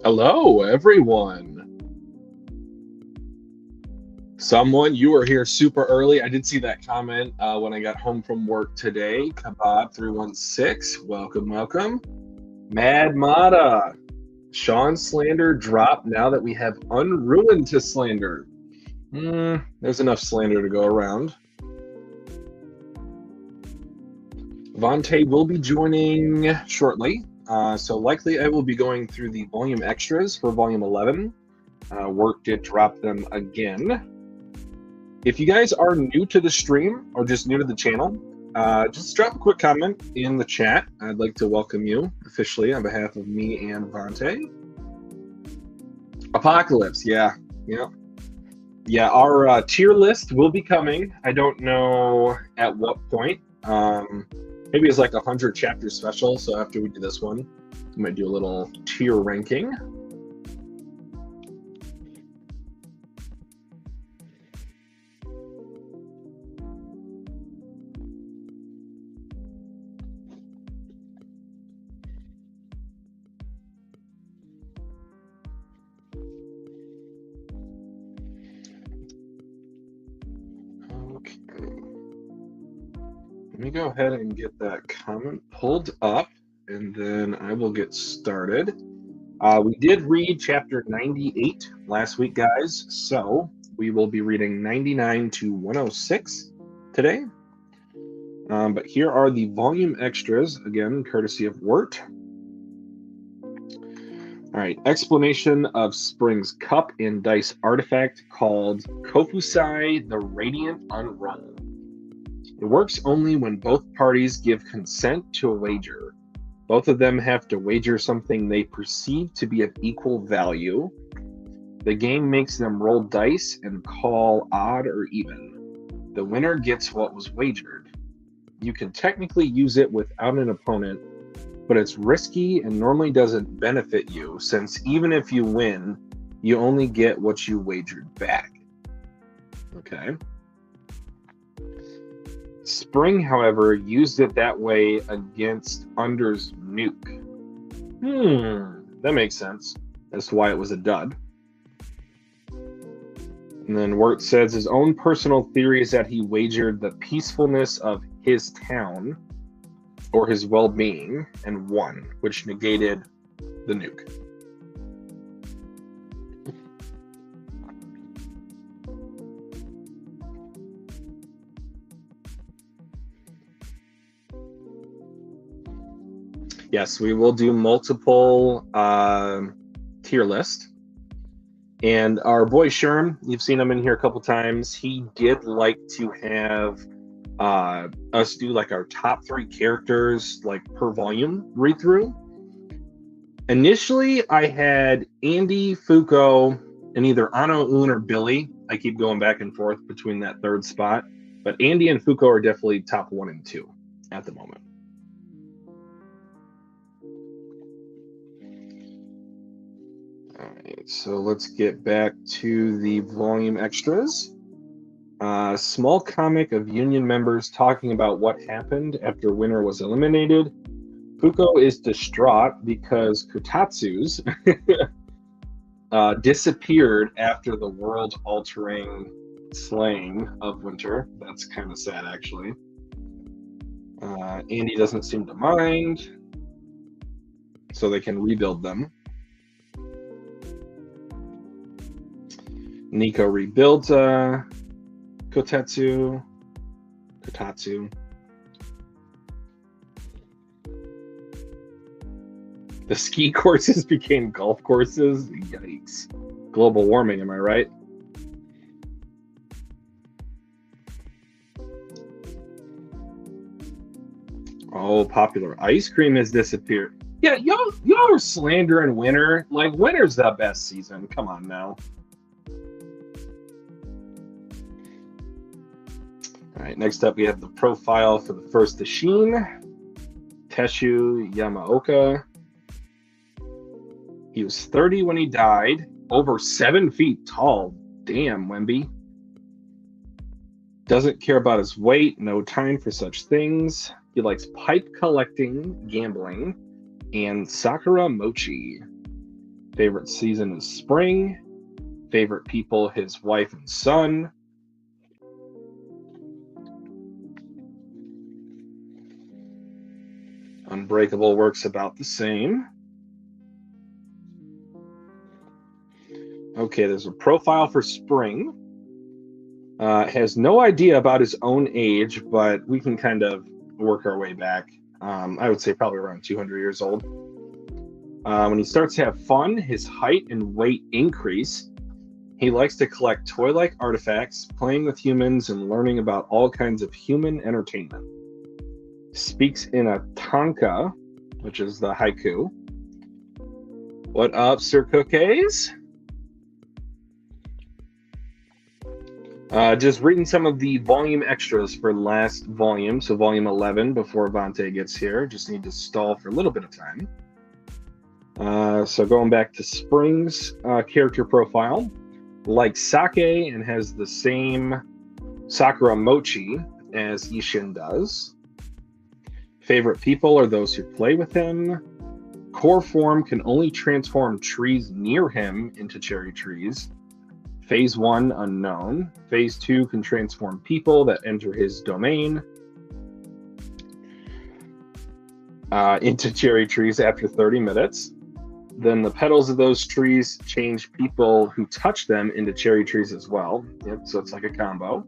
Hello, everyone. Someone, you were here super early. I did see that comment when I got home from work today. Kebab316, welcome, welcome. Mad Mata, Sean slander drop now that we have Unruin to slander. There's enough slander to go around. Vontae will be joining shortly. So likely I will be going through the volume extras for volume 11. Work did drop them again. If you guys are new to the stream or just new to the channel, just drop a quick comment in the chat. I'd like to welcome you officially on behalf of me and Vontae. Apocalypse, yeah. Our tier list will be coming. I don't know at what point. Maybe it's like 100 chapter special. So after we do this one, we might do a little tier ranking. Let me go ahead and get that comment pulled up, and then I will get started. We did read chapter 98 last week, guys, so we will be reading 99 to 106 today. But here are the volume extras, again, courtesy of Wirt. All right, explanation of Spring's cup and dice artifact called Kofusai the Radiant Unroll. It works only when both parties give consent to a wager. Both of them have to wager something they perceive to be of equal value. The game makes them roll dice and call odd or even. The winner gets what was wagered. You can technically use it without an opponent, but it's risky and normally doesn't benefit you, since even if you win, you only get what you wagered back. Okay. Spring, however, used it that way against Under's nuke. That makes sense as to why it was a dud. And then Wirt says his own personal theory is that he wagered the peacefulness of his town or his well-being and won, which negated the nuke. Yes, we will do multiple tier list. And our boy Sherm, you've seen him in here a couple times. He did like to have us do like our top 3 characters like per volume read through. Initially, I had Andy, Fuuko, and either Ano, Un, or Billy. I keep going back and forth between that third spot. But Andy and Fuuko are definitely top 1 and 2 at the moment. All right, so let's get back to the volume extras. Small comic of Union members talking about what happened after Winter was eliminated. Fuuko is distraught because Kutatsu's disappeared after the world-altering slaying of Winter. That's kind of sad, actually. Andy doesn't seem to mind, so they can rebuild them. Nico rebuilds Kotatsu. The ski courses became golf courses. Yikes. Global warming, am I right? Oh, popular ice cream has disappeared. Yeah, y'all are slandering Winter. Like, Winter's the best season. Come on now. All right, next up we have the profile for the first Dashin, Teshu Yamaoka. He was 30 when he died, over 7 feet tall. Damn, Wemby. Doesn't care about his weight, no time for such things. He likes pipe collecting, gambling, and Sakura Mochi. Favorite season is spring. Favorite people, his wife and son. Unbreakable works about the same. Okay, there's a profile for spring. Has no idea about his own age, but we can kind of work our way back. I would say probably around 200 years old. When he starts to have fun, his height and weight increase. He likes to collect toy-like artifacts, playing with humans, and learning about all kinds of human entertainment. Speaks in a tanka, which is the haiku. What up, Sir Cookies? Just reading some of the volume extras for last volume, so volume 11 before Vante gets here. Just need to stall for a little bit of time. So going back to Spring's character profile, likes sake and has the same Sakura mochi as Ishin does. Favorite people are those who play with him. Core form can only transform trees near him into cherry trees. Phase 1, unknown. Phase 2 can transform people that enter his domain into cherry trees after 30 minutes. Then the petals of those trees change people who touch them into cherry trees as well. Yep, so it's like a combo.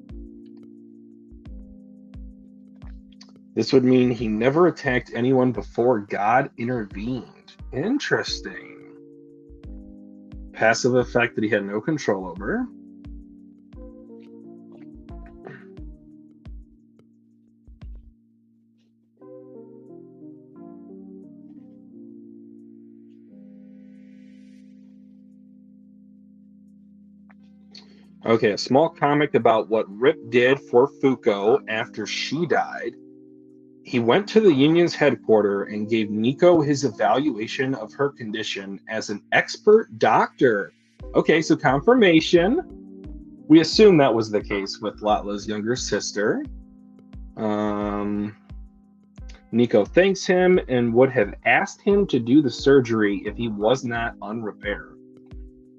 This would mean he never attacked anyone before God intervened. Interesting. Passive effect that he had no control over. Okay, a small comic about what Rip did for Fuuko after she died. He went to the union's headquarters and gave Nico his evaluation of her condition as an expert doctor. Okay, so confirmation. We assume that was the case with Latla's younger sister. Nico thanks him and would have asked him to do the surgery if he was not unrepaired.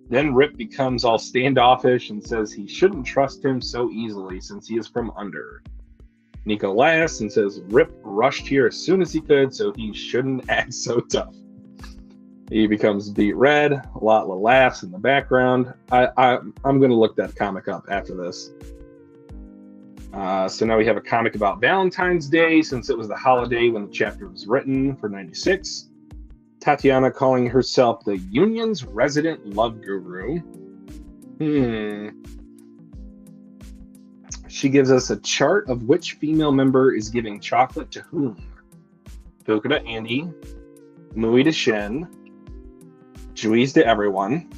Then Rip becomes all standoffish and says he shouldn't trust him so easily since he is from Under. Nico laughs and says Rip rushed here as soon as he could, so he shouldn't act so tough. He becomes beet red. Latla laughs in the background. I'm going to look that comic up after this. So now we have a comic about Valentine's Day, since it was the holiday when the chapter was written for 96. Tatiana calling herself the Union's resident love guru. She gives us a chart of which female member is giving chocolate to whom. Fuuko to Andy, Mui to Shin, Juiz to everyone,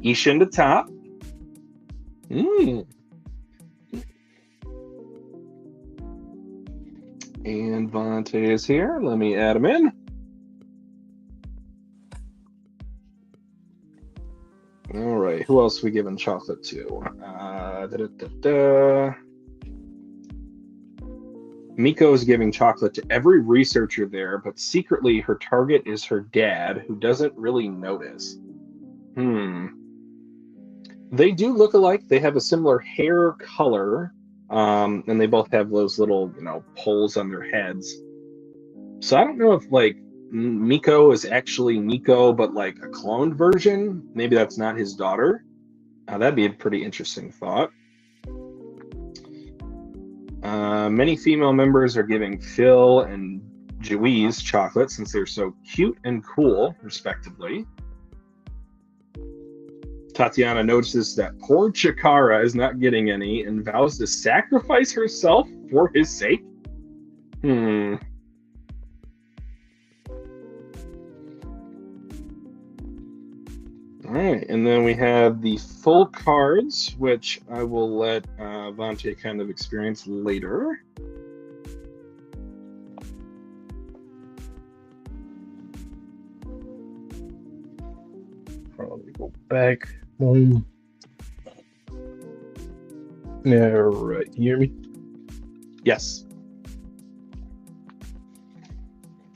Ishin to Top. And Vante is here. Let me add him in. All right, who else are we giving chocolate to? Miko is giving chocolate to every researcher there, but secretly her target is her dad, who doesn't really notice. They do look alike. They have a similar hair color, and they both have those little, poles on their heads. So I don't know if, Miko is actually Miko, but like a cloned version. Maybe that's not his daughter. That'd be a pretty interesting thought. Many female members are giving Phil and Juiz chocolate since they're so cute and cool, respectively. Tatiana notices that poor Chikara is not getting any and vows to sacrifice herself for his sake. All right, and then we have the full cards, which I will let Vante kind of experience later. Probably go back. All right, you hear me? Yes.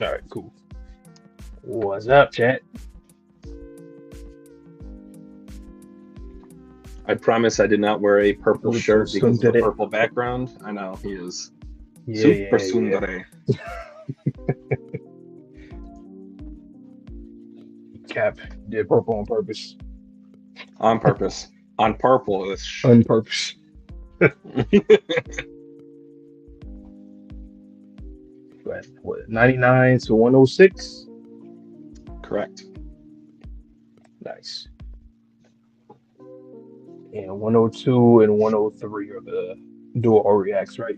All right, cool. What's up, chat? I promise I did not wear a purple shirt because of the Tsundere. purple background. I know he is Yeah. super tsundere. Cap did purple on purpose. On purpose. On purple. On purpose. What, 99 to 106? Correct. Nice. And 102 and 103 are the dual reacts, right?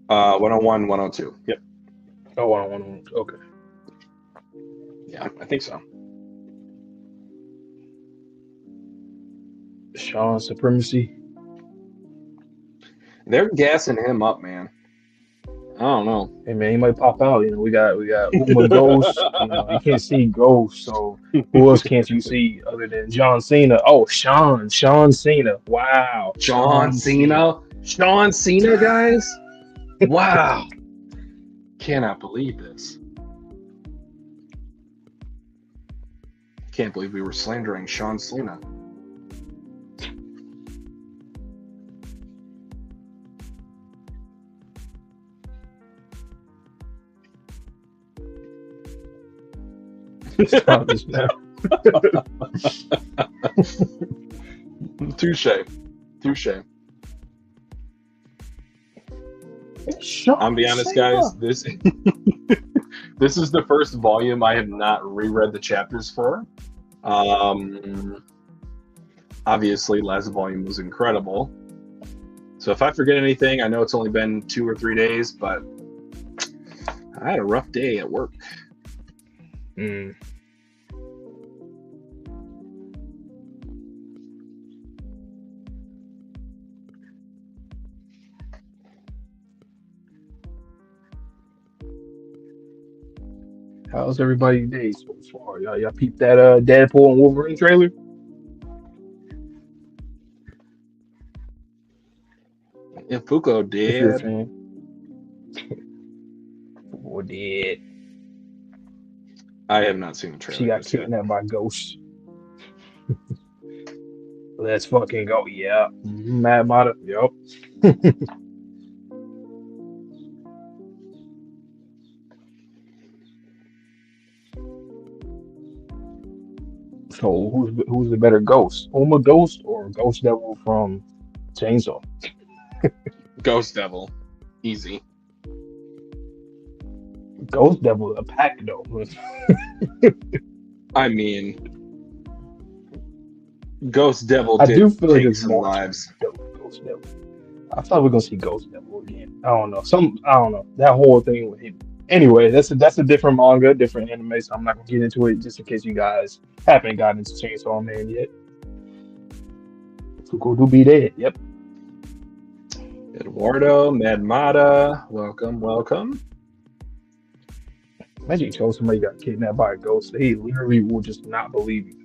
101, 102. Yep. Oh, 101. Okay. Yeah, I think so. Sean Supremacy. They're gassing him up, man. I don't know. Hey man, he might pop out. You know, we got UMA Ghost. You know, you can't see Ghost, so who else can't you see other than John Cena? Oh, Sean Cena. Wow, John Cena, guys. Wow, cannot believe this. Can't believe we were slandering Sean Cena. Stop this now. Touche. I'm be honest, guys. This this is the first volume I have not reread the chapters for. Obviously, last volume was incredible. So if I forget anything, I know it's only been 2 or 3 days, but I had a rough day at work. How's everybody's day so far? Y'all peeped that Deadpool and Wolverine trailer? If Fuuko If you're a did, fan. Fuuko did. I have not seen the trailer. She got kidnapped by ghosts. Let's fucking go. Yeah. Mad Mata. Yup. So who's the better ghost? UMA Ghost or Ghost Devil from Chainsaw? Ghost Devil, easy. Ghost Devil a pack though. I mean, Ghost Devil I did do feel like take it's some more lives. Ghost Devil. I thought we were gonna see Ghost Devil again. I don't know. I don't know. That whole thing with him. Anyway, that's a different manga, different anime, so I'm not gonna get into it just in case you guys haven't gotten into Chainsaw Man yet. Fuuko do be dead. Yep. Eduardo, Mad Mata, welcome. Imagine you told somebody you got kidnapped by a ghost. They literally will just not believe you.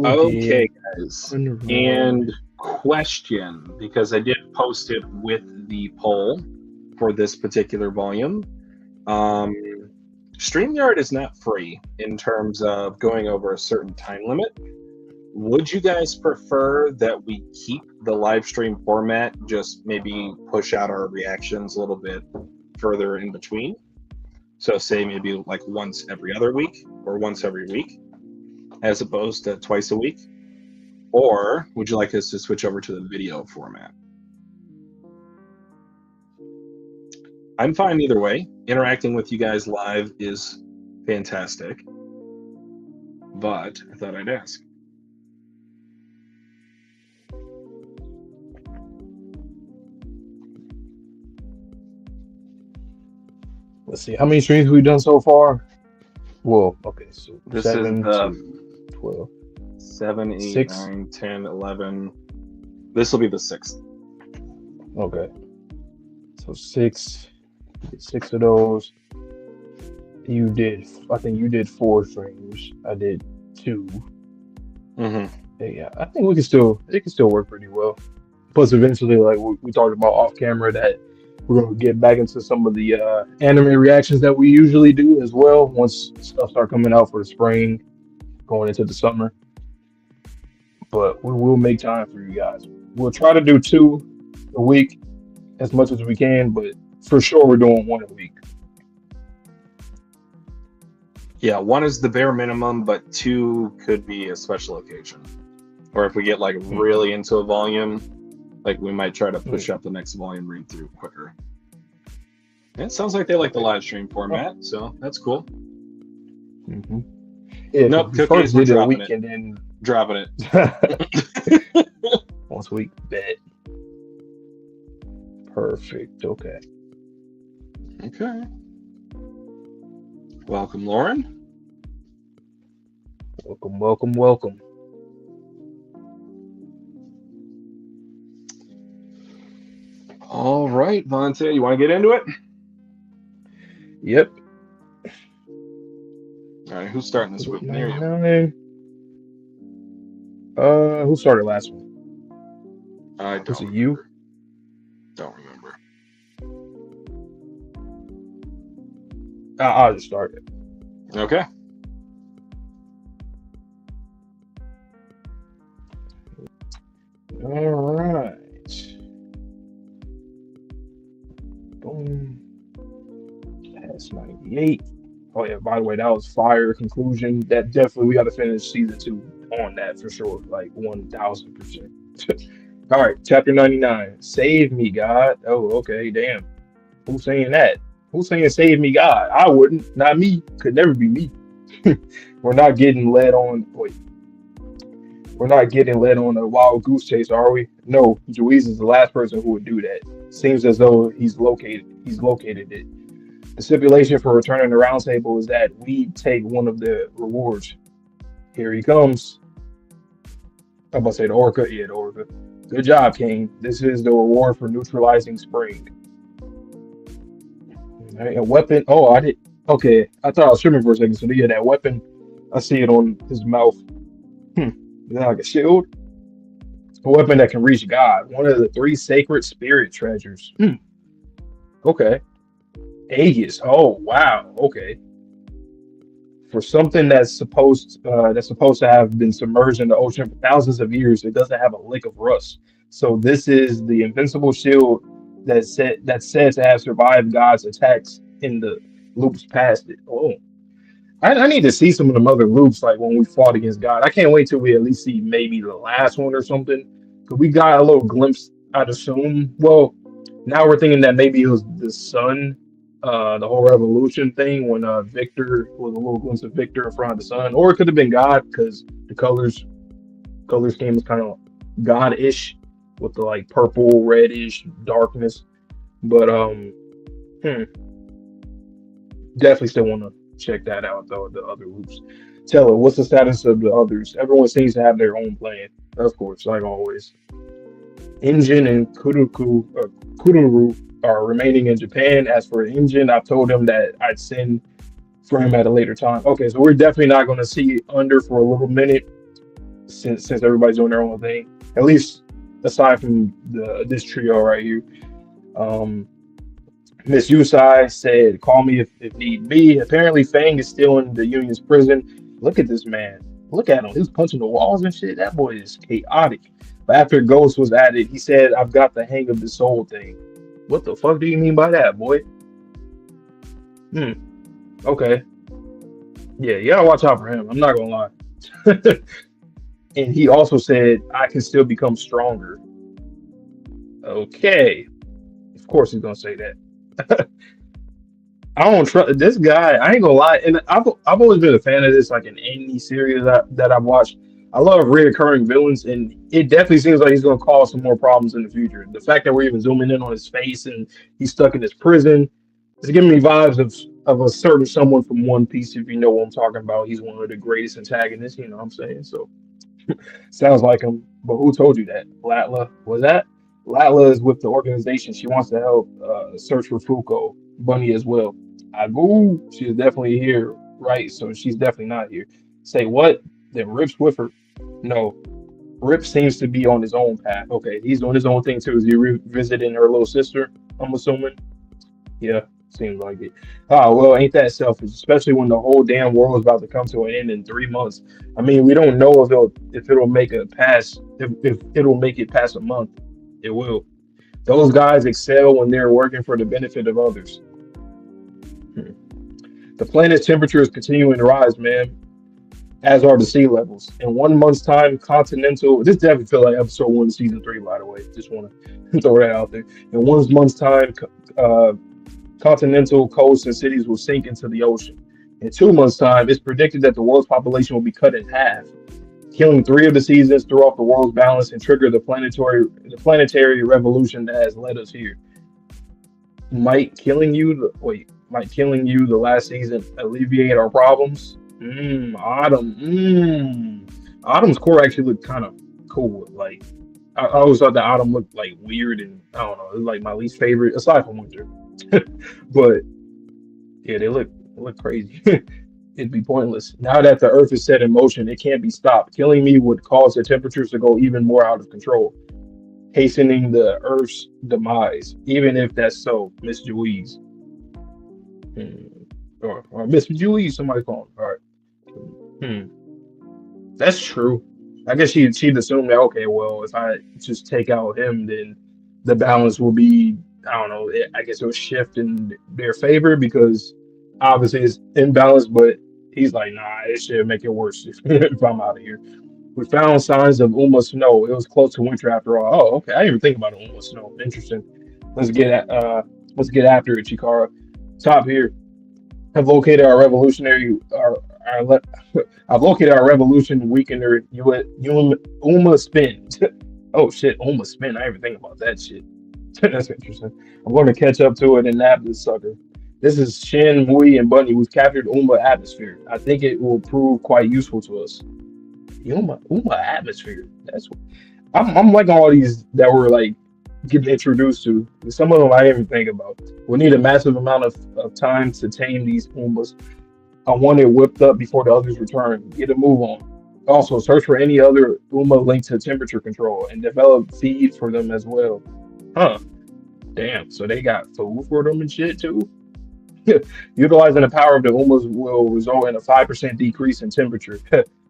Okay, guys. And question, because I did post it with the poll for this particular volume. StreamYard is not free in terms of going over a certain time limit. Would you guys prefer that we keep the live stream format, just maybe push out our reactions a little bit further in between? So say maybe like once every other week or once every week, as opposed to twice a week? Or would you like us to switch over to the video format? I'm fine either way. Interacting with you guys live is fantastic. But I thought I'd ask. Let's see. How many streams have we done so far? Well, okay, so This 7 is the to 12. 7, 8, 6. 9, 10, 11. This will be the 6th. Okay. So 6. You did 6 of those. I think you did 4 streams. I did 2. Mm-hmm. Yeah, I think it can still work pretty well. Plus, eventually, like we talked about off camera, that we're gonna get back into some of the anime reactions that we usually do as well once stuff start coming out for the spring, going into the summer. But we will make time for you guys. We'll try to do two a week as much as we can, but for sure we're doing one a week. Yeah, one is the bare minimum, but two could be a special occasion. Or if we get like really into a volume, like we might try to push up the next volume read through quicker. And it sounds like they like the live stream format, so that's cool. Mm-hmm. Yeah, nope, first did a week and then dropping it once a week. Bet. Perfect. Okay. Okay. Welcome, Lauren. Welcome, welcome, welcome. All right, Vontae, you want to get into it? Yep. All right, who's starting this week? Near you. Who started last one? I don't. Was it you? Don't remember. I'll just start it. Okay. All right. Boom. That's 98. Oh yeah, by the way, that was fire conclusion. That definitely, we got to finish season 2 on that for sure, like 1000%. All right, chapter 99. Save me, God. Oh, okay, damn. Who's saying that? Who's saying save me, God? I wouldn't. Not me. Could never be me. We're not getting led on. Wait. We're not getting led on a wild goose chase, are we? No, Juiz is the last person who would do that. Seems as though he's located it. The stipulation for returning the round table is that we take one of the rewards. Here he comes. I'm about to say the Orca. Yeah, the Orca. Good job, King. This is the reward for neutralizing Spring. All right, a weapon. Oh, I did. Okay, I thought I was streaming for a second. So yeah, that weapon. I see it on his mouth. Is that like a shield? A weapon that can reach God. One of the 3 sacred spirit treasures. Okay. Aegis. Oh wow. Okay. For something that's supposed to have been submerged in the ocean for thousands of years, it doesn't have a lick of rust. So this is the invincible shield that's said to have survived God's attacks in the loops past it. Oh. I need to see some of them other loops, like when we fought against God. I can't wait till we at least see maybe the last one or something. Because we got a little glimpse, I'd assume. Well, now we're thinking that maybe it was the sun, the whole revolution thing, when Victor was a little glimpse of Victor in front of the sun. Or it could have been God, because the color scheme was kind of God-ish with the like purple, reddish darkness. But definitely still want to check that out though, the other loops. Tell her, what's the status of the others? Everyone seems to have their own plan, of course, like always. Injin and Kururu are remaining in Japan. As for Injin, I've told him that I'd send for him at a later time. Okay, so we're definitely not going to see Under for a little minute since everybody's doing their own thing. At least aside from this trio right here. Miss Yusai said, call me if need be. Apparently, Fang is still in the Union's prison. Look at this man. Look at him. He's punching the walls and shit. That boy is chaotic. But after Ghost was added, he said, I've got the hang of this whole thing. What the fuck do you mean by that, boy? Okay. Yeah, you gotta watch out for him. I'm not gonna lie. And he also said, I can still become stronger. Okay. Of course he's gonna say that. I don't trust this guy. I ain't gonna lie, and I've always been a fan of this, like an any series that I've watched. I love reoccurring villains, and it definitely seems like he's gonna cause some more problems in the future. The fact that we're even zooming in on his face and he's stuck in his prison, it's giving me vibes of a certain someone from One Piece. If you know what I'm talking about, he's one of the greatest antagonists. You know what I'm saying? So sounds like him. But who told you that? Latla was that? Latla is with the organization. She wants to help search for Fuuko. Bunny as well. Agu, she is definitely here, right? So she's definitely not here. Say what? Then Rip Swiffer. No. Rip seems to be on his own path. Okay, he's doing his own thing too. Is he revisiting her little sister? I'm assuming. Yeah, seems like it. Oh, well, ain't that selfish? Especially when the whole damn world is about to come to an end in 3 months. I mean, we don't know if it'll make a pass if it'll make it past a month. It will. Those guys excel when they're working for the benefit of others. Hmm. The planet's temperature is continuing to rise, man, as are the sea levels. In 1 month's time, continental. This definitely feel like episode one, season three, by the way. Just want to throw that out there. In 1 month's time, uh, continental coasts and cities will sink into the ocean. In 2 months' time, it's predicted that the world's population will be cut in half, killing three of the seasons, throw off the world's balance, and trigger the planetary revolution that has led us here. Might killing you the last season alleviate our problems? Autumn. Autumn's core actually looked kind of cool. Like I always thought that Autumn looked like weird and I don't know. It was like my least favorite aside from Winter. But yeah, they look crazy. It'd be pointless. Now that the Earth is set in motion, it can't be stopped. Killing me would cause the temperatures to go even more out of control, hastening the Earth's demise. Even if that's so, Miss Louise. Or Miss Louise, somebody call her. All right. That's true. I guess she'd assume that okay, well, if I just take out him, then the balance will be I don't know. I guess it'll shift in their favor because obviously it's imbalanced. But he's like, nah, it should make it worse if I'm out of here. We found signs of Uma snow. It was close to winter after all. Oh, okay. I didn't even think about Uma snow. Interesting. Let's get after it, Chikara. Top here. Have located our revolutionary our le- I've located our revolution weakener Uma spin. Oh shit, Uma spin. I didn't even think about that shit. That's interesting. I'm going to catch up to it and nab this sucker. This is Shin, Mui, and Bunny. We've captured Uma atmosphere. I think it will prove quite useful to us. Uma atmosphere. I'm liking all these that we're like getting introduced to. Some of them I didn't even think about. We'll need a massive amount of time to tame these Umbas. I want it whipped up before the others return. Get a move on. Also, search for any other Uma linked to temperature control and develop feed for them as well. Huh. Damn. So they got food for them and shit too? Utilizing the power of the Umas will result in a 5% decrease in temperature.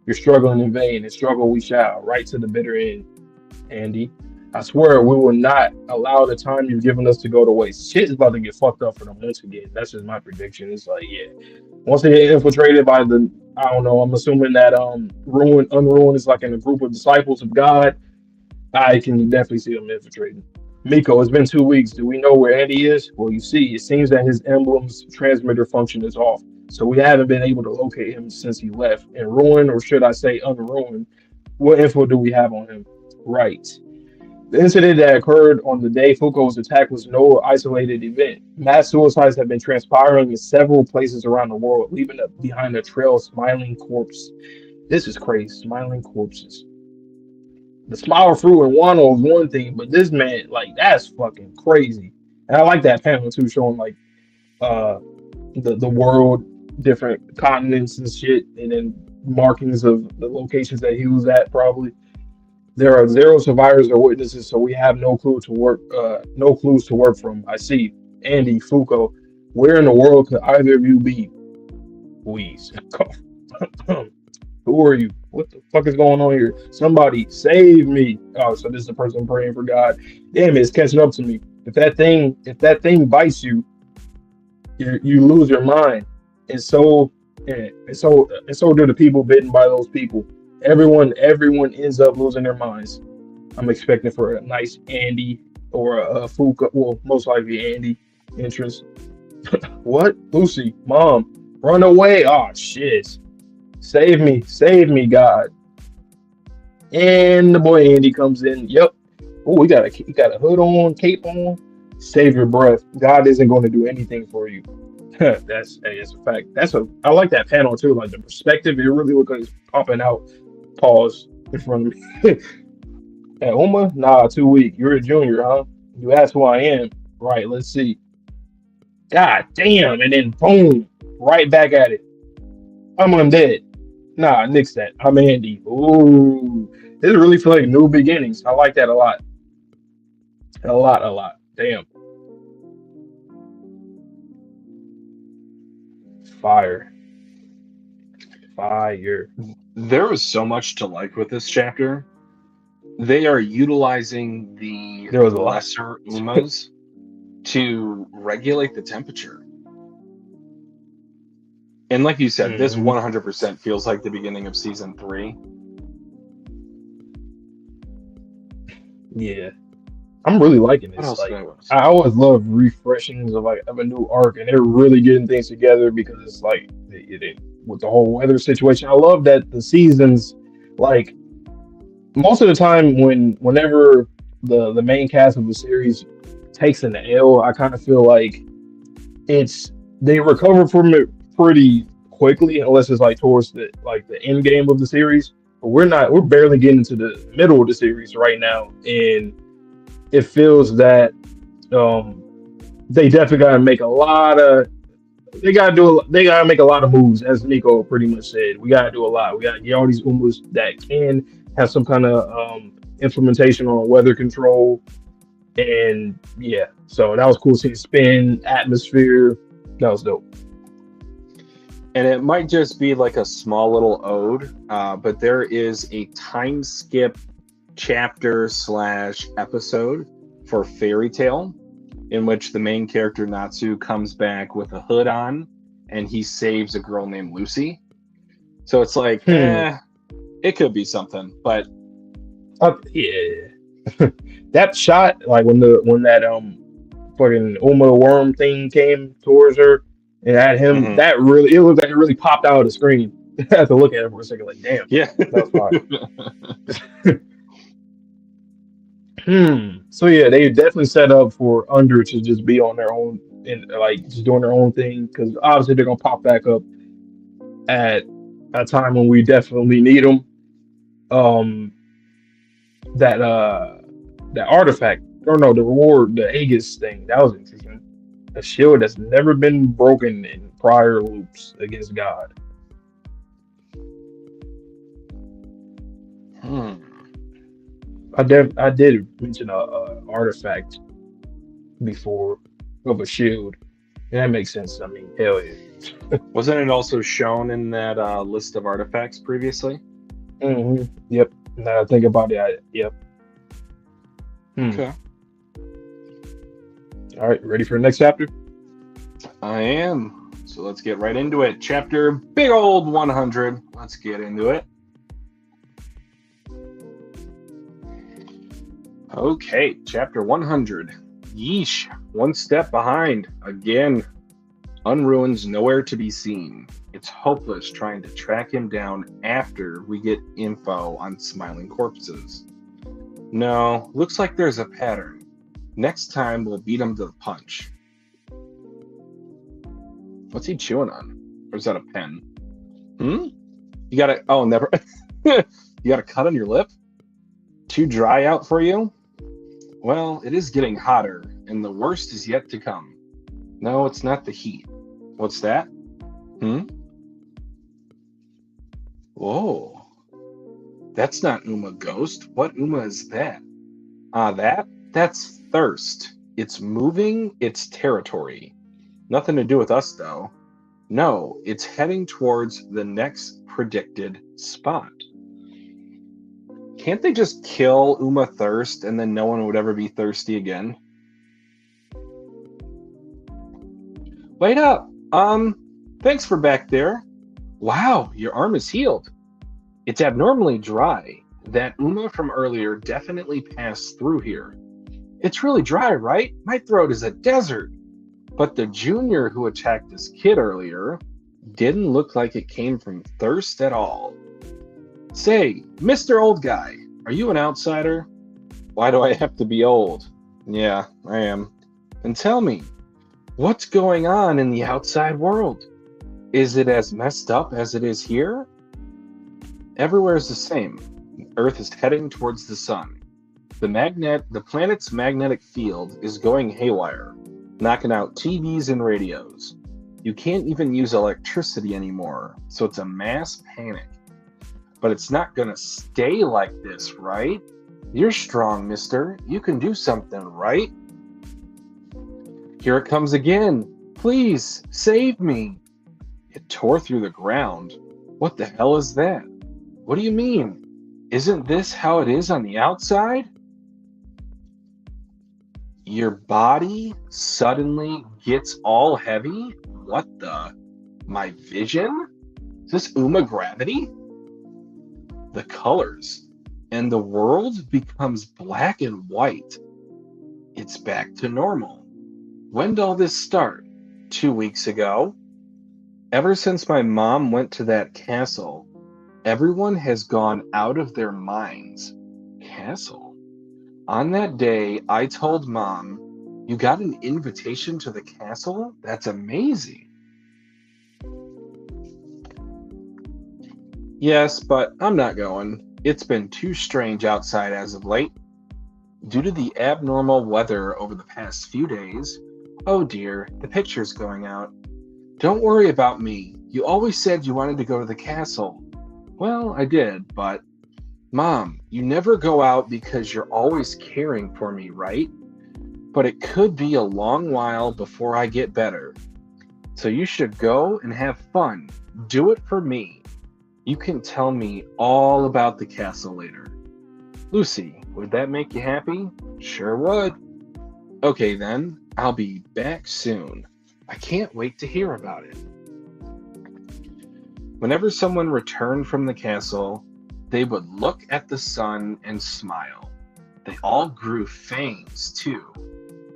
You're struggling in vain, and struggle we shall, right to the bitter end, Andy. I swear we will not allow the time you've given us to go to waste. Shit is about to get fucked up for them once again. That's just my prediction. It's like, yeah. Once they get infiltrated by the, I don't know, I'm assuming that Unruin is like in a group of disciples of God. I can definitely see them infiltrating. Miko, it's been 2 weeks. Do we know where Andy is? Well, you see, it seems that his emblem's transmitter function is off. So we haven't been able to locate him since he left. In Ruin, or should I say Unruin, what info do we have on him? Right. The incident that occurred on the day Fuuko was attacked was no isolated event. Mass suicides have been transpiring in several places around the world, leaving behind a trail of smiling corpses. This is crazy. Smiling corpses. The smile through in Wano is one thing, but this man, like, that's fucking crazy. And I like that panel too, showing like the world, different continents and shit, and then markings of the locations that he was at probably. There are zero survivors or witnesses, so we have no clues to work from. I see. Andy, Fuuko, where in the world could either of you be? Please. Who are you? What the fuck is going on here? Somebody save me. Oh, so this is the person praying for God. Damn it, it's catching up to me. If that thing bites you, you lose your mind. And so do the people bitten by those people. Everyone ends up losing their minds. I'm expecting for a nice Andy or a Fuuko, well, most likely Andy entrance. What? Lucy, Mom, run away. Oh shit. Save me, God. And the boy Andy comes in. Yep. Oh, he got a hood on, cape on. Save your breath. God isn't going to do anything for you. That's a fact. I like that panel too. Like the perspective, it really looks like it's popping out. Pause in front of me. At Uma? Nah, too weak. You're a junior, huh? You asked who I am. Right, let's see. God damn, and then boom, right back at it. I'm undead. Nah, nix that. I'm Andy. Ooh, this really feel like new beginnings. I like that a lot. A lot, a lot. Damn. Fire. Fire. There was so much to like with this chapter. They are utilizing the There was a lot. lesser umas to regulate the temperature. And like you said, this Mhm. 100% feels like the beginning of season 3. Yeah. I'm really liking What this. else did Like, I want to I say? always love refreshings of like of a new arc, and they're really getting things together because it's like with the whole weather situation. I love that the seasons, like most of the time, whenever the main cast of the series takes an L, I kind of feel like it's they recover from it pretty quickly, unless it's like towards the end game of the series. But we're barely getting to the middle of the series right now, and it feels that um, they definitely got to make a lot of. They gotta make a lot of moves, as Nico pretty much said. We gotta do a lot. We gotta get all these Umbas that can have some kind of implementation on weather control. And yeah, so that was cool seeing spin, atmosphere. That was dope. And it might just be like a small little ode, but there is a time skip chapter slash episode for Fairy Tale in which the main character Natsu comes back with a hood on and he saves a girl named Lucy. So it's like, Hmm. it could be something, but Yeah. That shot, like when that fucking Uma worm thing came towards her and at him, mhm. that really it looked like it really popped out of the screen. I had to look at it for a second, like, damn, Yeah. that was fire. So yeah, they definitely set up for Under to just be on their own and like just doing their own thing because obviously they're gonna pop back up at a time when we definitely need them. Um, that that artifact or no, the reward, the Aegis thing, that was interesting. A shield that's never been broken in prior loops against God. Hmm. I did mention a artifact before of a shield, and that makes sense. I mean, hell yeah. Wasn't it also shown in that list of artifacts previously? Yep. Now that I think about it, yep. Hmm. Okay. All right, ready for the next chapter? I am. So let's get right into it. Chapter big old 100. Let's get into it. Okay, chapter 100. Yeesh, one step behind. Again, Unruin's nowhere to be seen. It's hopeless trying to track him down after we get info on smiling corpses. No, looks like there's a pattern. Next time we'll beat him to the punch. What's he chewing on? Or is that a pen? You got a oh never you got a cut on your lip? Too dry out for you? Well, it is getting hotter, and the worst is yet to come. No, it's not the heat. What's that? Whoa. That's not UMA Ghost. What UMA is that? That's thirst. It's moving its territory. Nothing to do with us, though. No, it's heading towards the next predicted spot. Can't they just kill Uma Thirst and then no one would ever be thirsty again? Wait up. Thanks for back there. Wow, your arm is healed. It's abnormally dry. That Uma from earlier definitely passed through here. It's really dry, right? My throat is a desert. But the junior who attacked this kid earlier didn't look like it came from thirst at all. Say, Mr. Old Guy, are you an outsider? Why do I have to be old? Yeah, I am. And tell me, what's going on in the outside world? Is it as messed up as it is here? Everywhere is the same. Earth is heading towards the sun. The planet's magnetic field is going haywire, knocking out TVs and radios. You can't even use electricity anymore, so it's a mass panic. But it's not gonna stay like this, right? You're strong, mister. You can do something, right? Here it comes again. Please, save me. It tore through the ground. What the hell is that? What do you mean? Isn't this how it is on the outside? Your body suddenly gets all heavy? What the? My vision? Is this UMA gravity? The colors and the world becomes black and white. It's back to normal. When did all this start? 2 weeks ago? Ever since my mom went to that castle, everyone has gone out of their minds. Castle? On that day, I told Mom, you got an invitation to the castle? That's amazing. Yes, but I'm not going. It's been too strange outside as of late. Due to the abnormal weather over the past few days, oh dear, the picture's going out. Don't worry about me. You always said you wanted to go to the castle. Well, I did, but... Mom, you never go out because you're always caring for me, right? But it could be a long while before I get better. So you should go and have fun. Do it for me. You can tell me all about the castle later. Lucy, would that make you happy? Sure would. Okay then, I'll be back soon. I can't wait to hear about it. Whenever someone returned from the castle, they would look at the sun and smile. They all grew fangs too.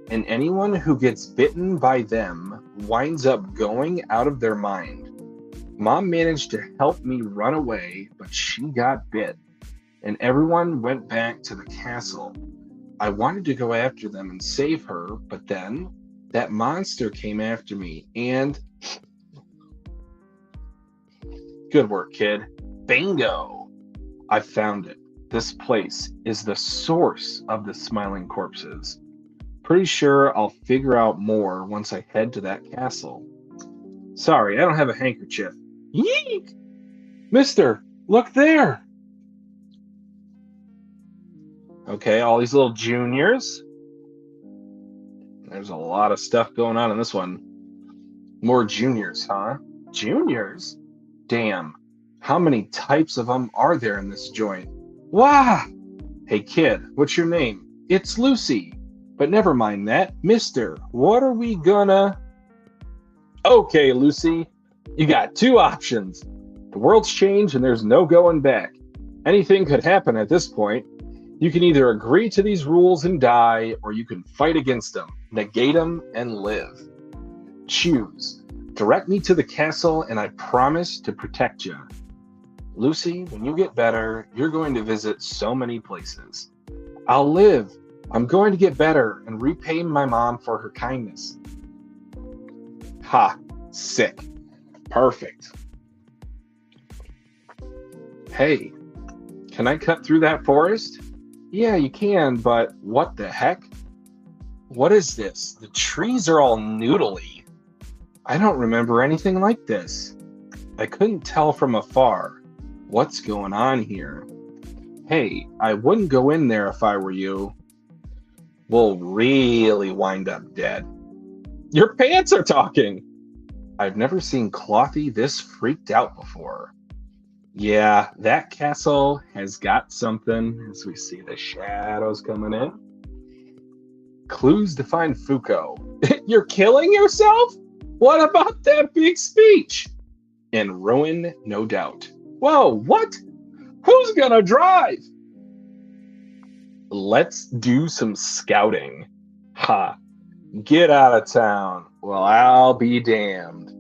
And anyone who gets bitten by them winds up going out of their mind. Mom managed to help me run away, but she got bit. And everyone went back to the castle. I wanted to go after them and save her, but then that monster came after me and... Good work, kid. Bingo! I found it. This place is the source of the smiling corpses. Pretty sure I'll figure out more once I head to that castle. Sorry, I don't have a handkerchief. Yeek! Mister, look there! Okay, all these little juniors. There's a lot of stuff going on in this one. More juniors, huh? Juniors? Damn. How many types of them are there in this joint? Wah! Hey kid, what's your name? It's Lucy. But never mind that. Mister, what are we gonna... Okay, Lucy. You got two options. The world's changed and there's no going back. Anything could happen at this point. You can either agree to these rules and die, or you can fight against them, negate them, and live. Choose. Direct me to the castle and I promise to protect you. Lucy, when you get better, you're going to visit so many places. I'll live. I'm going to get better and repay my mom for her kindness. Ha, sick. Perfect. Hey, can I cut through that forest? Yeah, you can, but what the heck? What is this? The trees are all noodly. I don't remember anything like this. I couldn't tell from afar. What's going on here? Hey, I wouldn't go in there if I were you. We'll really wind up dead. Your pants are talking! I've never seen Clothy this freaked out before. Yeah, that castle has got something as we see the shadows coming in. Clues to find Fuuko. You're killing yourself? What about that big speech? And ruin, no doubt. Whoa, what? Who's gonna drive? Let's do some scouting. Ha, get out of town. Well, I'll be damned.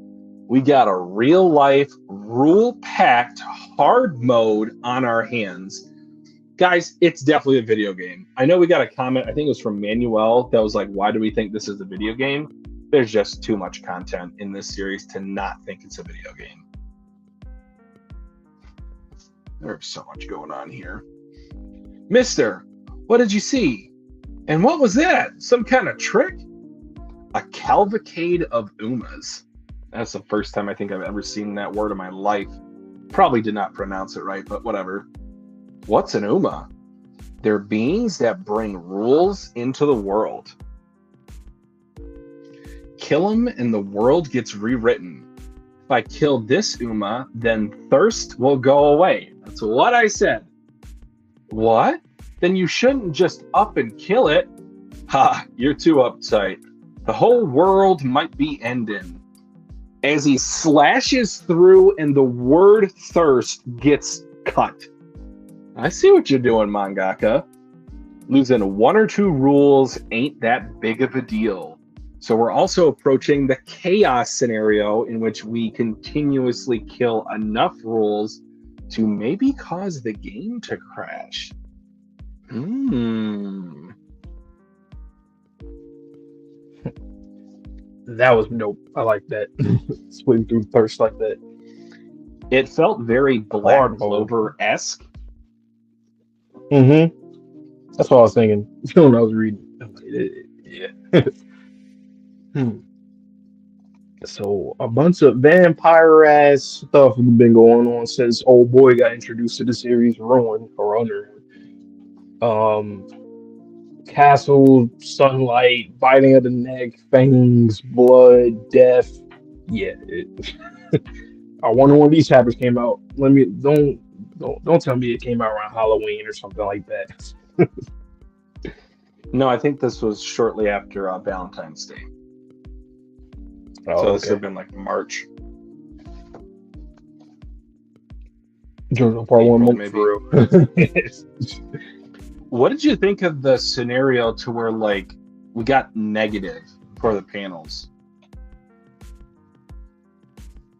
We got a real-life, rule-packed, hard mode on our hands. Guys, it's definitely a video game. I know we got a comment, I think it was from Manuel, that was like, why do we think this is a video game? There's just too much content in this series to not think it's a video game. There's so much going on here. Mister, what did you see? And what was that? Some kind of trick? A cavalcade of UMAs. That's the first time I think I've ever seen that word in my life. probably did not pronounce it right, but whatever. What's an UMA? They're beings that bring rules into the world. Kill them and the world gets rewritten. If I kill this UMA, then thirst will go away. That's what I said. What? Then you shouldn't just up and kill it. Ha, you're too uptight. The whole world might be ending. As he slashes through and the word thirst gets cut. I see what you're doing, mangaka. Losing one or two rules ain't that big of a deal. So we're also approaching the chaos scenario in which we continuously kill enough rules to maybe cause the game to crash. That was dope. I like that. Splitting through thirst like that. It felt very Black Clover-esque. That's what I was thinking when I was reading. Yeah. So a bunch of vampire ass stuff has been going on since old boy got introduced to the series. Ruin or Unruin. Castle, sunlight, biting of the neck, fangs, blood, death. Yeah. I wonder when these chapters came out. Don't tell me it came out around Halloween or something like that. No, I think this was shortly after Valentine's Day. Oh, so this would have been like March. Journal Part 1 maybe. For real. What did you think of the scenario to where like we got negative for the panels?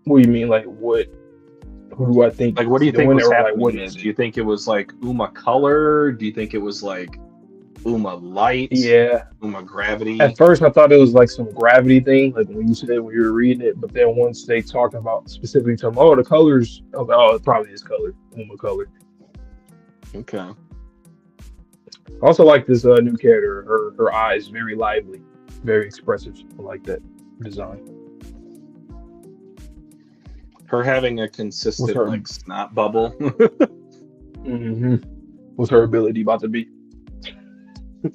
What do you mean? Like what? Who do I think? Like what do you think was happening? Like, do you think it was like UMA color? Do you think it was like UMA light? Yeah. UMA gravity? At first I thought it was like some gravity thing, like when you said when you were reading it, but then once they talked about specifically talking about the colors, I was like, oh, it probably is color. UMA color. Okay. I also like this new character. Her eyes very lively, very expressive. I like that design. Her having a consistent like snot bubble. What's her ability about to be? Hey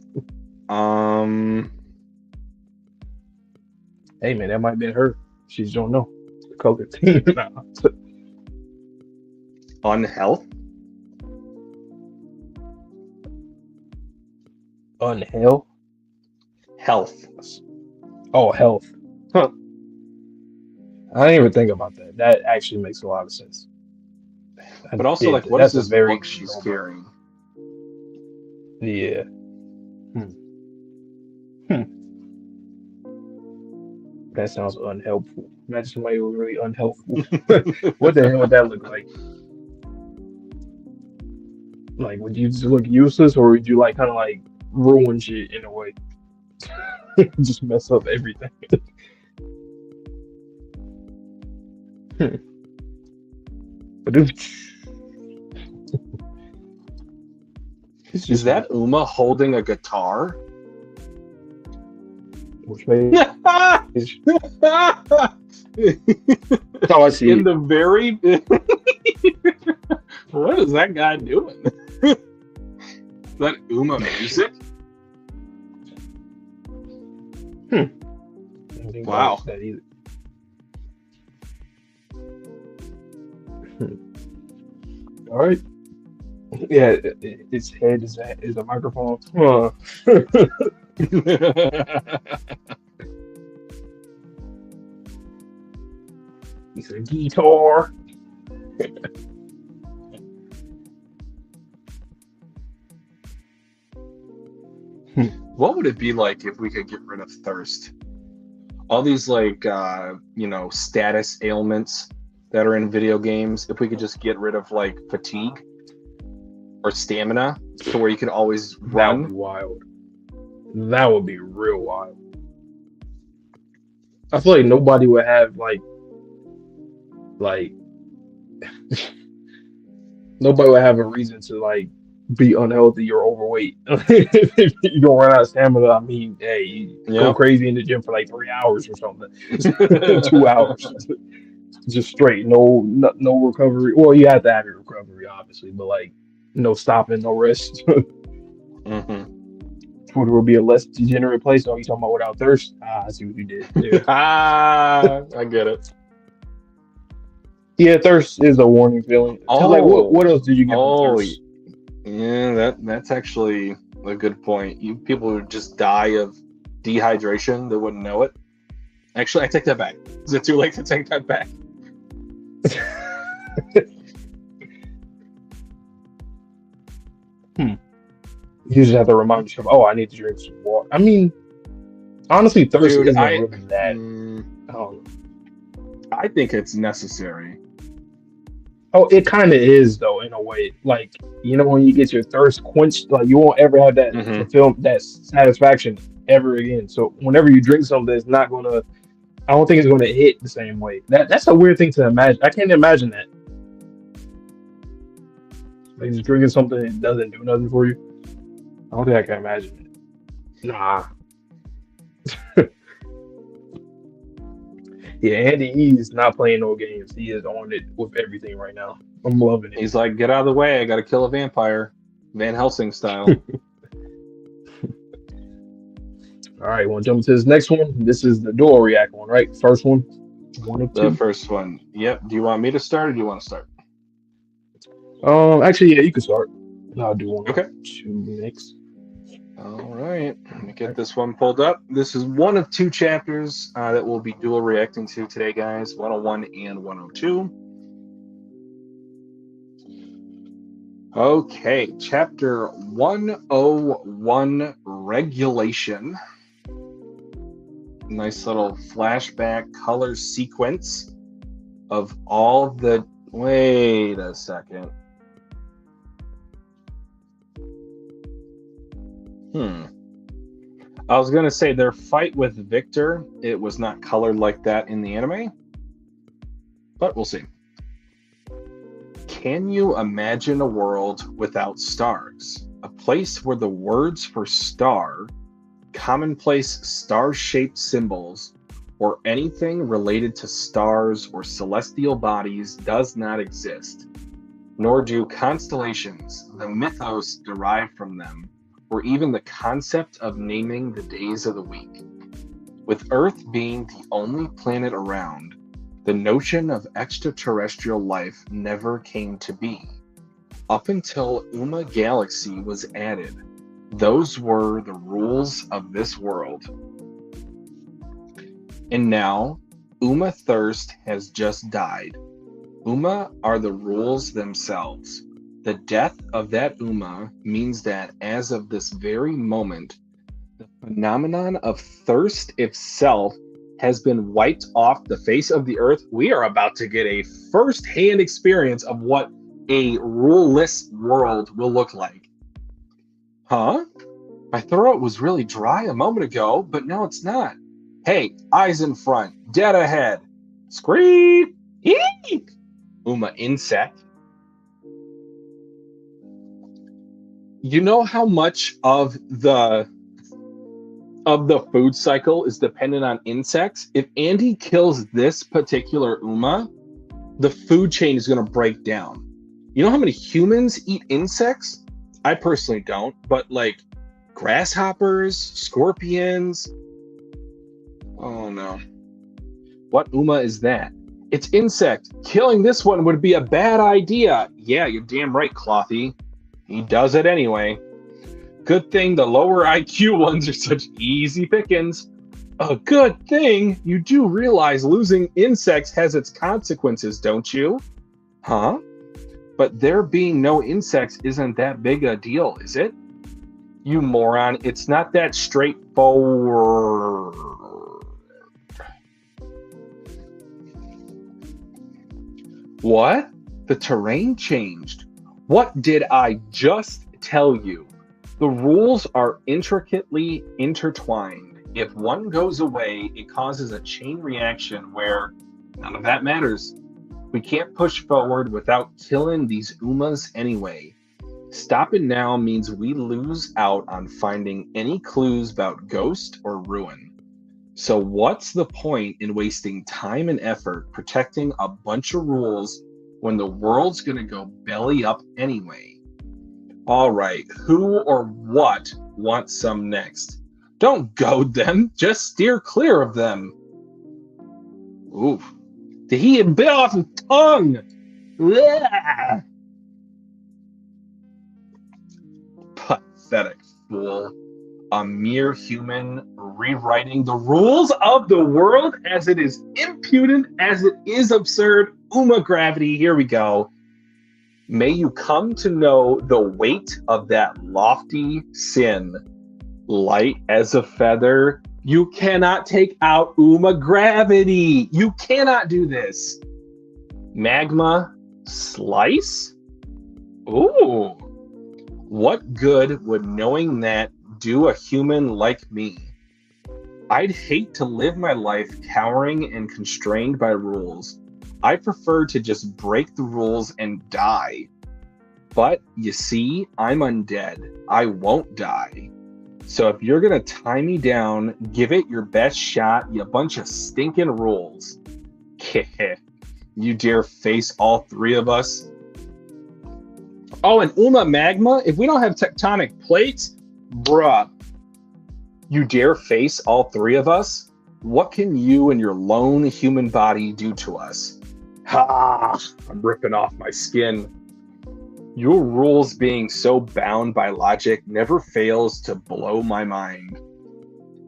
man, that might have been her. She just don't know. The color team. Unhealth. Unhealth? Health. Oh, health. Huh. I didn't even think about that. That actually makes a lot of sense. But also, like, what is this book she's carrying? Yeah. That sounds unhelpful. Imagine somebody who was really unhelpful. What the hell would that look like? Like, would you just look useless, or would you like kind of like ruin shit in a way? Just mess up everything. Is that UMA holding a guitar? Which way? Oh, I see. In the very. What is that guy doing? Is that UMA music? Wow. That either. All right. Yeah, its head is a microphone. He's a guitar. What would it be like if we could get rid of thirst? All these like status ailments that are in video games, if we could just get rid of like fatigue or stamina to where you can always run. That would be wild. That would be real wild. I feel like nobody would have like nobody would have a reason to like be unhealthy or overweight. If you don't run out of stamina, I mean, hey, you go crazy in the gym for like 3 hours or something. 2 hours. Just straight, no recovery. Well, you have to have your recovery, obviously, but like no stopping, no rest. Mm-hmm. Twitter will be a less degenerate place. Oh, you talking about without thirst? Ah, I see what you did there. I get it. Yeah, thirst is a warning feeling. Cause like, what Oh, else did you get from oh, thirst? yeah. That's actually a good point. You people who just die of dehydration that wouldn't know it. Actually, I take that back. Is it too late to take that back? You just have to remind yourself, oh, I need to drink some water. I mean, honestly, thirst Dude, isn't really that. Oh, I think it's necessary. oh, it kind of is though, in a way. Like when you get your thirst quenched, like you won't ever have that Mm-hmm. fulfillment, that satisfaction ever again. So whenever you drink something, it's not gonna. I don't think it's gonna hit the same way. That's a weird thing to imagine. I can't imagine that. Like just drinking something that doesn't do nothing for you. I don't think I can imagine it. Nah. Yeah, Andy E's not playing no games. He is on it with everything right now. I'm loving it. He's like, get out of the way. I got to kill a vampire, Van Helsing style. All right, want to jump to this next one? This is the dual react one, right? First one. One of The two. first one. Yep. Do you want me to start or do you want to start? Actually, yeah, you can start. I'll do one. Okay. Two next. All right. Let me get this one pulled up. This is one of two chapters that we'll be dual reacting to today, guys. 101 and 102. Okay. Chapter 101, Regulation. Nice little flashback color sequence of all the... Wait a second. I was going to say their fight with Victor, it was not colored like that in the anime. But we'll see. Can you imagine a world without stars? A place where the words for star, commonplace star-shaped symbols, or anything related to stars or celestial bodies does not exist, nor do constellations, the mythos derived from them, or even the concept of naming the days of the week. With Earth being the only planet around, the notion of extraterrestrial life never came to be. Up until UMA Galaxy was added, those were the rules of this world. And now, UMA Thirst has just died. UMA are the rules themselves. The death of that UMA means that as of this very moment, the phenomenon of thirst itself has been wiped off the face of the earth. We are about to get a first-hand experience of what a ruleless world will look like. Huh? My throat was really dry a moment ago, but now it's not. Hey, eyes in front, dead ahead. Scream! Eek! UMA insect. You know how much of the food cycle is dependent on insects? If Andy kills this particular UMA, the food chain is going to break down. You know how many humans eat insects? I personally don't, but like grasshoppers, scorpions. Oh no. What UMA is that? It's insect. Killing this one would be a bad idea. Yeah, you're damn right, Clothy. He does it anyway. Good thing the lower IQ ones are such easy pickings. A good thing you do realize losing insects has its consequences, don't you? Huh? But there being no insects isn't that big a deal, is it? You moron, it's not that straightforward. What? The terrain changed. What did I just tell you? The rules are intricately intertwined. If one goes away, it causes a chain reaction where none of that matters. We can't push forward without killing these UMAs anyway. Stopping now means we lose out on finding any clues about Ghost or Ruin. So what's the point in wasting time and effort protecting a bunch of rules when the world's going to go belly up anyway? All right, who or what wants some next? Don't goad them, just steer clear of them. Ooh, he bit off his tongue. Blah. Pathetic fool. A mere human rewriting the rules of the world as it is impudent, as it is absurd. UMA gravity, here we go. May you come to know the weight of that lofty sin. Light as a feather, you cannot take out UMA gravity. You cannot do this. Magma slice? Ooh. What good would knowing that do a human like me? I'd hate to live my life cowering and constrained by rules. I prefer to just break the rules and die. But you see, I'm undead. I won't die. So if you're gonna tie me down, give it your best shot, you bunch of stinking rules. You dare face all three of us? Oh, and UMA magma? If we don't have tectonic plates, bruh, you dare face all three of us? What can you and your lone human body do to us? Ha! I'm ripping off my skin. Your rules being so bound by logic never fails to blow my mind.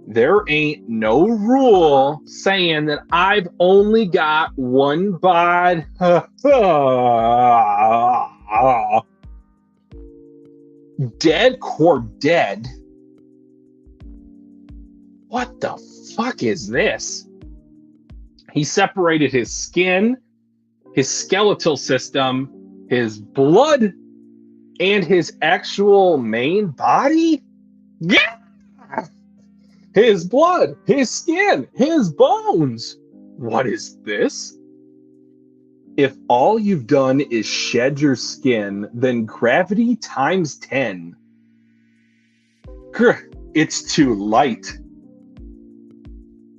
There ain't no rule saying that I've only got one bod. Dead core dead? What the fuck is this? He separated his skin, his skeletal system, his blood, and his actual main body? Yeah! His blood, his skin, his bones. What is this? If all you've done is shed your skin, then gravity times 10. Grr, it's too light.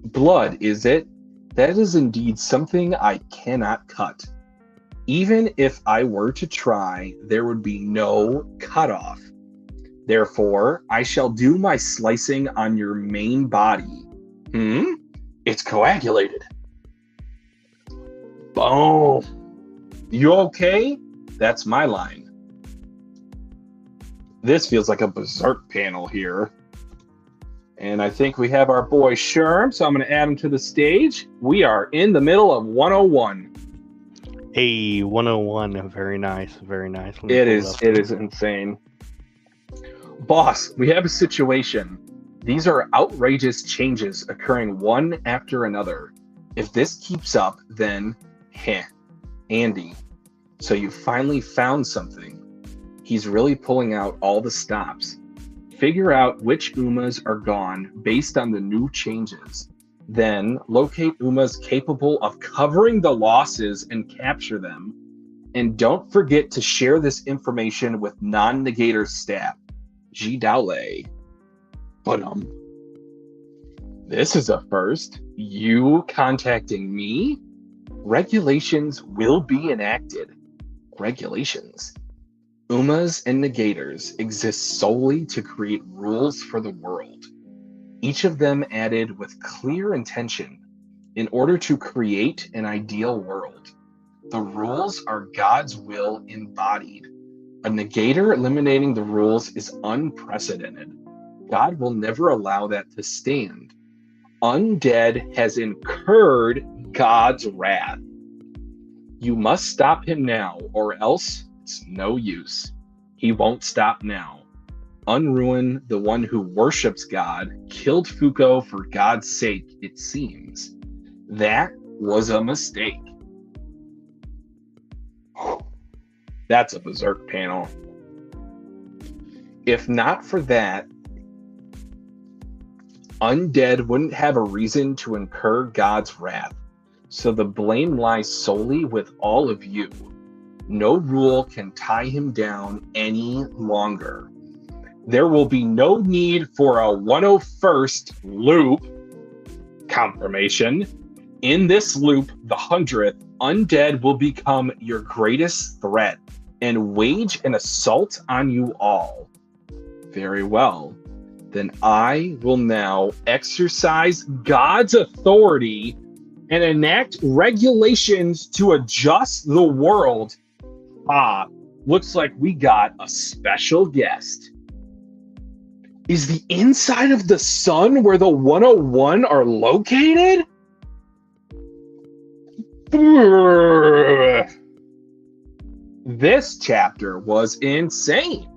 Blood, is it? That is indeed something I cannot cut. Even if I were to try, there would be no cutoff. Therefore, I shall do my slicing on your main body. It's coagulated. Boom. You okay? That's my line. This feels like a berserk panel here. And I think we have our boy Sherm, so I'm going to add him to the stage. We are in the middle of 101. Hey, 101. Very nice. Very nice. It is insane. Boss, we have a situation. These are outrageous changes occurring one after another. If this keeps up, then, Andy. So you finally found something. He's really pulling out all the stops. Figure out which UMAs are gone based on the new changes. Then locate UMAs capable of covering the losses and capture them. And don't forget to share this information with non-negator staff. G-Dowley. But this is a first. You contacting me? Regulations will be enacted. Regulations. UMAs and negators exist solely to create rules for the world. Each of them added with clear intention in order to create an ideal world. The rules are God's will embodied. A negator eliminating the rules is unprecedented. God will never allow that to stand. Undead has incurred God's wrath. You must stop him now, or else it's no use. He won't stop now. Unruin, the one who worships God, killed Fuuko for God's sake, it seems. That was a mistake. That's a berserk panel. If not for that, Undead wouldn't have a reason to incur God's wrath. So the blame lies solely with all of you. No rule can tie him down any longer. There will be no need for a 101st loop. Confirmation. In this loop, the 100th, Undead will become your greatest threat and wage an assault on you all. Very well. Then I will now exercise God's authority and enact regulations to adjust the world. Ah, looks like we got a special guest. Is the inside of the sun where the 101 are located? This chapter was insane.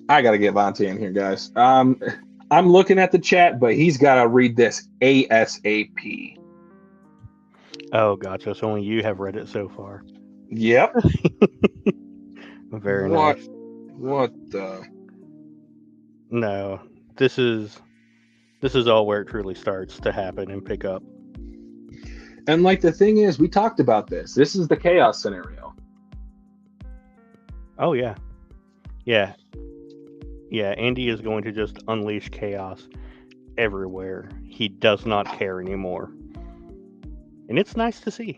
I gotta get Vontae in here, guys. I'm looking at the chat, but he's gotta read this ASAP. Oh, gotcha. So only you have read it so far. Yep. Very nice. What the? No, this is all where it truly starts to happen and pick up. And like the thing is, we talked about this. This is the chaos scenario. Oh yeah. Yeah. Yeah, Andy is going to just unleash chaos everywhere. He does not care anymore. And it's nice to see.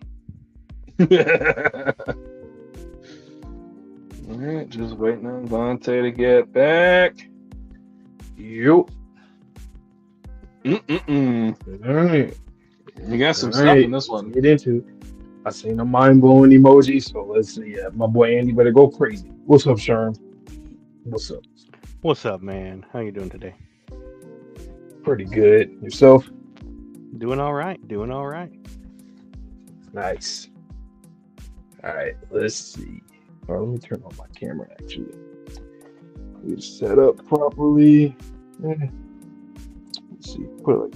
Alright, just waiting on Vontae to get back. Yup. Alright. You got some stuff in this one. Get into. I seen a mind-blowing emoji, so let's see. My boy Andy better go crazy. What's up, Sherm? What's up? What's up, man? How you doing today? Pretty good. Yourself? Doing all right. Doing all right. Nice. All right, let's see. All right, let me turn on my camera, actually. Get set up properly. Let's see. Put it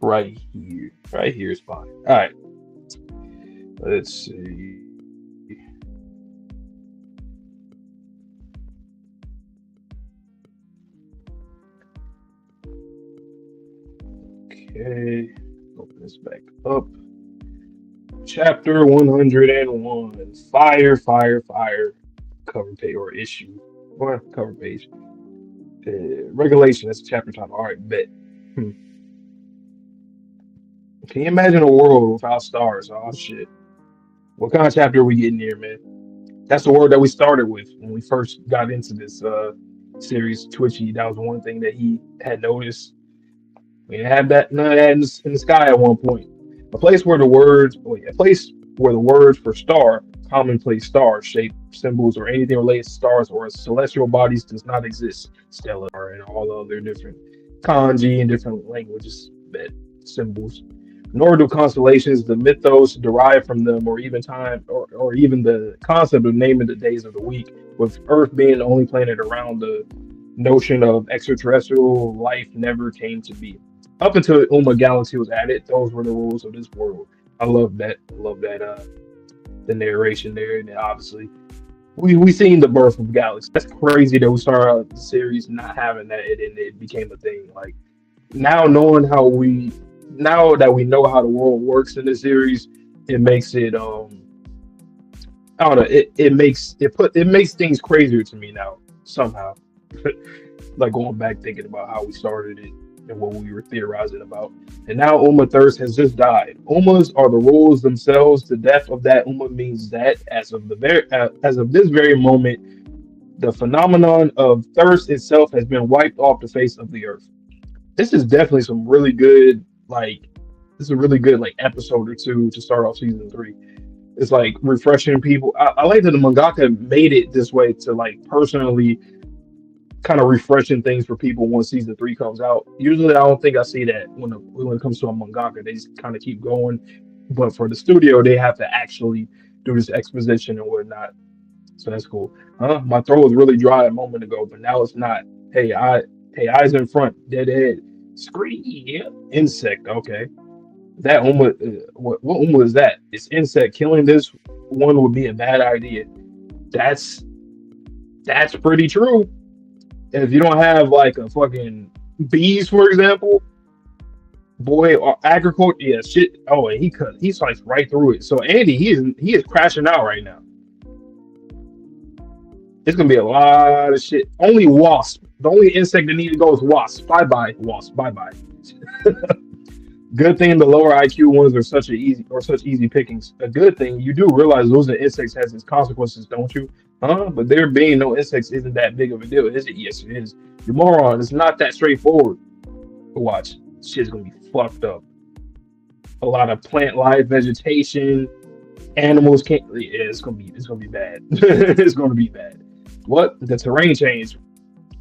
right here. Right here is fine. All right. Let's see. Okay, open this back up. Chapter 101. Fire, fire, fire. Cover page or issue. Or cover page. Regulation. That's the chapter title. All right, bet. Can you imagine a world without stars? Oh, shit. What kind of chapter are we getting here, man? That's the world that we started with when we first got into this series. Twitchy, that was one thing that he had noticed. We didn't have none of that in the sky at one point. A place where the words for star, commonplace stars, shape, symbols, or anything related to stars or celestial bodies does not exist. Stellar and all the other different kanji and different languages that symbols. Nor do constellations, the mythos derived from them, or even time, or even the concept of naming the days of the week, with Earth being the only planet around, the notion of extraterrestrial life never came to be. Up until UMA Galaxy was added, those were the rules of this world. I love that. The narration there, and obviously we seen the birth of Galaxy. That's crazy that we started out the series not having that, and it became a thing. Like now that we know how the world works in this series, it makes it I don't know. It makes things crazier to me now somehow. Like going back thinking about how we started it and what we were theorizing about. And now Uma Thirst has just died. Umas are the rules themselves. The death of that Uma means that as of this very moment, the phenomenon of thirst itself has been wiped off the face of the earth. This is definitely some really good episode or two to start off season 3. It's like refreshing people. I like that the mangaka made it this way to like personally kind of refreshing things for people once season 3 comes out. Usually I don't think I see that when it comes to a mangaka. They just kind of keep going, but for the studio they have to actually do this exposition and whatnot, so that's cool. My throat was really dry a moment ago, but now it's not. Hey, eyes in front, dead head, scream, insect. Okay, that Uma, what Uma is that? It's insect. Killing this one would be a bad idea. That's pretty true. If you don't have like a fucking bees, for example, boy, or agriculture, yeah, shit. Oh, and he sliced right through it. So Andy, he is crashing out right now. It's gonna be a lot of shit. Only wasp. The only insect that need to go is wasp. Bye bye, wasp. Bye bye. Good thing the lower IQ ones are such easy pickings. A good thing you do realize losing insects has its consequences, don't you? Huh? But there being no insects isn't that big of a deal, is it? Yes, it is. You moron. It's not that straightforward. Watch, shit's gonna be fucked up. A lot of plant life, vegetation, animals can't. Yeah, it's gonna be bad. It's gonna be bad. What? The terrain change.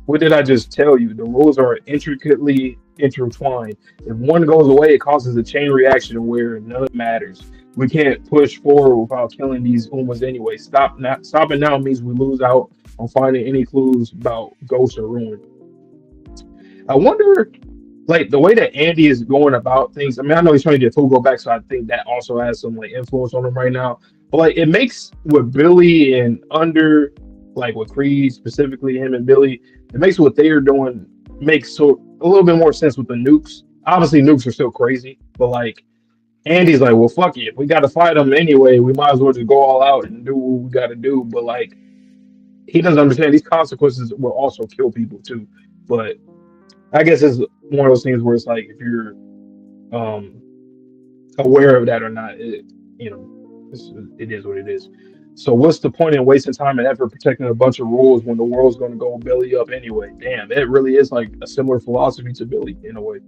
What did I just tell you? The rules are intricately intertwined. If one goes away, it causes a chain reaction where none matters. We can't push forward without killing these UMAs anyway. Stopping now means we lose out on finding any clues about Ghost or Ruin. I wonder, like, the way that Andy is going about things. I mean, I know he's trying to get Fuuko back, so I think that also has some like influence on him right now. But like, it makes with Billy and Under, like with Creed specifically, him and Billy, it makes what they are doing makes a little bit more sense with the nukes. Obviously, nukes are still crazy, but like Andy's like, well, fuck it, we got to fight them anyway. We might as well just go all out and do what we got to do. But like, he doesn't understand these consequences will also kill people too. But I guess it's one of those things where it's like if you're aware of that or not, it is what it is. So what's the point in wasting time and effort protecting a bunch of rules when the world's going to go belly up anyway? Damn, it really is like a similar philosophy to Billy in a way.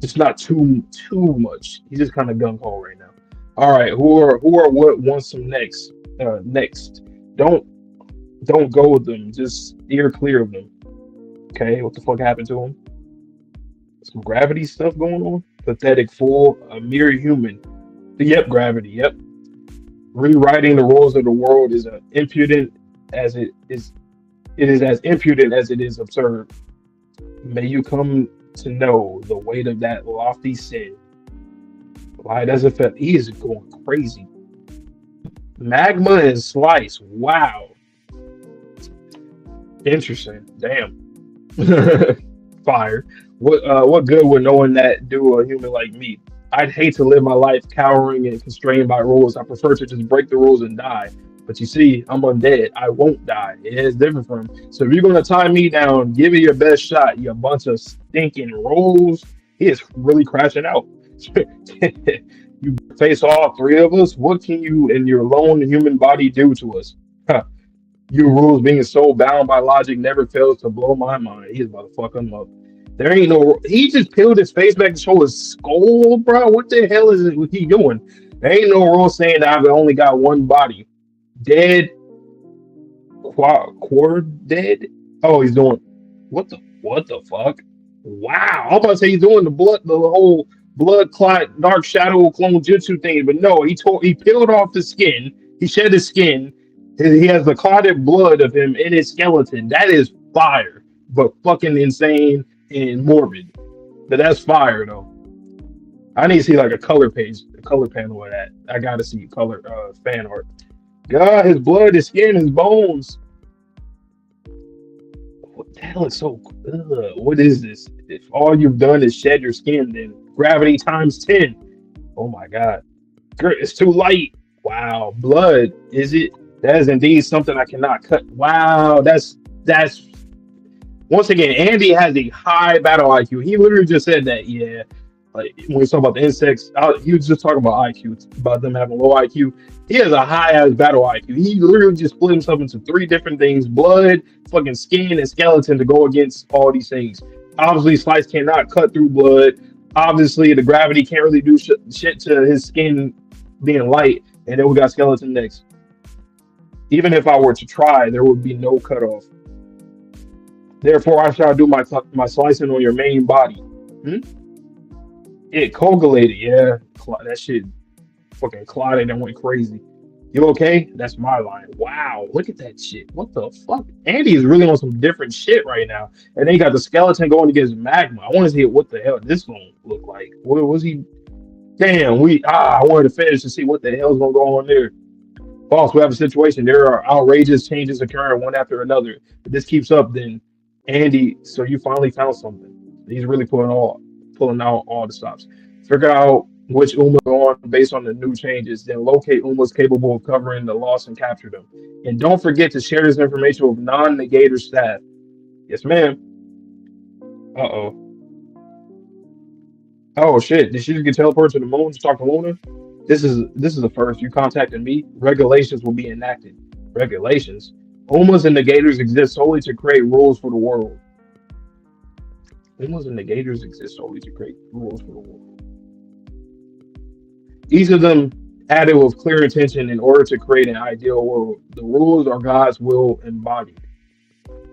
It's not too much. He's just kind of gung ho right now. All right, who or what wants some next? Next, don't go with them. Just steer clear of them. Okay, what the fuck happened to him? Some gravity stuff going on. Pathetic fool, a mere human. Yep, gravity. Yep. Rewriting the rules of the world is as impudent as it is. It is as impudent as it is absurd. May you come to know the weight of that lofty sin. Why does it feel? He is going crazy. Magma and slice. Wow. Interesting. Damn. Fire. What good would knowing that do a human like me? I'd hate to live my life cowering and constrained by rules. I prefer to just break the rules and die. But you see, I'm undead. I won't die. It's different from him. So if you're gonna tie me down, give it your best shot. You bunch of stinking rules. He is really crashing out. You face all three of us. What can you and your lone human body do to us? Huh. You rules being so bound by logic never fails to blow my mind. He's about to fuck him up. There ain't no. He just peeled his face back to show his skull, bro. What the hell is he doing? There ain't no rule saying that I've only got one body. Dead. Quad dead. Oh, he's doing. What the fuck? Wow. I'm about to say he's doing the whole blood clot, dark shadow clone jutsu thing, but no, he peeled off the skin. He shed his skin. He has the clotted blood of him in his skeleton. That is fire, but fucking insane and morbid. But that's fire though. I need to see like a color page, a color panel of that. I gotta see color fan art. God, his blood, his skin, his bones. What the hell is so? What is this? If all you've done is shed your skin, then gravity times 10. Oh my God, it's too light. Wow, blood. Is it? That is indeed something I cannot cut. Wow, that's once again, Andy has a high battle IQ. He literally just said that. Yeah, like when we talk about the insects, he was just talking about IQ, about them having low IQ. He has a high ass battle IQ. He literally just split himself into 3 different things: blood, fucking skin, and skeleton to go against all these things. Obviously, Slice cannot cut through blood. Obviously, the gravity can't really do shit to his skin being light. And then we got skeleton next. Even if I were to try, there would be no cutoff. Therefore, I shall do my slicing on your main body. It coagulated, yeah. That shit fucking clotted and went crazy. You okay? That's my line. Wow, look at that shit. What the fuck? Andy is really on some different shit right now. And then you got the skeleton going against magma. I want to see what the hell this gonna look like. What was he? Damn, I wanted to finish to see what the hell's gonna go on there. Boss, we have a situation. There are outrageous changes occurring one after another. If this keeps up, then Andy, so you finally found something. He's really pulling out all the stops. Figure out which UMA go on based on the new changes. Then locate UMAs capable of covering the loss and capture them. And don't forget to share this information with non-negator staff. Yes, ma'am. Uh-oh. Oh shit! Did she just get teleported to the moon to talk to Luna? This is the first. You contacted me. Regulations will be enacted. Regulations. Umas and negators exist solely to create rules for the world. Umas and negators exist solely to create rules for the world. Each of them added with clear intention in order to create an ideal world. The rules are God's will embodied.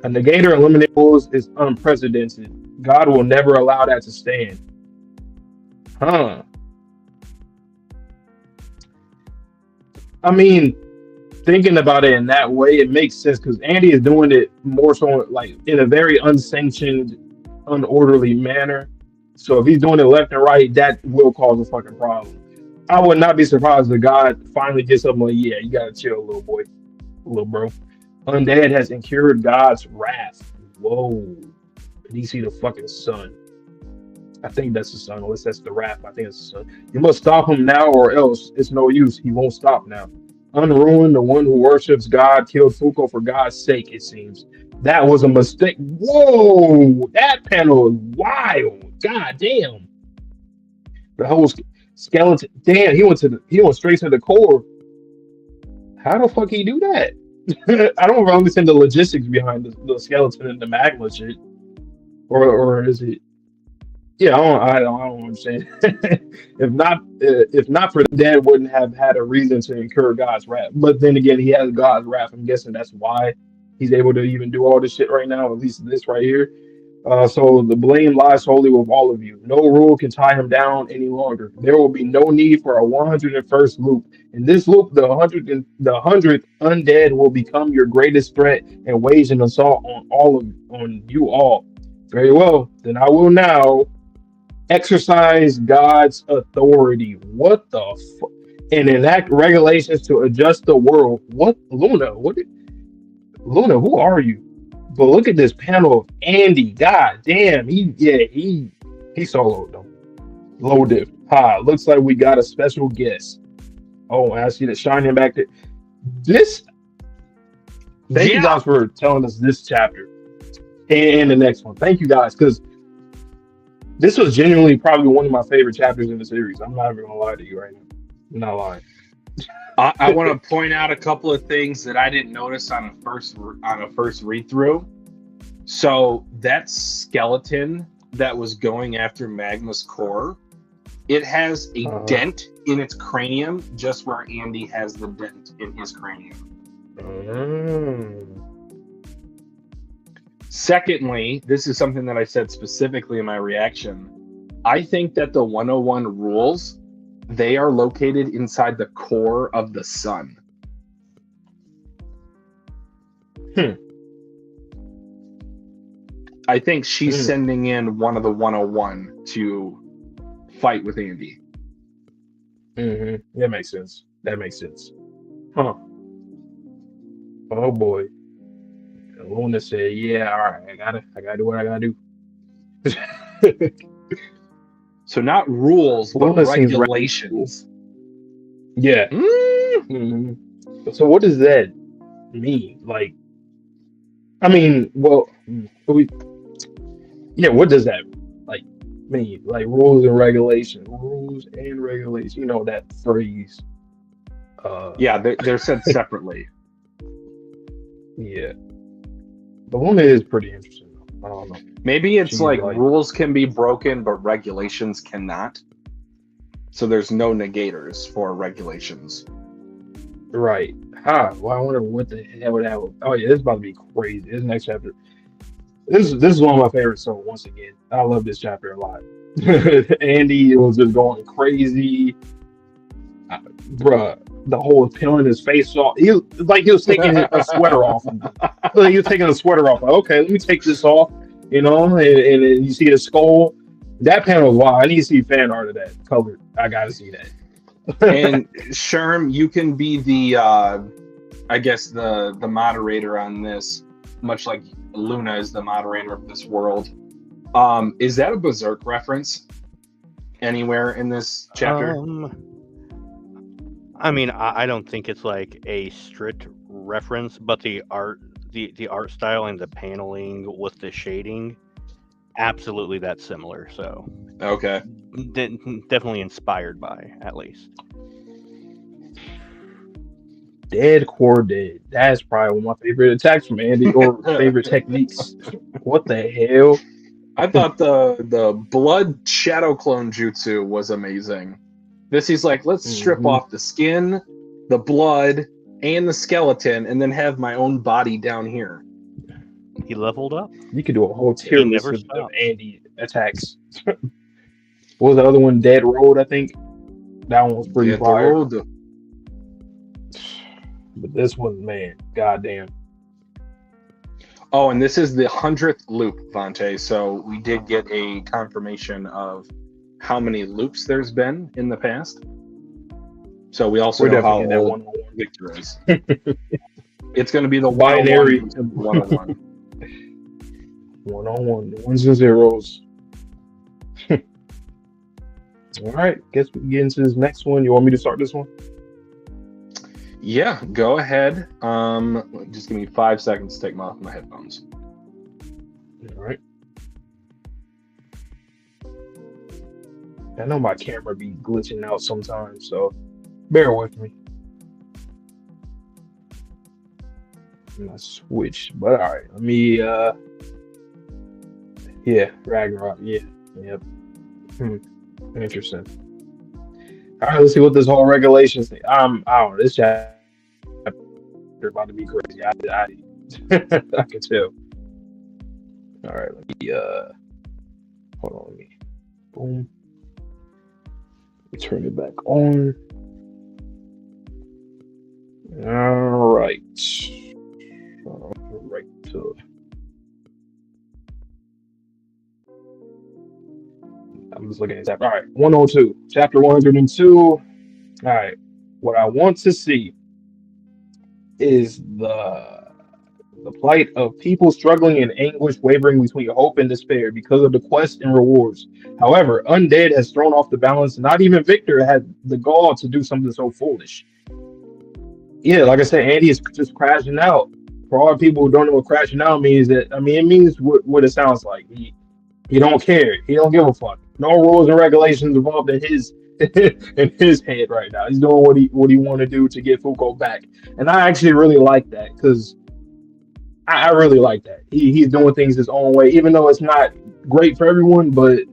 A negator eliminating rules is unprecedented. God will never allow that to stand. Huh. I mean, thinking about it in that way, it makes sense because Andy is doing it more so like in a very unsanctioned, unorderly manner. So if he's doing it left and right, that will cause a fucking problem. I would not be surprised if God finally gets up like, yeah, you gotta chill, little boy, little bro. Undead has incurred God's wrath. Whoa. Did he see the fucking sun? I think that's the sun, unless that's the wrath. I think it's the sun. You must stop him now or else it's no use. He won't stop now. Unruin, the one who worships God, killed Fuuko for God's sake, it seems. That was a mistake. Whoa! That panel is wild. God damn. The whole skeleton. Damn, he went straight to the core. How the fuck he do that? I don't really understand the logistics behind the skeleton and the magma shit. Or is it? Yeah, I don't understand. if not for Dad wouldn't have had a reason to incur God's wrath. But then again, he has God's wrath. I'm guessing that's why he's able to even do all this shit right now. At least this right here. So the blame lies solely with all of you. No rule can tie him down any longer. There will be no need for a 101st loop. In this loop, the 100th undead will become your greatest threat and wage an assault on you all. Very well, then I will now exercise God's authority. What the fuck? And enact regulations to adjust the world. What, Luna? Luna, who are you? But look at this panel of Andy. God damn, he soloed though. Low diff. Ha, looks like we got a special guest. Oh, I see the shining back there. Thank you guys for telling us this chapter and the next one. Thank you guys, because this was genuinely probably one of my favorite chapters in the series. I'm not even gonna lie to you right now. I'm not lying. I want to point out a couple of things that I didn't notice on a first read through. So that skeleton that was going after Magma's core, it has a dent in its cranium, just where Andy has the dent in his cranium. Secondly, this is something that I said specifically in my reaction. I think that the 101 rules, they are located inside the core of the sun. I think she's sending in one of the 101 to fight with Andy. That makes sense. Huh. Oh boy. Luna said, yeah, all right, I gotta do what I gotta do. So not rules, but regulations. Yeah. So what does that mean? Like, I mean, well, what does that like mean? Like rules and regulations. You know that phrase. Yeah, they're said separately. Yeah. The Luna is pretty interesting though. I don't know. Maybe it's like rules can be broken, but regulations cannot. So there's no negators for regulations. Right. Well, I wonder what the hell would happen. Oh yeah, this is about to be crazy. This next chapter. This is one of my favorites. So once again, I love this chapter a lot. Andy was just going crazy. Bruh, the whole peeling his face off. He was taking a sweater off. He was taking a sweater off. Like, okay, let me take this off. You know, and you see the skull. That panel is wild. I need to see fan art of that colored. I gotta see that. And Sherm, you can be the I guess the moderator on this, much like Luna is the moderator of this world. Is that a Berserk reference? anywhere in this chapter? I mean, I don't think it's like a strict reference, but the art style and the paneling with the shading, absolutely that's similar. So Okay. definitely inspired by, at least. Dead core dead. That's probably one of my favorite attacks from Andy, or favorite techniques. What the hell? I thought the blood shadow clone jutsu was amazing. This he's like, let's strip off the skin, the blood, and the skeleton, and then have my own body down here. He leveled up. You could do a whole tier He list never of stopped. Andy attacks. What was the other one? Dead Road, I think. That one was pretty Dead fire. Road. But this one, man, goddamn. Oh, and this is the 100th loop, Vontae. So we did get a confirmation of how many loops there's been in the past. So we also know how old Victor is. It's going to be the binary 101. 101, ones and zeros. All right, guess we can get into this next one. You want me to start this one? Yeah, go ahead. Just give me 5 seconds to take off my headphones. All right. I know my camera be glitching out sometimes, so bear with me. I'm not switch, but all right. Let me. Yeah, Ragnarok. Yeah, yep. Interesting. All right, let's see what this whole regulations thing. I don't know. This chapter about to be crazy. I can tell. All right, let me hold on. Let me boom. Let me turn it back on. All right. Right to. I'm just looking at chapter. All right, 102, chapter 102. All right, what I want to see is the plight of people struggling in anguish, wavering between hope and despair because of the quest and rewards. However, Undead has thrown off the balance. Not even Victor had the gall to do something so foolish. Yeah, like I said, Andy is just crashing out. For all people who don't know what crashing out means, it means what it sounds like. He don't care. He don't give a fuck. No rules and regulations involved in his in his head right now. He's doing what he want to do to get Fuuko back, and I actually really like that because I really like that. He's doing things his own way, even though it's not great for everyone. But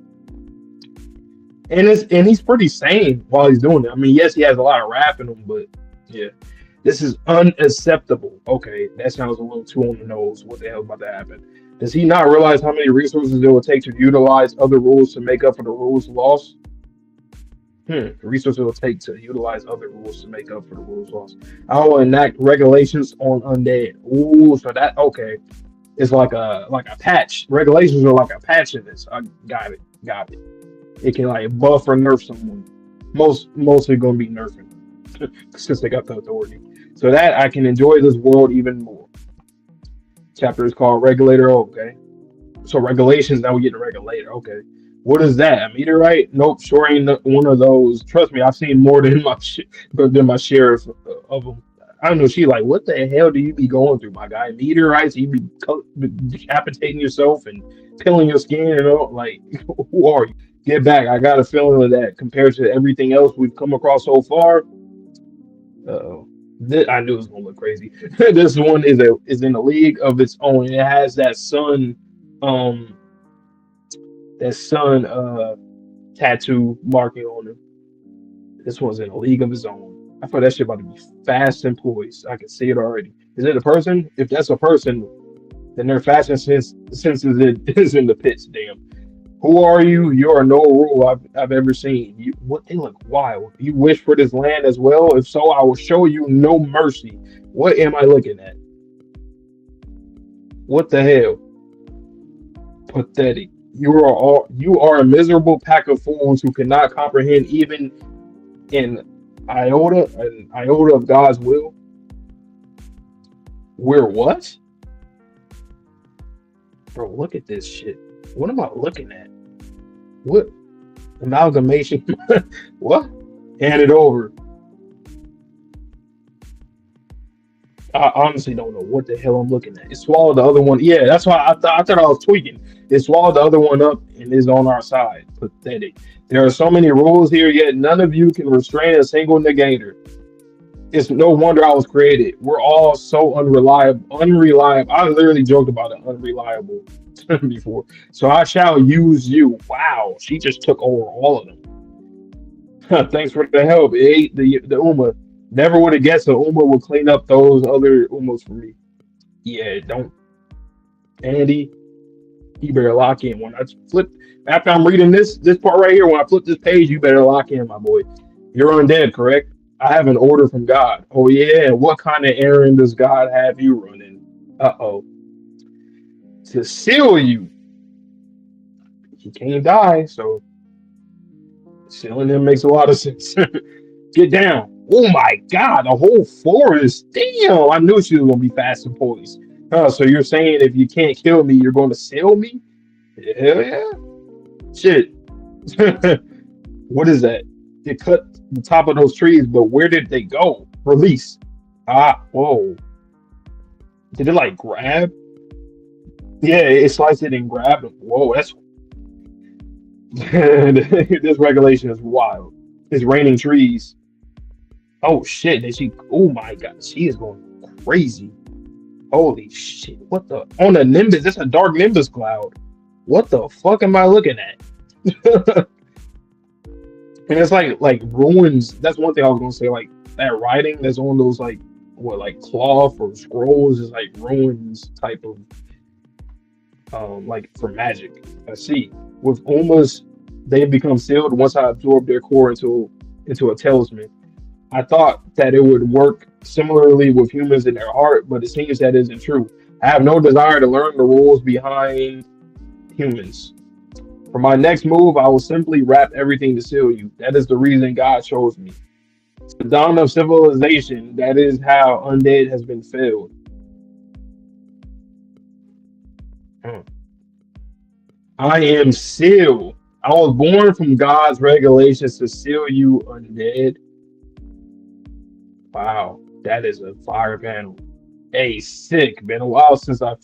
and he's pretty sane while he's doing it. I mean, yes, he has a lot of rap in him, but yeah, this is unacceptable. Okay, that sounds a little too on the nose. What the hell about to happen? Does he not realize how many resources it will take to utilize other rules to make up for the rules lost? The resources it will take to utilize other rules to make up for the rules lost. I will enact regulations on Undead. Ooh, so that okay. It's like a patch. Regulations are like a patch in this. I got it. It can like buff or nerf someone. Mostly gonna be nerfing since they got the authority. So that I can enjoy this world even more. Chapter is called Regulator. Okay. So regulations, now we get to Regulator. Okay. What is that? A meteorite? Nope, sure ain't one of those. Trust me, I've seen more than my share of them. I don't know. She like, what the hell do you be going through, my guy? Meteorites? You be decapitating yourself and peeling your skin and all. Like, who are you? Get back. I got a feeling of that compared to everything else we've come across so far. Uh-oh. I knew it was gonna look crazy. This one is in a league of its own. It has that sun tattoo marking on him. This one's in a league of its own. I thought that shit about to be fast and poised. I can see it already. Is it a person? If that's a person, then their fashion sense is in the pits. Damn. Who are you? You are no rule I've ever seen. What they look wild. You wish for this land as well? If so, I will show you no mercy. What am I looking at? What the hell? Pathetic. You are a miserable pack of fools who cannot comprehend even an iota of God's will. We're what? Bro, look at this shit. What am I looking at? What? Amalgamation. What? Hand it over. I honestly don't know what the hell I'm looking at. It swallowed the other one. Yeah, that's why I thought I was tweaking. It swallowed the other one up and is on our side. Pathetic. There are so many rules here, yet none of you can restrain a single negator. It's no wonder I was created. We're all so unreliable. Unreliable. I literally joked about it, unreliable before. So I shall use you. Wow, she just took over all of them. Thanks for the help. It ate the UMA. Never would have guessed the UMA would clean up those other UMAs for me. Yeah, don't. Andy, you better lock in. When I flip, after I'm reading this part right here, when I flip this page, you better lock in, my boy. You're undead, correct? I have an order from God. Oh yeah, what kind of errand does God have you running? Uh-oh. To seal you. He can't die, so sealing him makes a lot of sense. Get down. Oh my God, the whole forest. Damn, I knew she was gonna be fast and poised. So you're saying if you can't kill me, you're gonna seal me? Hell yeah. Shit. What is that? They cut the top of those trees, but where did they go? Release. Whoa. Did it like grab? Yeah, it sliced it and grabbed them. Whoa, that's this regulation is wild. It's raining trees. Oh shit, oh my God, she is going crazy. Holy shit, what the, on a nimbus, that's a dark nimbus cloud. What the fuck am I looking at? And it's like ruins. That's one thing I was gonna say, like that writing that's on those like cloth or scrolls is like ruins type of like for magic. I see. With Umas, they become sealed once I absorb their core into a talisman. I thought that it would work similarly with humans in their heart, but it seems that isn't true. I have no desire to learn the rules behind humans. For my next move, I will simply wrap everything to seal you. That is the reason God chose me. It's the dawn of civilization. That is how undead has been filled. I am sealed. I was born from God's regulations to seal you, undead. Wow, that is a fire panel. Hey, sick. Been a while since I've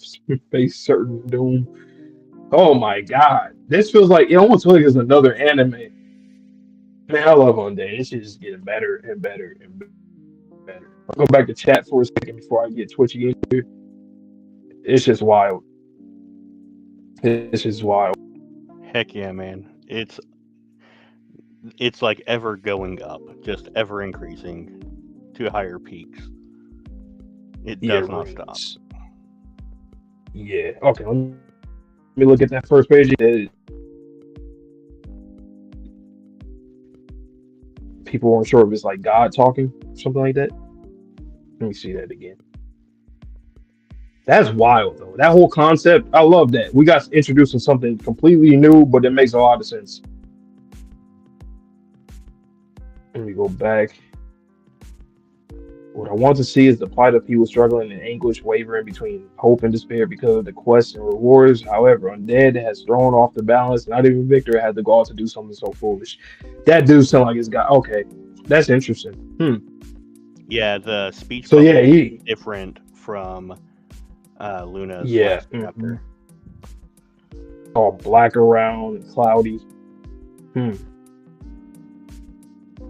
faced certain doom. Oh my God, this feels like, it almost feels like it's another anime. Man, I love Undead. It should just get better and better and better. I'll go back to chat for a second before I get twitchy in here. It's just wild. It's just wild. Heck yeah, man. It's like ever going up, just ever increasing to higher peaks. It does not stop. Yeah. Okay. Let me look at that first page. People weren't sure if it's like God talking, something like that. Let me see that again. That's wild, though. That whole concept, I love that. We got introduced to something completely new, but it makes a lot of sense. Let me go back. What I want to see is the plight of people struggling in anguish, wavering between hope and despair because of the quests and rewards. However, Undead has thrown off the balance. Not even Victor had the gall to do something so foolish. That dude sound like his guy. Okay, that's interesting. Yeah, the speech so is different from Luna's last chapter. All black around and cloudy.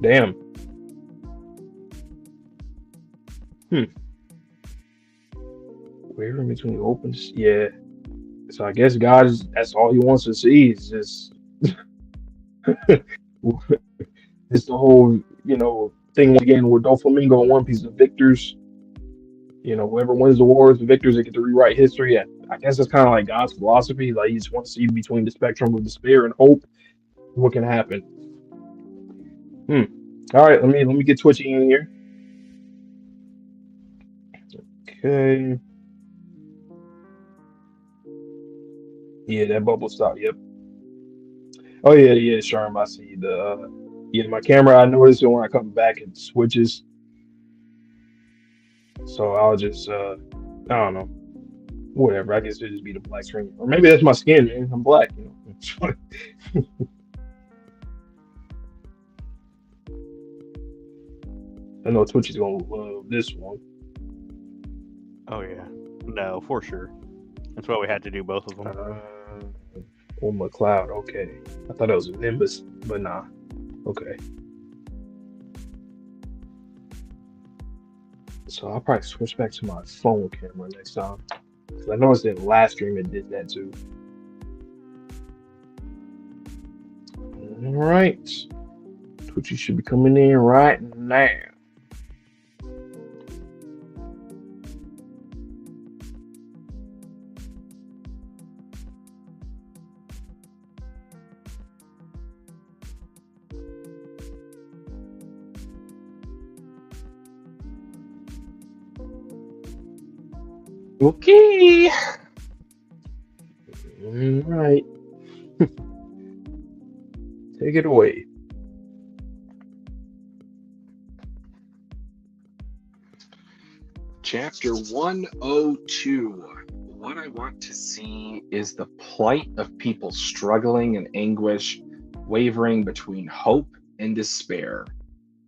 Damn. Where in between opens? Yeah. So I guess God that's all he wants to see is just it's the whole, thing again with Doflamingo and One Piece of victors. Whoever wins the wars, the victors, they get to rewrite history. Yeah, I guess it's kind of like God's philosophy. Like, he just wants to see between the spectrum of despair and hope what can happen. All right, let me get twitchy in here. Okay. Yeah, that bubble stopped. Yep. Oh yeah, Sharm. I see my camera. I noticed it when I come back, it switches. So I'll just I don't know. Whatever. I guess it'll just be the black screen, or maybe that's my skin, man. I'm black. I know Twitch is gonna love this one. Oh yeah, no, for sure. That's why we had to do both of them. UMA Cloud. Okay, I thought it was Nimbus, but nah. Okay. So I'll probably switch back to my phone camera next time. Cause I noticed in the last stream it did that too. All right. Twitchy should be coming in right now. Okay. All right. Take it away. Chapter 102. What I want to see is the plight of people struggling in anguish, wavering between hope and despair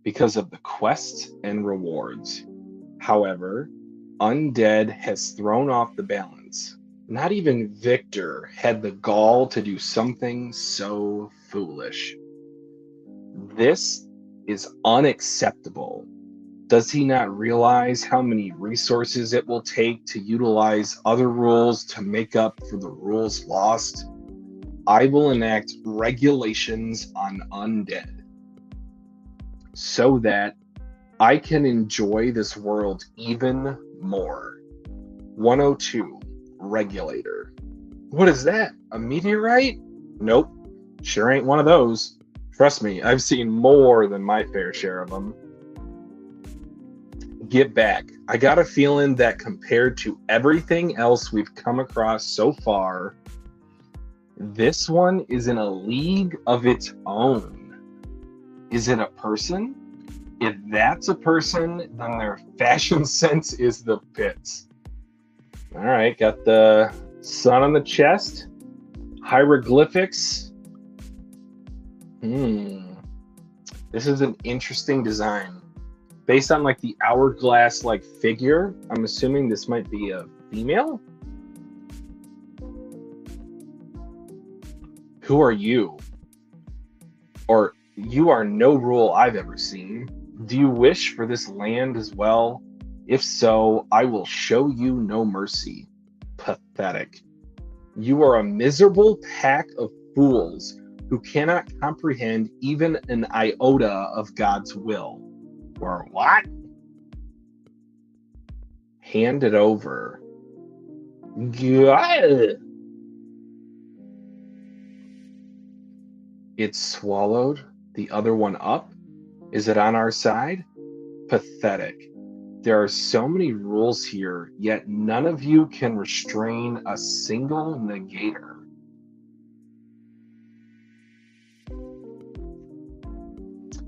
because of the quest and rewards. However, Undead has thrown off the balance. Not even Victor had the gall to do something so foolish. This is unacceptable. Does he not realize how many resources it will take to utilize other rules to make up for the rules lost? I will enact regulations on Undead so that I can enjoy this world even more. 102, Regulator. What is that? A meteorite? Nope. Sure ain't one of those. Trust me, I've seen more than my fair share of them. Get back. I got a feeling that compared to everything else we've come across so far, this one is in a league of its own. Is it a person? If that's a person, then their fashion sense is the pits. All right, got the sun on the chest, hieroglyphics. This is an interesting design. Based on like the hourglass like figure, I'm assuming this might be a female. Who are you? Or you are no rule I've ever seen. Do you wish for this land as well? If so, I will show you no mercy. Pathetic. You are a miserable pack of fools who cannot comprehend even an iota of God's will. Or what? Hand it over. God. It's swallowed. The other one up? Is it on our side? Pathetic. There are so many rules here, yet none of you can restrain a single negator.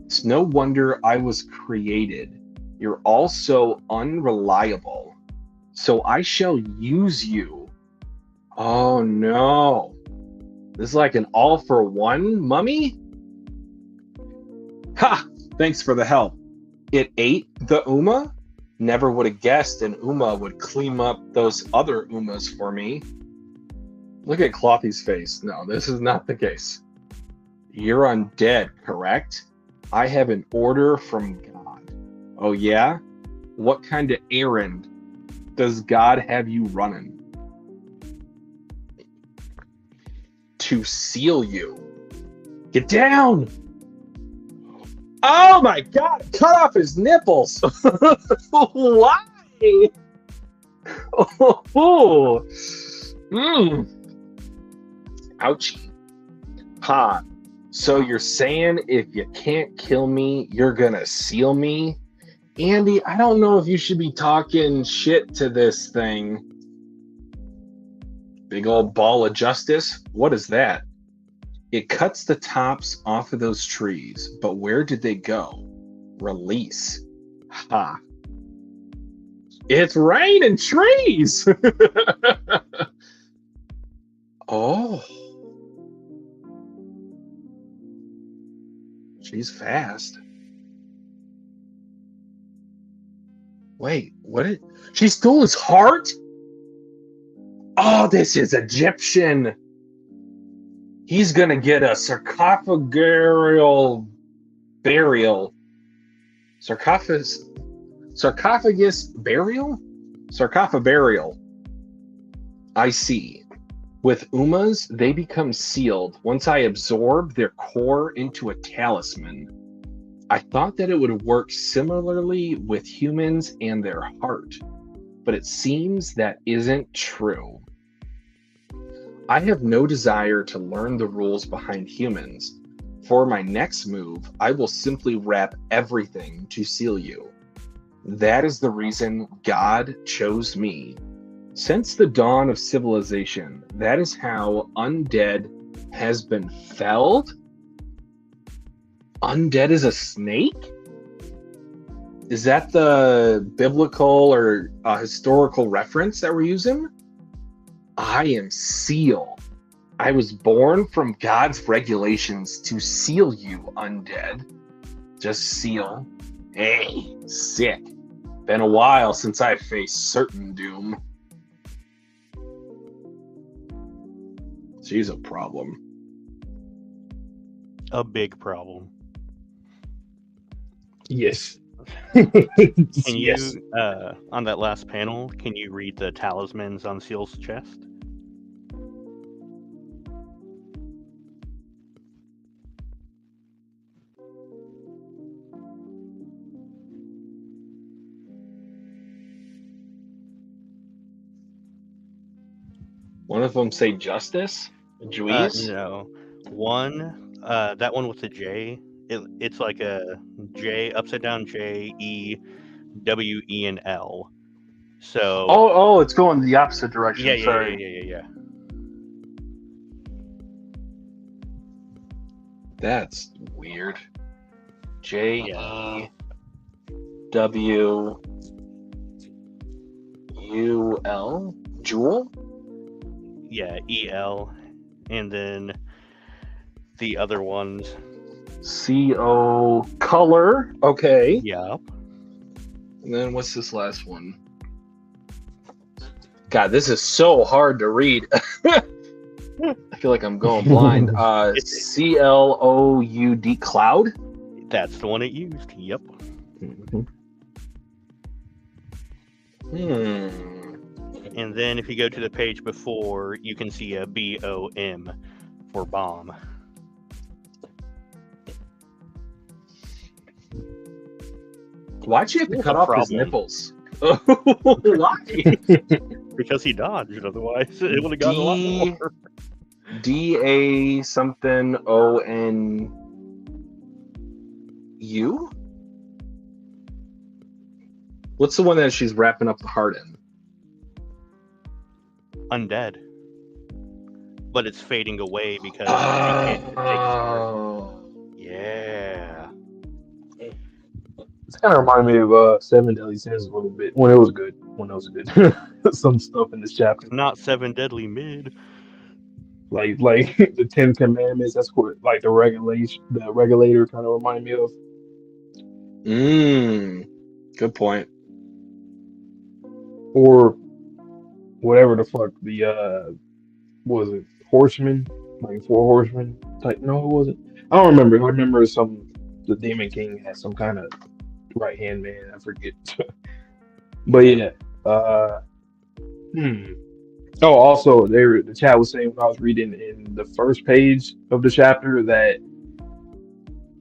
It's no wonder I was created. You're all so unreliable. So I shall use you. Oh no. This is like an all for one, mummy? Ha! Thanks for the help. It ate the UMA? Never would have guessed an UMA would clean up those other UMAs for me. Look at Clothy's face. No, this is not the case. You're undead, correct? I have an order from God. Oh yeah? What kind of errand does God have you running? To seal you. Get down! Oh my God! Cut off his nipples! Why? Oh, ouchie. Ha. So you're saying if you can't kill me, you're gonna seal me? Andy, I don't know if you should be talking shit to this thing. Big old ball of justice? What is that? It cuts the tops off of those trees, but where did they go? Release. Ha. It's raining trees! Oh. She's fast. Wait, what? She stole his heart? Oh, this is Egyptian. He's gonna get a sarcophagus burial. Sarcophagus burial? Sarcophagarial. I see. With UMAs, they become sealed once I absorb their core into a talisman. I thought that it would work similarly with humans and their heart, but it seems that isn't true. I have no desire to learn the rules behind humans. For my next move, I will simply wrap everything to seal you. That is the reason God chose me. Since the dawn of civilization, that is how undead has been felled? Undead is a snake? Is that the biblical or historical reference that we're using? I am seal. I was born from God's regulations to seal you, undead. Just seal. Hey, sick. Been a while since I faced certain doom. She's a problem. A big problem. Yes. Can Yes. you, on that last panel, can you read the talismans on Seal's chest? One of them say justice? Juice? No. One, that one with the J, it's like a J, upside down J, E, W, E, and L. So. Oh, it's going the opposite direction. Sorry. Yeah. That's weird. J E W U L? Jewel? Yeah, EL. And then the other ones. CO color. Okay. Yep. And then what's this last one? God, this is so hard to read. I feel like I'm going blind. CLOUD, cloud? That's the one it used. Yep. And then if you go to the page before, you can see a BOM for bomb. Why'd you have to cut off his nipples? Why? Because he dodged, otherwise it would have gone a lot more. DA something ONU? What's the one that she's wrapping up the heart in? Undead. But it's fading away because she can't take Yeah. It's kind of reminded me of Seven Deadly Sins a little bit when it was good. Some stuff in this chapter, Not Seven Deadly Mid. like the Ten Commandments. That's what like the regulator kind of reminded me of. Good point. Or whatever the fuck the what was it, horseman, like four horsemen type. No, it wasn't. I don't remember. I remember the Demon King had some kind of right hand man. I forget. But yeah. Oh, also the chat was saying when I was reading in the first page of the chapter that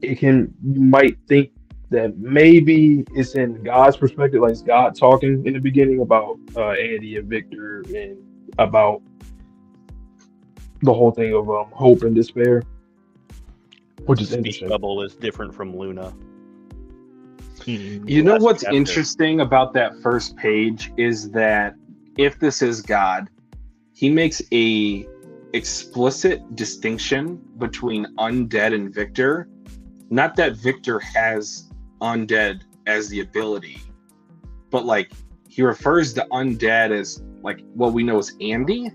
you might think that maybe it's in God's perspective, like it's God talking in the beginning about Andy and Victor and about the whole thing of hope and despair, which is interesting. Bubble is different from Luna. You know what's interesting about that first page is that if this is God, he makes a explicit distinction between undead and Victor. Not that Victor has undead as the ability, but like he refers to undead as like what we know as Andy.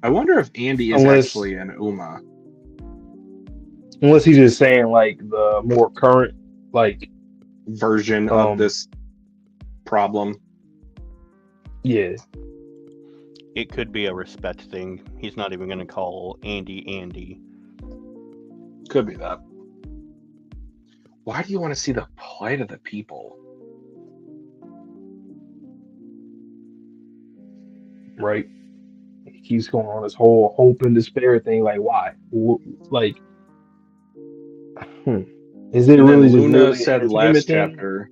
I wonder if Andy is actually an UMA. Unless he's just saying like the more current, like version of this problem. Yeah. It could be a respect thing. He's not even going to call Andy Andy. Could be that. Why do you want to see the plight of the people? Right. He keeps going on this whole hope and despair thing. Like, why? Like, is it And really then just Luna really said an last entertainment thing? chapter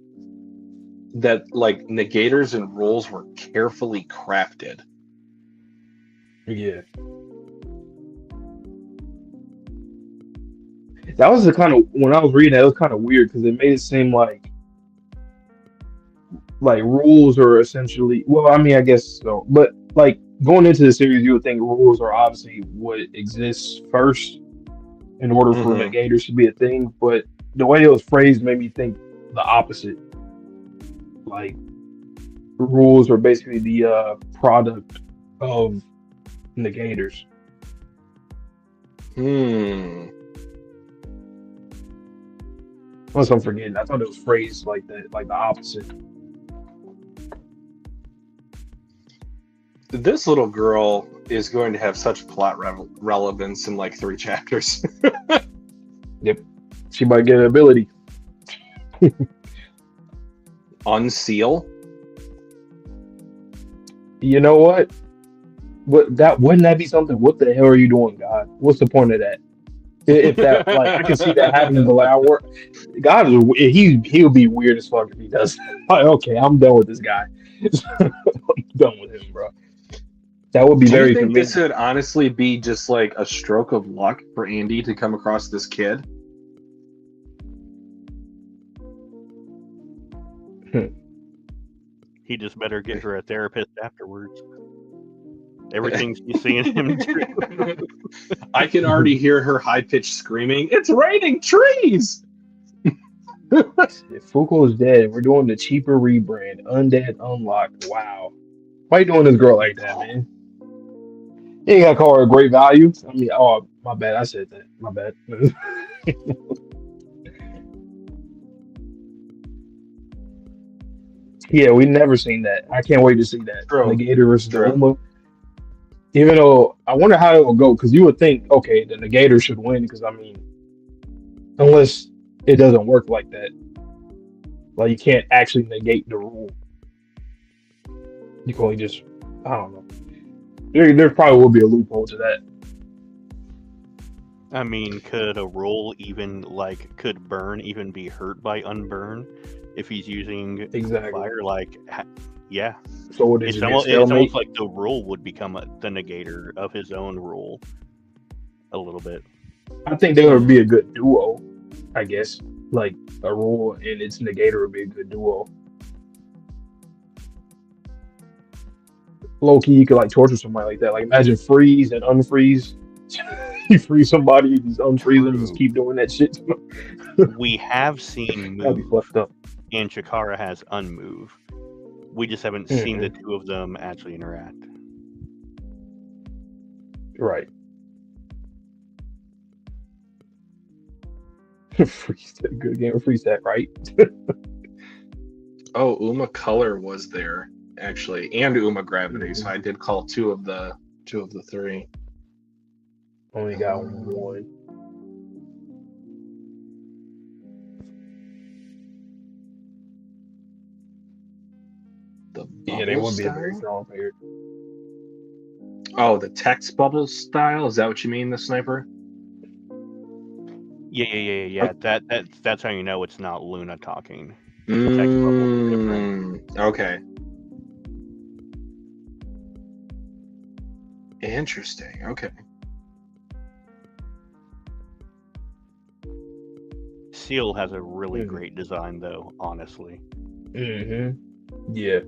that like negators and rules were carefully crafted. Yeah. That was the kind of, when I was reading that, it was kind of weird because it made it seem like rules are essentially, well, I mean, I guess so, but like going into the series, you would think rules are obviously what exists first in order for negators to be a thing, but the way it was phrased made me think the opposite. Like rules are basically the product of negators. Unless I'm forgetting, I thought it was phrased like that, like the opposite. This little girl is going to have such plot relevance in like 3 chapters. Yep. She might get an ability. Unseal? You know what? Wouldn't that be something? What the hell are you doing, God? What's the point of that? If that, like, I can see that happening, but like, God is he'll be weird as fuck if he does. Like, okay, I'm done with this guy. I'm done with him, bro. That would be Do very you think convenient. this would honestly be just like a stroke of luck for Andy to come across this kid? He just better get her a therapist afterwards. Everything she's seeing him do. I can already hear her high-pitched screaming, "It's raining trees!" If Fuuko is dead, we're doing the cheaper rebrand, Undead Unluck. Wow. Why you doing this girl like that, man? You ain't gotta call her a great value. I mean, oh, my bad. I said that. My bad. Yeah, we never seen that. I can't wait to see that. True. Negator versus the True. UMA. Even though I wonder how it will go, because you would think, okay, the Negator should win, because I mean, unless it doesn't work like that. Like you can't actually negate the rule. You can only just, I don't know. There probably will be a loophole to that. I mean, could a rule even could burn even be hurt by unburn if he's using fire? Like, yeah. So what is it's it? almost like the rule would become the negator of his own rule a little bit. I think they would be a good duo, I guess. Like a rule and its negator would be a good duo. Low key, you could like torture somebody like that. Like imagine freeze and unfreeze. You freeze somebody, you just unfreeze them, and just keep doing that shit. We have seen That'd be move, fucked up. and Chikara has unmove. We just haven't seen the two of them actually interact. Right. Freeze, good game of freeze that, right? Oh, Uma Color was there actually, and Uma Gravity. So I did call two of the 3. Only got one. Yeah, they would be a very strong player. Oh, the text bubble style? Is that what you mean, the sniper? Yeah. That's how you know it's not Luna talking. The text bubble is different. Okay. Interesting. Okay. Seal has a really great design, though. Honestly. Yeah.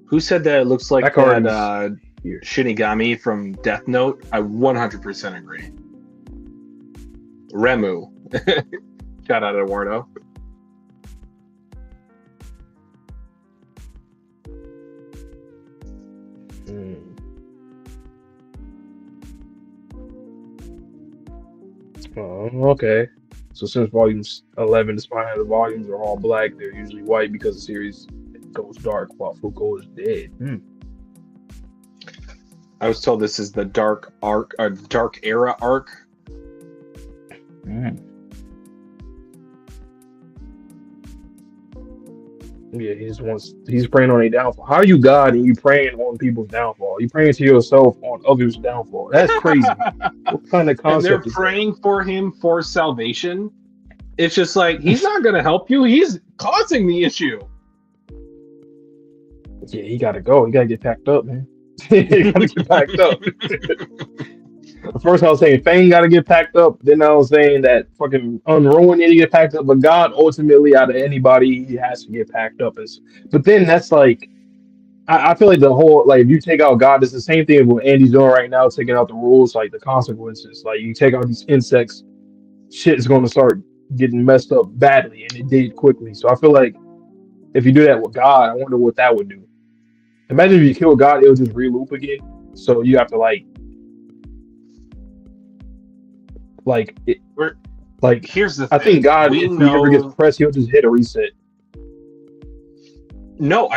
Who said that it looks like that Shinigami from Death Note? I 100% agree. Remu. Shout out Eduardo. Oh, okay. So since volumes 11, despite the volumes are all black, they're usually white because the series goes dark while Fuuko is dead. I was told this is the dark arc, dark era arc. Yeah, he's praying on a downfall. How are you God and you praying on people's downfall? You praying to yourself on others' downfall. That's crazy. What kind of And concept they're is that? praying for him for salvation. It's just like, he's not going to help you. He's causing the issue. Yeah, he gotta go. He gotta get packed up, man. He gotta get packed up. First I was saying Fang gotta get packed up. Then I was saying that fucking Unruin need to get packed up. But God, ultimately, out of anybody, he has to get packed up. But then that's like, I feel like the whole, like, if you take out God, it's the same thing as what Andy's doing right now, taking out the rules, like the consequences. Like, you take out these insects, shit is going to start getting messed up badly, and it did quickly. So I feel like if you do that with God, I wonder what that would do. Imagine if you kill God, it'll just re-loop again. So you have to Here's the thing. I think God, if he ever gets pressed, he'll just hit a reset. No,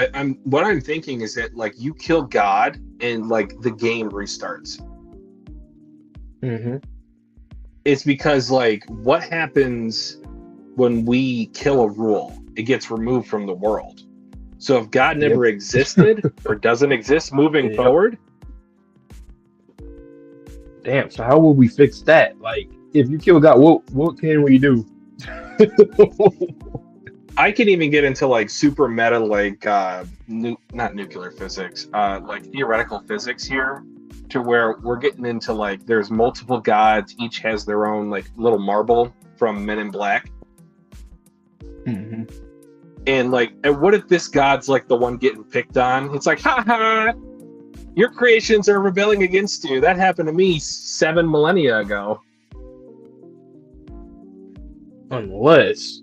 what I'm thinking is that, like, you kill God and, like, the game restarts. Mm-hmm. It's because, like, what happens when we kill a rule? It gets removed from the world. So if God never existed or doesn't exist moving forward. Damn, so how will we fix that? Like, if you kill God, what can we do? I can even get into, like, super meta, like, not nuclear physics, like theoretical physics here, to where we're getting into, like, there's multiple gods, each has their own, like, little marble from Men in Black. Mm-hmm. And, like, and what if this god's, like, the one getting picked on? It's like, ha, your creations are rebelling against you. That happened to me 7 millennia ago. Unless,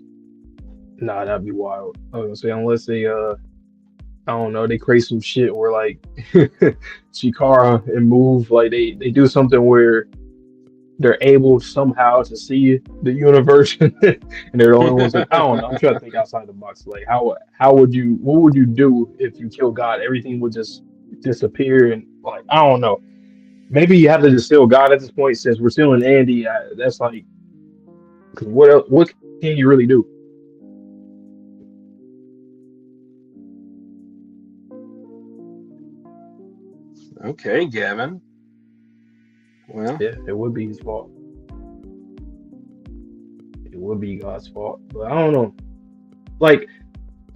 that'd be wild. I was gonna say, unless they, I don't know, they create some shit where, like, Chikara and Move, like, they do something where they're able somehow to see the universe, and they're the only ones that, I don't know. I'm trying to think outside the box. Like, what would you do if you kill God? Everything would just disappear, and, like, I don't know. Maybe you have to just steal God at this point. Since we're stealing Andy, that's like, because what else? What can you really do? Okay, Gavin. Well, yeah, it would be his fault. It would be God's fault, but I don't know. Like,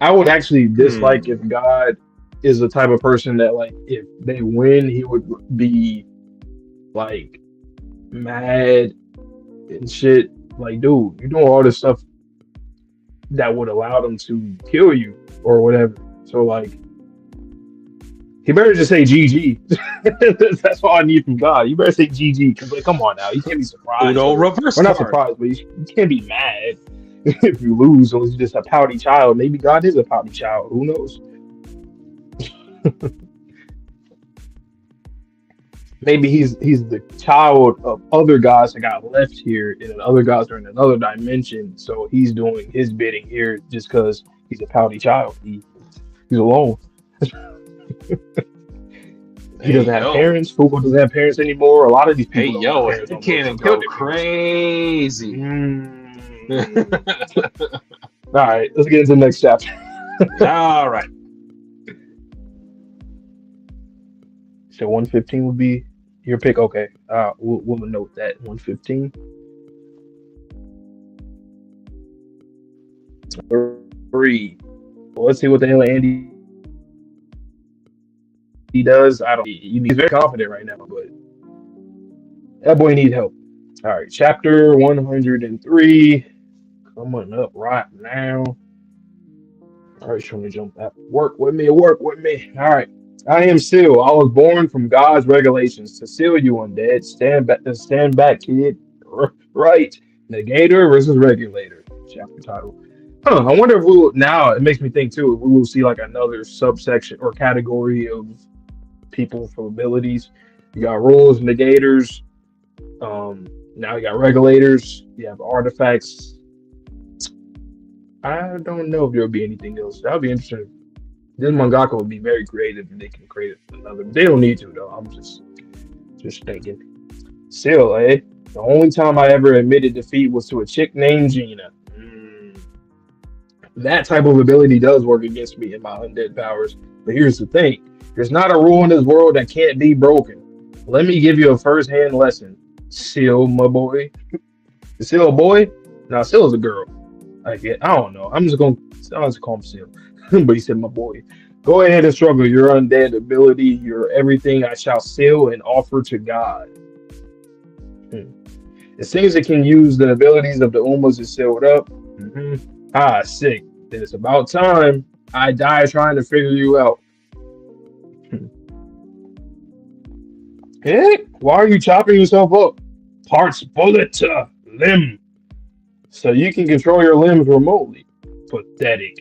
I would actually dislike if God is the type of person that, like, if they win, he would be, like, mad and shit. Like, dude, you're doing all this stuff that would allow them to kill you or whatever. So, like, he better just say GG. That's all I need from God. You better say GG, because, like, come on now, you can't be surprised. Uno reverse. We're not surprised, but you can't be mad if you lose, unless you're just a pouty child. Maybe God is a pouty child. Who knows? Maybe he's the child of other gods that got left here, and other gods are in another dimension. So he's doing his bidding here just because he's a pouty child. He's alone. He doesn't have parents. Fuuko doesn't have parents anymore. A lot of these people. You can't go crazy. All right, let's get into the next chapter. All right. So 115 would be your pick. Okay, we'll note that 115. 3. Well, let's see what the hell Andy he does. He's very confident right now, but that boy needs help. All right, chapter 103 coming up right now. All right, trying to jump that. Work with me. All right. I am Seal. I was born from God's regulations to seal you, undead. Stand back, kid. Right. Negator versus regulator. Chapter title. I wonder if now it makes me think too, if we will see like another subsection or category of people for abilities. You got rules, negators, Now you got regulators. You have artifacts. I don't know if there'll be anything else. That would be interesting. This mangaka would be very creative and they can create another. They don't need to though. I'm just thinking. Still, the only time I ever admitted defeat was to a chick named Gina. That type of ability does work against me in my undead powers. But here's the thing. There's not a rule in this world that can't be broken. Let me give you a first-hand lesson. Seal, my boy. Is Seal a boy? No, Seal is a girl. I don't know. I'll just call him Seal. But he said my boy. Go ahead and struggle your undead ability, your everything I shall seal and offer to God. It seems it can use the abilities of the Umas to seal it up. Sick. Then it's about time I die trying to figure you out. Hey, why are you chopping yourself up? Parts bullet limb. So you can control your limbs remotely. Pathetic.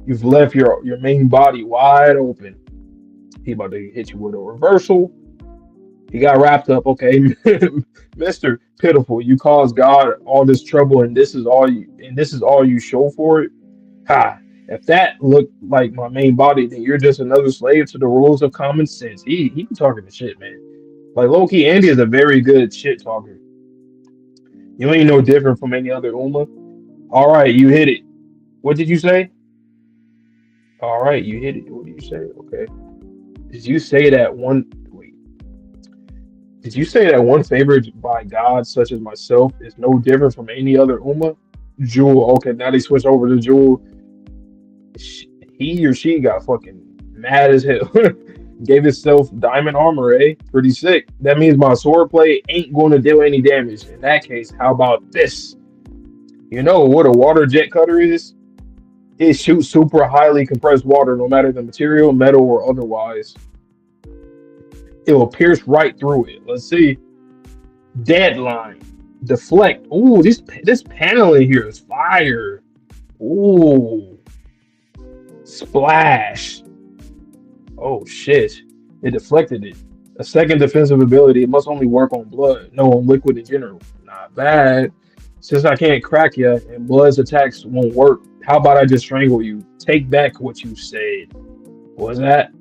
You've left your main body wide open. He about to hit you with a reversal. He got wrapped up. Okay, Mr. Pitiful, you caused God all this trouble, and this is all you show for it. Ha! If that looked like my main body, then you're just another slave to the rules of common sense. He be talking the shit, man. Like low-key, Andy is a very good shit talker. You ain't no different from any other Uma. All right, you hit it. What did you say? All right, you hit it. What did you say? Okay. Did you say that one favored by God, such as myself, is no different from any other Uma? Jewel. Okay, now they switch over to Jewel. He or she got fucking mad as hell. Gave itself diamond armor, Pretty sick. That means my sword play ain't going to deal any damage. In that case, how about this? You know what a water jet cutter is? It shoots super highly compressed water, no matter the material, metal, or otherwise. It will pierce right through it. Let's see. Deadline. Deflect. Ooh, this panel in here is fire. Ooh. Splash. Oh shit. It deflected it. A second defensive ability. It must only work on blood, no on liquid in general. Not bad. Since I can't crack you and blood's attacks won't work, how about I just strangle you? Take back what you said. What's that?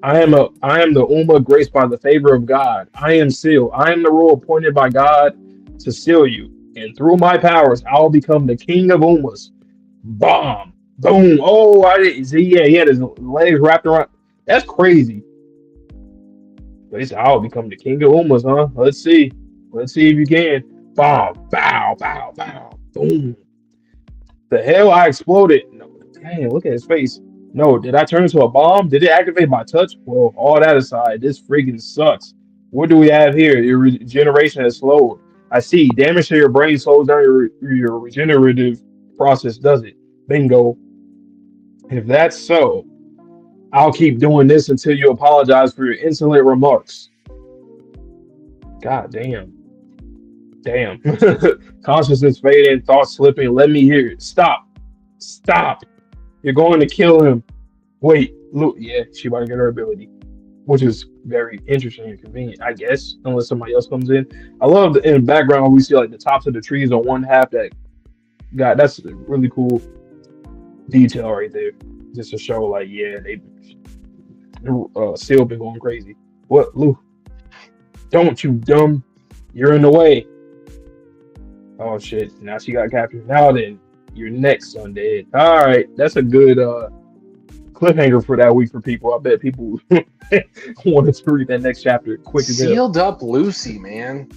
I am the Uma graced by the favor of God. I am Seal. I am the rule appointed by God to seal you. And through my powers, I'll become the king of Umas. Bomb. Boom. Oh, I didn't see. Yeah, he had his legs wrapped around. That's crazy. But he said, I'll become the king of Umas, huh? Let's see. Let's see if you can. Bomb. Bow, bow, bow. Boom. The hell, I exploded. No, damn, look at his face. No, did I turn into a bomb? Did it activate my touch? Well, all that aside, this freaking sucks. What do we have here? Your regeneration is slowed. I see. Damage to your brain slows down your regenerative process, does it? Bingo. If that's so, I'll keep doing this until you apologize for your insolent remarks. God damn. Damn. Consciousness fading, thoughts slipping. Let me hear it. Stop. Stop. You're going to kill him. Wait, look. Yeah, she about to get her ability, which is very interesting and convenient, I guess, unless somebody else comes in. I love in the background we see like the tops of the trees on one half that got. That's a really cool detail right there, just to show like, yeah, they still been going crazy. What, Lou? Don't you dumb? You're in the way. Oh shit! Now she got captured. Now then, you're next, Undead. All right, that's a good cliffhanger for that week for people. I bet people wanted to read that next chapter quick as hell. Sealed up Lucy, man.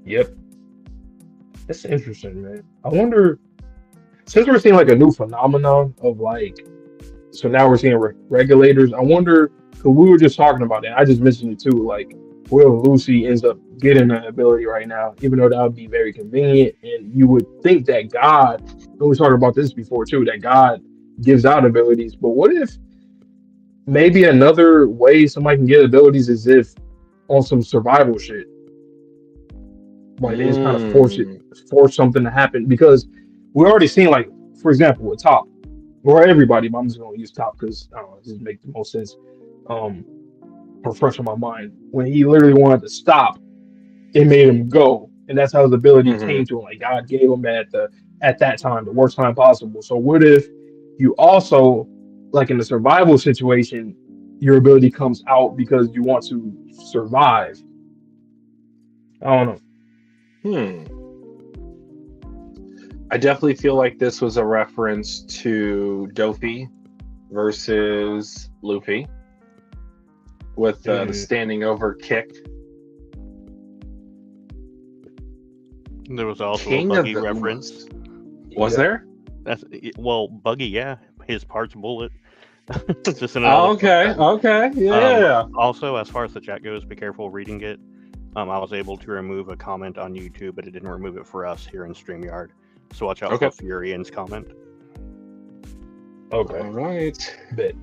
Yep, that's interesting, man. I wonder, since we're seeing like a new phenomenon of like, so now we're seeing regulators. I wonder, because we were just talking about that. I just mentioned it too. Like, will Lucy ends up getting that ability right now, even though that would be very convenient, and you would think that God, and we talked about this before too, that God gives out abilities. But what if maybe another way somebody can get abilities is if on some survival shit, like they just kind of force something to happen? Because we're already seeing, like, for example, with Top, or everybody, but I'm just going to use Top because I don't know, it just makes the most sense. Refresh on my mind when he literally wanted to stop it made him go, and that's how his ability came to him. Like God gave him at that time, the worst time possible. So what if you also, like in the survival situation, your ability comes out because you want to survive? I don't know. I definitely feel like this was a reference to Dofi versus Luffy with the standing over kick. There was also King a Buggy of the reference. Was there? That's Buggy, yeah. His part's bullet. Just okay, yeah. Also, as far as the chat goes, be careful reading it. I was able to remove a comment on YouTube, but it didn't remove it for us here in StreamYard. So watch out for Furian's comment. Okay. All right. Bet.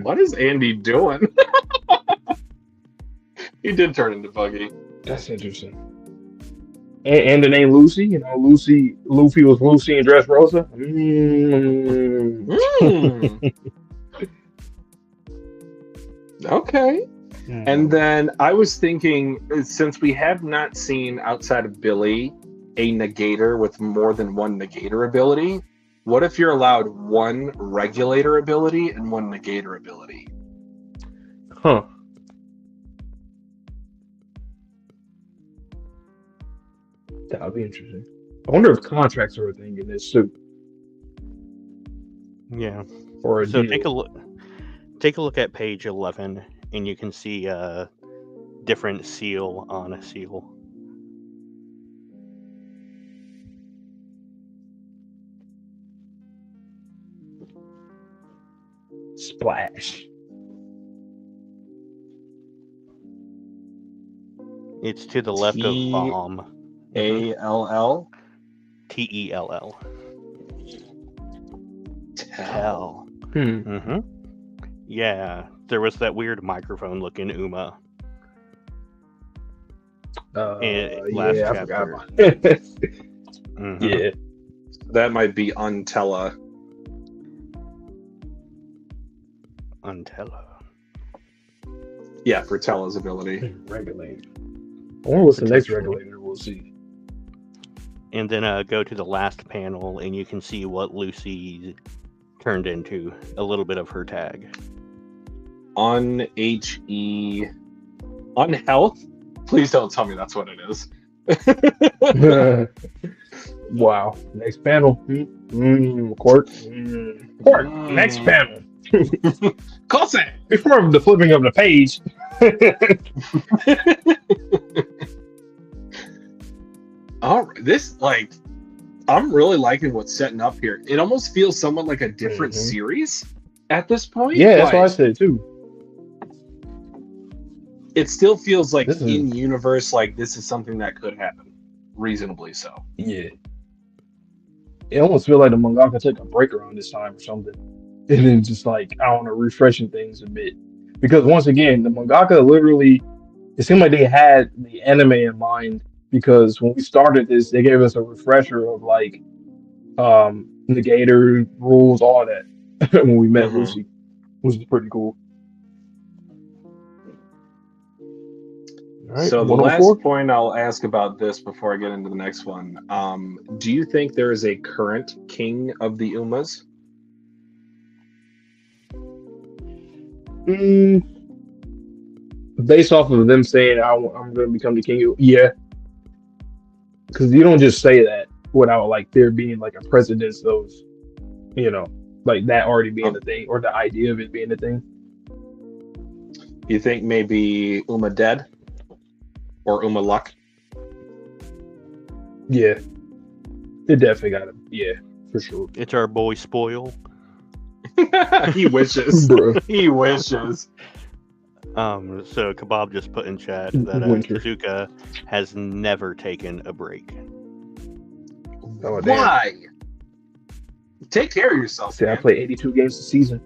What is Andy doing? He did turn into Buggy. That's interesting. And the name Lucy, Luffy was Lucy and Dressrosa. Okay. And then I was thinking, since we have not seen outside of Billy a negator with more than one negator ability, what if you're allowed one regulator ability and one negator ability? Huh. That would be interesting. I wonder if contracts are a thing in this too. Yeah. Or a so deal. take a look at page 11, and you can see a different seal on a seal. Splash. It's to the left of bomb. A-L-L? T-E-L-L. Tell. Mm-hmm. Yeah, there was that weird microphone-looking UMA. Last I chapter. forgot about it. Yeah. That might be Untella. Untella. Yeah, for Tella's ability. Regulator. I wonder what's the next regulator we'll see. And then go to the last panel, and you can see what Lucy turned into. A little bit of her tag. Un-H-E... Unhealth? Please don't tell me that's what it is. Wow. Next panel. Court. Court. Next panel. Cose! Before the flipping of the page. All right, this, I'm really liking what's setting up here. It almost feels somewhat like a different series at this point. Yeah, that's what I said too. It still feels like in universe, like this is something that could happen, reasonably so. Yeah. It almost feels like the mangaka took a break around this time or something, and then just refreshing things a bit. Because once again, the mangaka literally, it seemed like they had the anime in mind. Because when we started this, they gave us a refresher of negator rules, all that when we met Lucy, which was pretty cool. Right, so the last point I'll ask about this before I get into the next one, do you think there is a current king of the Umas? Based off of them saying I'm going to become the king, yeah. Because you don't just say that without there being a precedence of, that already being a thing, or the idea of it being a thing. You think maybe Uma Dead or Uma Luck? Yeah, it definitely got him. Yeah, for sure. It's our boy Spoil. He wishes. He wishes. So Kebab just put in chat that Tezuka has never taken a break. Oh, why? Take care of yourself. See, man. I play 82 games a season.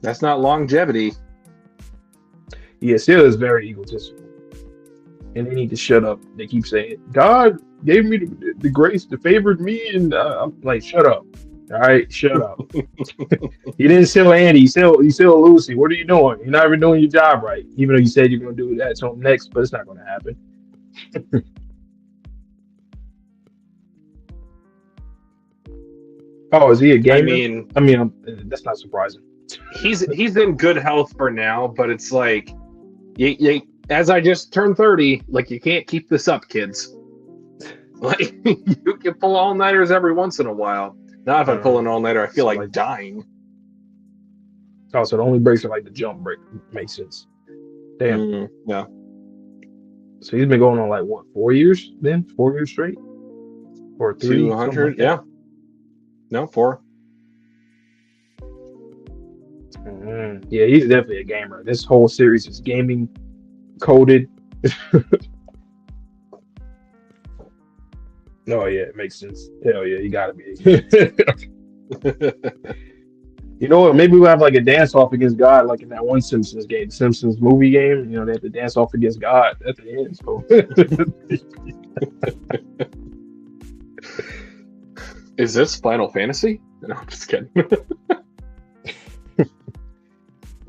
That's not longevity. Yeah, still is very egotistical. And they need to shut up. They keep saying, God gave me the grace, that favored me, and I'm like, shut up. All right, shut up. You didn't sell Andy. You sell Lucy. What are you doing? You're not even doing your job right. Even though you said you're gonna do that to him next, but it's not gonna happen. Oh, is he a gamer? I mean, that's not surprising. He's in good health for now, but it's like, as I just turned 30, like you can't keep this up, kids. Like you can pull all-nighters every once in a while. Now if I pull an all-nighter, I feel like dying. Oh, so the only breaks are like the jump break. Makes sense. Damn. Yeah. So he's been going on like what, 4 years then? 4 years straight? Or 3? 200, like yeah. No, 4. Yeah, he's definitely a gamer. This whole series is gaming coded. Oh yeah, it makes sense. Hell yeah, you gotta be. You know what? Maybe we'll have like a dance off against God, like in that one Simpsons game, Simpsons movie game. You know, they have to dance off against God at the end. So. Is this Final Fantasy? No, I'm just kidding.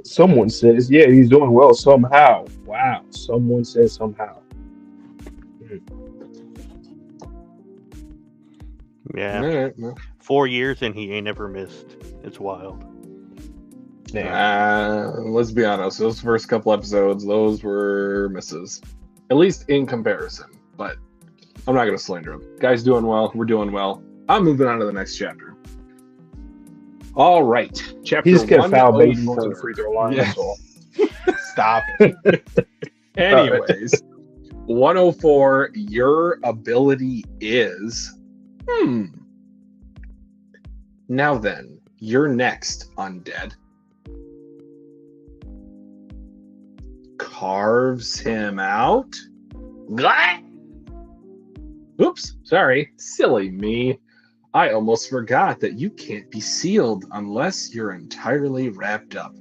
Someone says, yeah, he's doing well somehow. Wow. Someone says somehow. Yeah. 4 years and he ain't ever missed. It's wild. Let's be honest. Those first couple episodes, those were misses. At least in comparison. But I'm not going to slander him. Guy's doing well. We're doing well. I'm moving on to the next chapter. All right. Chapter 1. He just kept foul baiting onto the free throw line. Yeah. That's all. Stop it. Anyways, 104. Your ability is... Now then, you're next, Undead. Carves him out. Oops, sorry. Silly me. I almost forgot that you can't be sealed unless you're entirely wrapped up.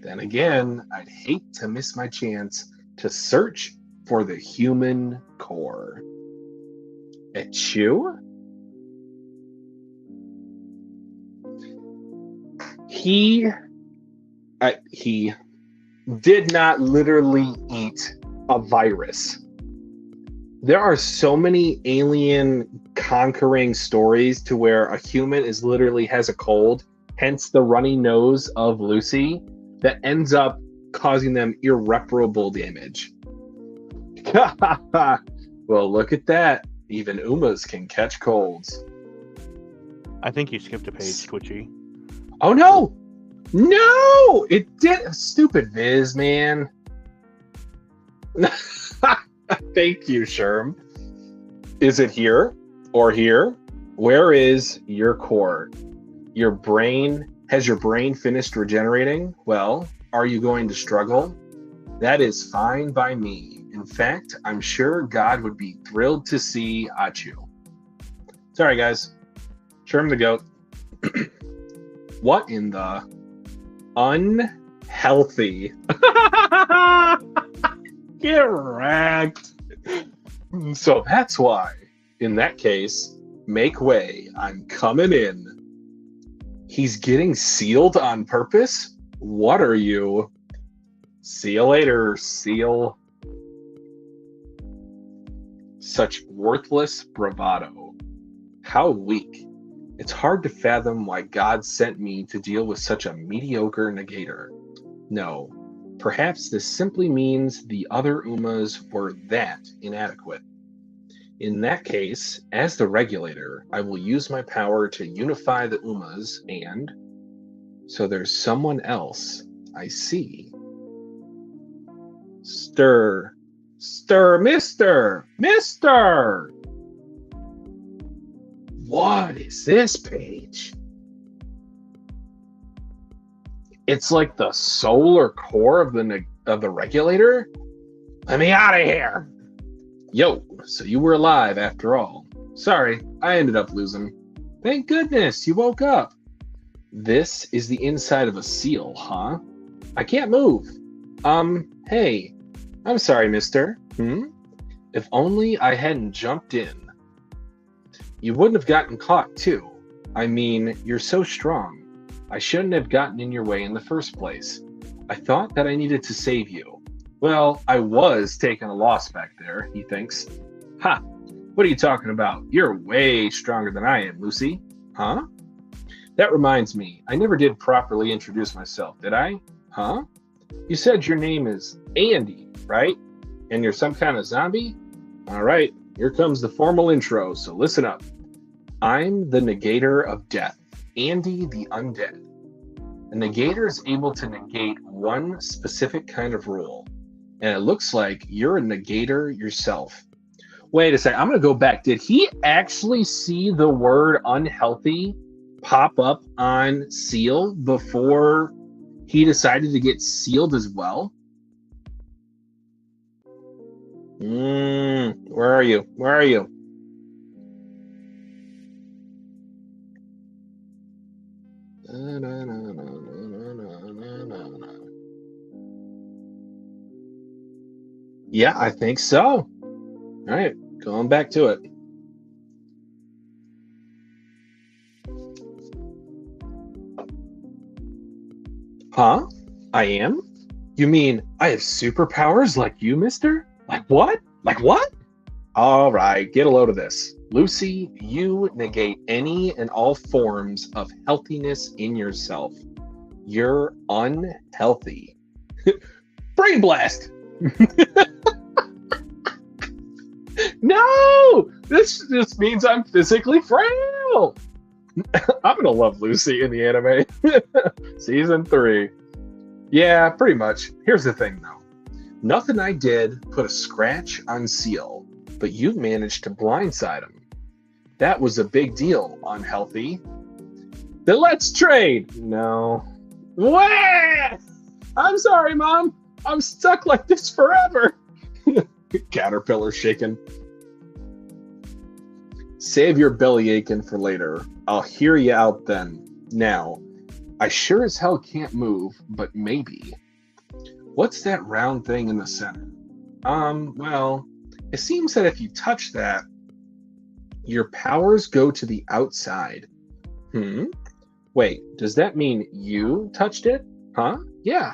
Then again, I'd hate to miss my chance to search for the human core. Echu? He did not literally eat a virus. There are so many alien conquering stories to where a human is literally has a cold, hence the runny nose of Lucy, that ends up causing them irreparable damage. Well, look at that. Even Umas can catch colds. I think you skipped a page, Twitchy. Oh no! No! It did. Stupid Viz, man. Thank you, Sherm. Is it here or here? Where is your core? Has your brain finished regenerating? Well, are you going to struggle? That is fine by me. In fact, I'm sure God would be thrilled to see Achu. Sorry, guys. Sherm the goat. What in the unhealthy? Get wrecked. So that's why, in that case, make way. I'm coming in. He's getting sealed on purpose? What are you? See you later, seal. Such worthless bravado. How weak. It's hard to fathom why God sent me to deal with such a mediocre negator. No, perhaps this simply means the other Umas were that inadequate. In that case, as the regulator, I will use my power to unify the Umas and... So there's someone else. I see. Stir, mister! What is this page? It's like the solar core of the regulator? Let me out of here! Yo, so you were alive after all. Sorry, I ended up losing. Thank goodness you woke up. This is the inside of a seal, huh? I can't move. Hey. I'm sorry, mister. If only I hadn't jumped in. You wouldn't have gotten caught, too. I mean, you're so strong. I shouldn't have gotten in your way in the first place. I thought that I needed to save you. Well, I was taking a loss back there, he thinks. Ha! What are you talking about? You're way stronger than I am, Lucy. Huh? That reminds me, I never did properly introduce myself, did I? Huh? You said your name is Andy, right? And you're some kind of zombie? All right, here comes the formal intro, so listen up. I'm the negator of death, Andy the Undead. A negator is able to negate one specific kind of rule, and it looks like you're a negator yourself. Wait a second, I'm going to go back. Did he actually see the word unhealthy pop up on Seal before he decided to get sealed as well? Where are you? Where are you? Yeah, I think so. All right, going back to it. Huh? I am? You mean I have superpowers like you, mister? Like what? Like what? All right, get a load of this. Lucy, you negate any and all forms of healthiness in yourself. You're unhealthy. Brain blast! No! This just means I'm physically frail! I'm gonna love Lucy in the anime. Season 3. Yeah, pretty much. Here's the thing, though. Nothing I did put a scratch on Seal, but you managed to blindside him. That was a big deal, unhealthy. Then let's trade! No. Wah! I'm sorry, Mom. I'm stuck like this forever. Caterpillar shaking. Save your belly aching for later. I'll hear you out then. Now, I sure as hell can't move, but maybe. What's that round thing in the center? Well, it seems that if you touch that, your powers go to the outside. Wait, does that mean you touched it? Huh? Yeah.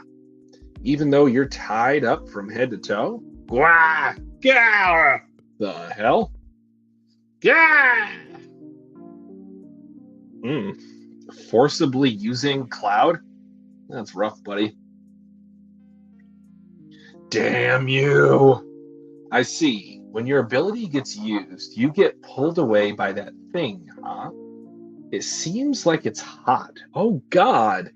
Even though you're tied up from head to toe? Gwah! Gah! The hell? Gah! Forcibly using Cloud? That's rough, buddy. Damn you! I see. When your ability gets used, you get pulled away by that thing, huh? It seems like it's hot. Oh, God.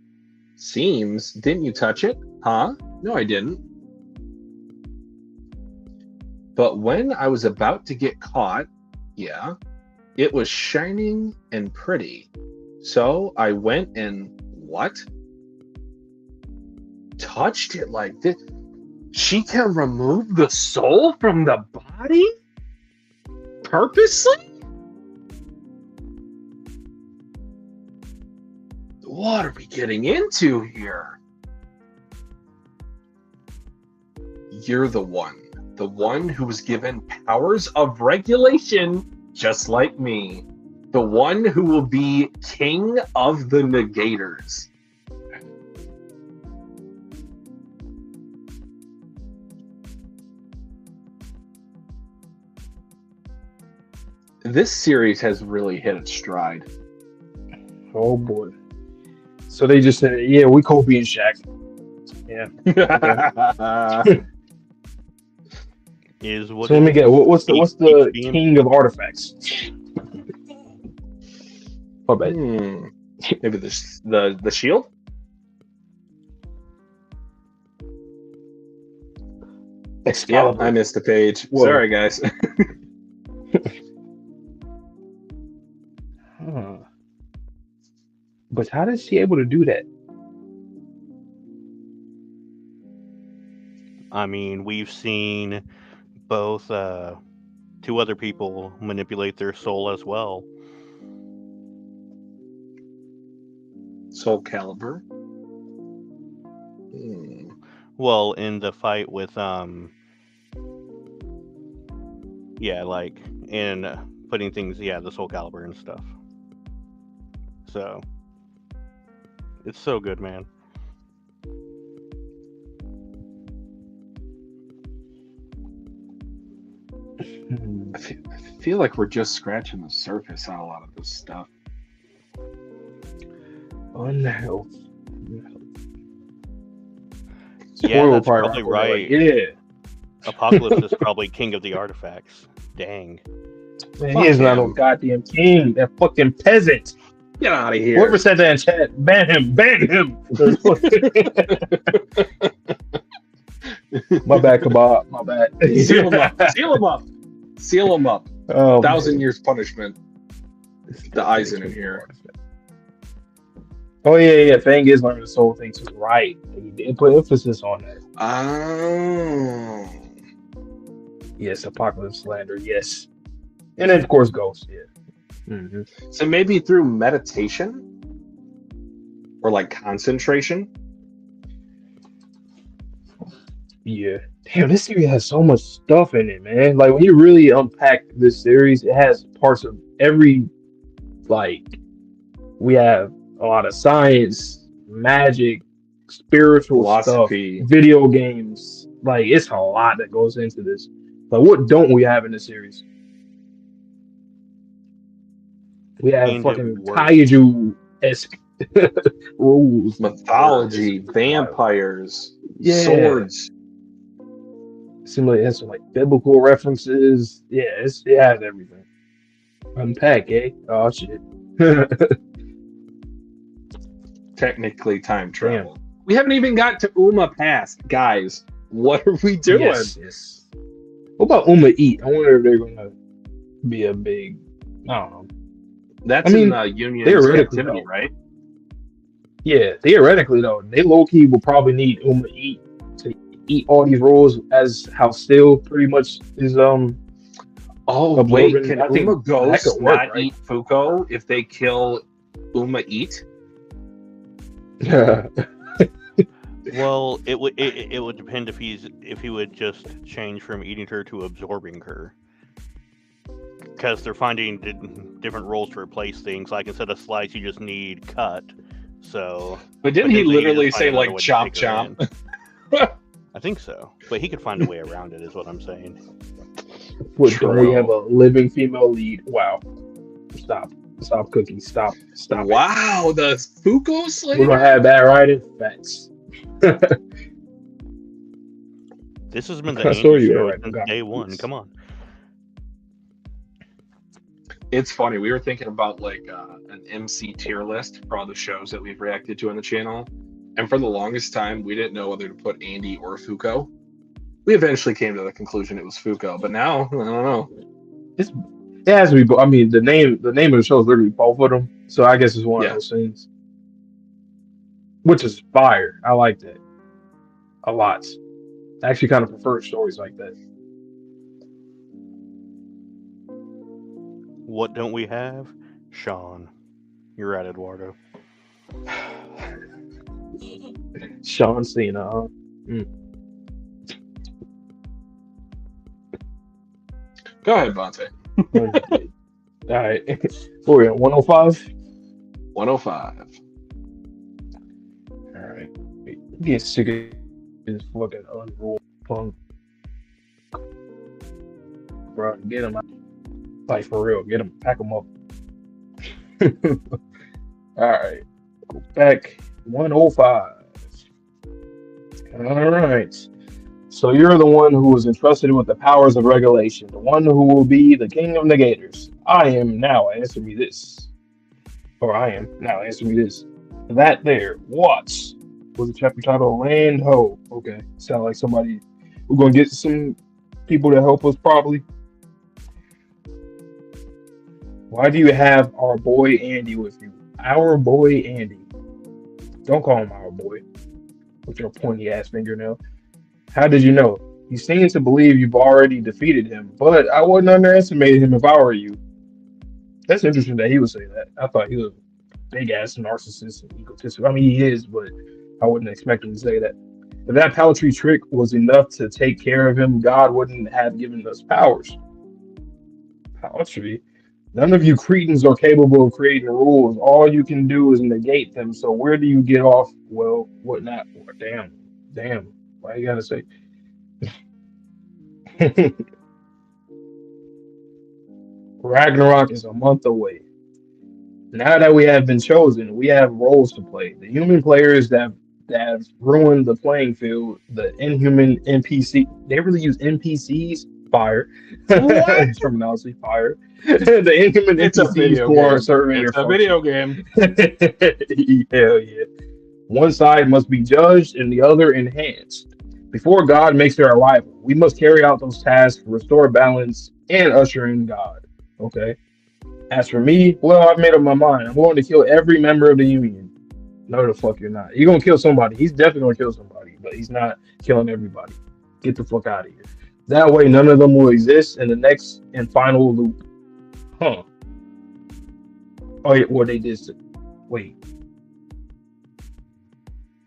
Seems. Didn't you touch it? Huh? No, I didn't. But when I was about to get caught, yeah, it was shining and pretty. So I went and what? Touched it like this. She can remove the soul from the body? Purposely? What are we getting into here? You're the one who was given powers of regulation, just like me. The one who will be king of the negators. This series has really hit its stride. Oh boy. So they just said, yeah, we Kobe and Shaq. Yeah. Okay. Is what So let me get what's the being- king of artifacts? My bad. Maybe the shield? Yeah, Excalibur. I missed a page. Whoa. Sorry, guys. Huh. But how is she able to do that? I mean, we've seen both two other people manipulate their soul as well. Soul Calibur. Well, in the fight with yeah, like in putting things, yeah, the Soul Calibur and stuff. So it's so good, man. I feel like we're just scratching the surface on a lot of this stuff. Unhealth. Yeah, that's probably right. Yeah. Apocalypse is probably king of the artifacts. Dang. Man, he is not no goddamn king. That fucking peasant. Get out of here. Whoever said that in chat, ban him. Ban him. My bad, Kebab. My bad. Seal him up. Seal him up. Seal him up. 1,000 years punishment. The Eisen in here. Oh yeah. Fang is learning the soul thing too. Right. He did put emphasis on that. Oh. Yes, Apocalypse Slander. Yes. And then of course Ghost. Yeah. Mm-hmm. So maybe through meditation or like concentration. Yeah. Damn, this series has so much stuff in it, man. Like when you really unpack this series, it has parts of every, like, we have a lot of science, magic, spiritual philosophy, stuff, video games. Like it's a lot that goes into this. Like what don't we have in this series? We have fucking kaiju-esque rules, mythology, vampires, swords. It has some like biblical references. Yeah, it has everything. Unpack, eh? Oh shit. Technically time travel. Damn. We haven't even got to UMA Pass, guys. What are we doing? Yes. What about UMA Eat? I wonder if they're gonna be a big. I don't know. That's in Union activity, right? Yeah, theoretically though, they low key will probably need UMA Eat to eat all these roles as how Steel pretty much is Oh wait, can UMA Ghost not eat Fuuko if they kill UMA Eat? Well, it would depend if he would just change from eating her to absorbing her, because they're finding different roles to replace things. Like instead of slice, you just need cut. So, but didn't he literally say like chop chop? I think so, but he could find a way around it. Is what I'm saying. We have a living female lead. Wow! Stop, Cookie. Stop. Wow, the Fuuko Slayer. We're gonna have that right in facts. This has been the Andy show since day one. Come on. It's funny. We were thinking about like an MC tier list for all the shows that we've reacted to on the channel, and for the longest time, we didn't know whether to put Andy or Fuuko. We eventually came to the conclusion it was Fuuko, but now I don't know. It has to be. I mean, the name of the show is literally both of them, so I guess it's one of those things. Which is fire. I like that a lot. I actually kind of prefer stories like that. What don't we have? Sean. You're right, Eduardo. Sean Cena, huh? Go ahead, Bonte. All right. What are we at? 105? 105. Alright. Get sick of this fucking unruly punk. Bro, get him out. Like, for real. Get him. Pack him up. Alright. Go back. 105. Alright. So you're the one who was entrusted with the powers of regulation. The one who will be the king of negators. I am now. Answer me this. Or I am. Now answer me this. That there, what was the chapter title? Land Ho. Okay, sound like somebody. We're gonna get some people to help us probably. Why do you have our boy Andy with you? Our boy Andy. Don't call him our boy with your pointy ass fingernail. How did you know? You seem to believe you've already defeated him, but I wouldn't underestimate him if I were you. That's interesting that he would say that. I thought he was big ass narcissist and egotistical. I mean, he is, but I wouldn't expect him to say that. If that paltry trick was enough to take care of him, God wouldn't have given us powers. Paltry? None of you cretins are capable of creating rules. All you can do is negate them. So where do you get off? Well, what not? Well, damn. Why you gotta say? Ragnarok is a month away. Now that we have been chosen, we have roles to play. The human players that have ruined the playing field, the inhuman NPC. They really use NPCs. Fire. What? Terminology. Fire. The inhuman It's a NPCs video who are game. serving It's their a video game. function. Hell yeah. One side must be judged and the other enhanced. Before God makes their arrival, we must carry out those tasks, restore balance, and usher in God. Okay. As for me, well, I've made up my mind. I'm going to kill every member of the Union. No, the fuck you're not. You're gonna kill somebody. He's definitely gonna kill somebody, but he's not killing everybody. Get the fuck out of here. That way, none of them will exist in the next and final loop. Huh? Oh yeah. Well, they did. Wait.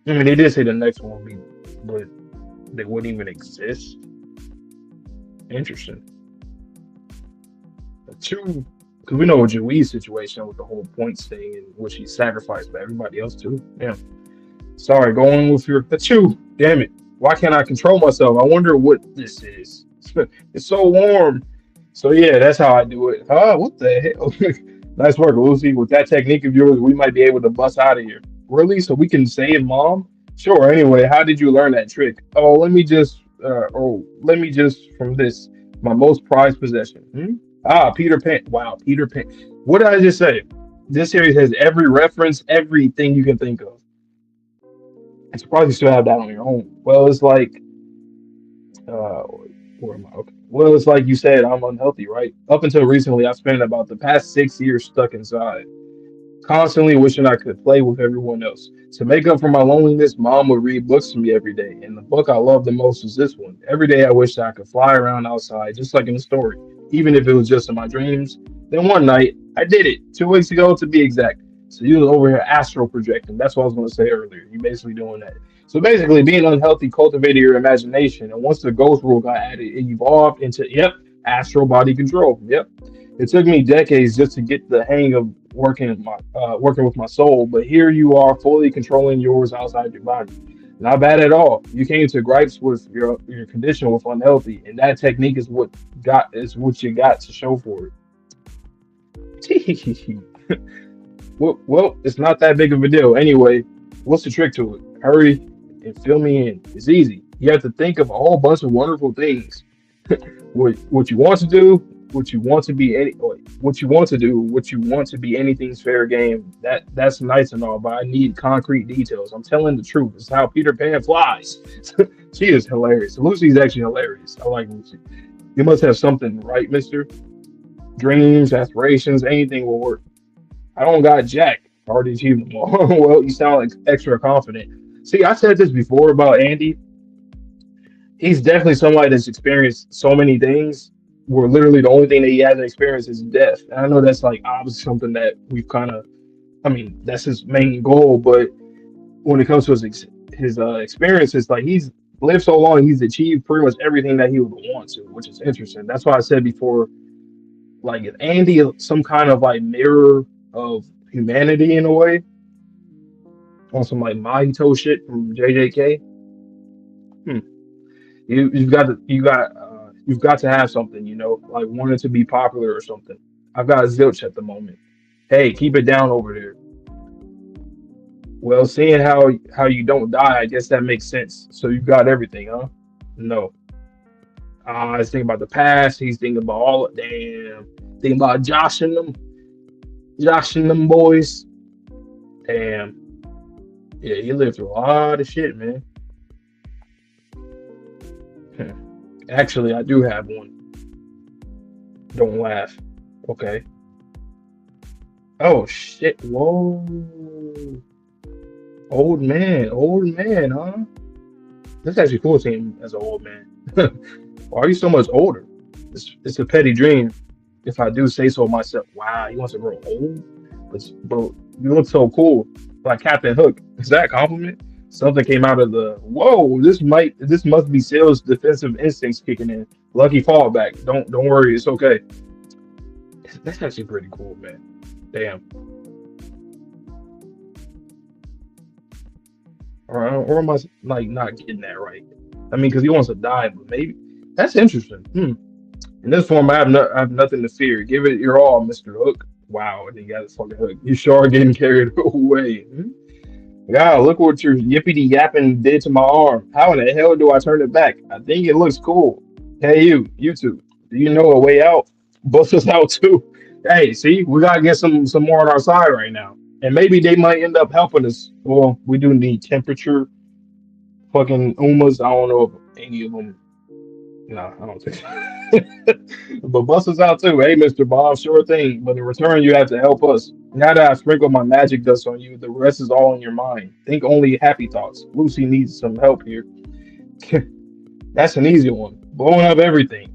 I mean, they did say the next one would be, but they wouldn't even exist. Interesting. Two, because we know Jui's situation with the whole points thing, in which he sacrificed for everybody else too. Yeah. Sorry, going with your two. Damn it! Why can't I control myself? I wonder what this is. It's so warm. So yeah, that's how I do it. What the hell? Nice work, Lucy. With that technique of yours, we might be able to bust out of here. Really? So we can save mom? Sure. Anyway, how did you learn that trick? Oh, let me just from this, my most prized possession. Peter Pan. Wow, Peter Pan. What did I just say? This series has every reference, everything you can think of. I'm surprised you still have that on your own. Well, it's like, where am I? Okay. Well, it's like you said, I'm unhealthy, right? Up until recently, I spent about the past 6 years stuck inside, constantly wishing I could play with everyone else. To make up for my loneliness, mom would read books to me every day, and the book I loved the most was this one. Every day I wished I could fly around outside, just like in the story, even if it was just in my dreams. Then one night, I did it, 2 weeks ago to be exact. So you was over here astral projecting. That's what I was going to say earlier. You basically doing that. So basically, being unhealthy cultivated your imagination, and once the ghost rule got added, it evolved into astral body control. Yep. It took me decades just to get the hang of working with my soul, but here you are fully controlling yours outside your body. Not bad at all. You came to gripes with your condition with unhealthy, and that technique is what you got to show for it. Well, it's not that big of a deal. Anyway, what's the trick to it? Hurry and fill me in. It's easy. You have to think of a whole bunch of wonderful things. what you want to do, what you want to be anything's fair game. That's nice and all, but I need concrete details. I'm telling the truth. It's how Peter Pan flies. She is hilarious. Lucy's actually hilarious. I like Lucy. You must have something, right, mister? Dreams, aspirations, anything will work. I don't got jack. Already achieved them all. Well, you sound like extra confident. See, I said this before about Andy. He's definitely somebody that's experienced so many things where literally the only thing that he hasn't experienced is death. And I know that's like obviously something that we've that's his main goal. But when it comes to his experiences, like he's lived so long, he's achieved pretty much everything that he would want to, which is interesting. That's why I said before, like if Andy is some kind of like mirror of humanity in a way, on some like Mahito shit from JJK. You've got to have something, like wanting to be popular or something. I've got zilch at the moment. Hey, keep it down over there. Well, seeing how you don't die, I guess that makes sense. So you got everything, huh? No. He's thinking about the past. He's thinking about thinking about Josh and them boys. Damn. Yeah, he lived through a lot of shit, man. Actually, I do have one. Don't laugh. Okay. Oh shit! Whoa. Old man, huh? That's actually cool seeing him as an old man. Why are you so much older? It's a petty dream, if I do say so myself. Wow, he wants to grow old? But you look so cool. Like Captain Hook. Is that a compliment? Something came out of the whoa. This must be Sale's defensive instincts kicking in. Lucky fallback. Don't worry, it's okay. That's actually pretty cool, man. Damn. Or am I like not getting that right? I mean, because he wants to die, but maybe that's interesting. In this form, I have nothing to fear. Give it your all, Mr. Hook. Wow, and he got his fucking hook. You sure are getting carried away. God, look what your yippity yapping did to my arm. How in the hell do I turn it back? I think it looks cool. Hey, you two. Do you know a way out? Bust us out too. Hey, see, we gotta get some more on our side right now, and maybe they might end up helping us. Well, we do need temperature. Fucking Umas. I don't know if any of them. No, I don't think so. But bust us out too. Hey, Mr. Bob, sure thing. But in return, you have to help us. Now that I sprinkle my magic dust on you, the rest is all in your mind. Think only happy thoughts. Lucy needs some help here. That's an easy one. Blowing up everything.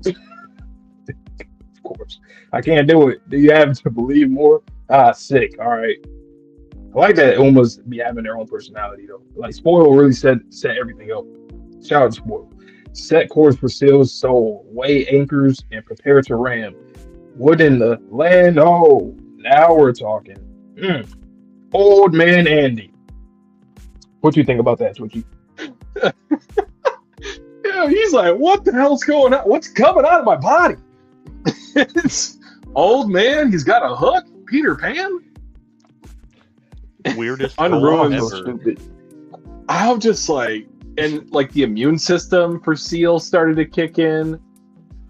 Of course. I can't do it. Do you have to believe more? Ah, sick. All right. I like that Umas be having their own personality though. Like Spoil really set everything up. Shout out to Spoil. Set course for Seal's soul. Weigh anchors and prepare to ram. Wood in the land. Oh, now we're talking. Old man Andy. What you think about that, Twitchy? Yeah, he's like, what the hell's going on? What's coming out of my body? It's old man. He's got a hook. Peter Pan. Weirdest Unruined. ever. Stupid. I'm just like, and like the immune system for Seal started to kick in,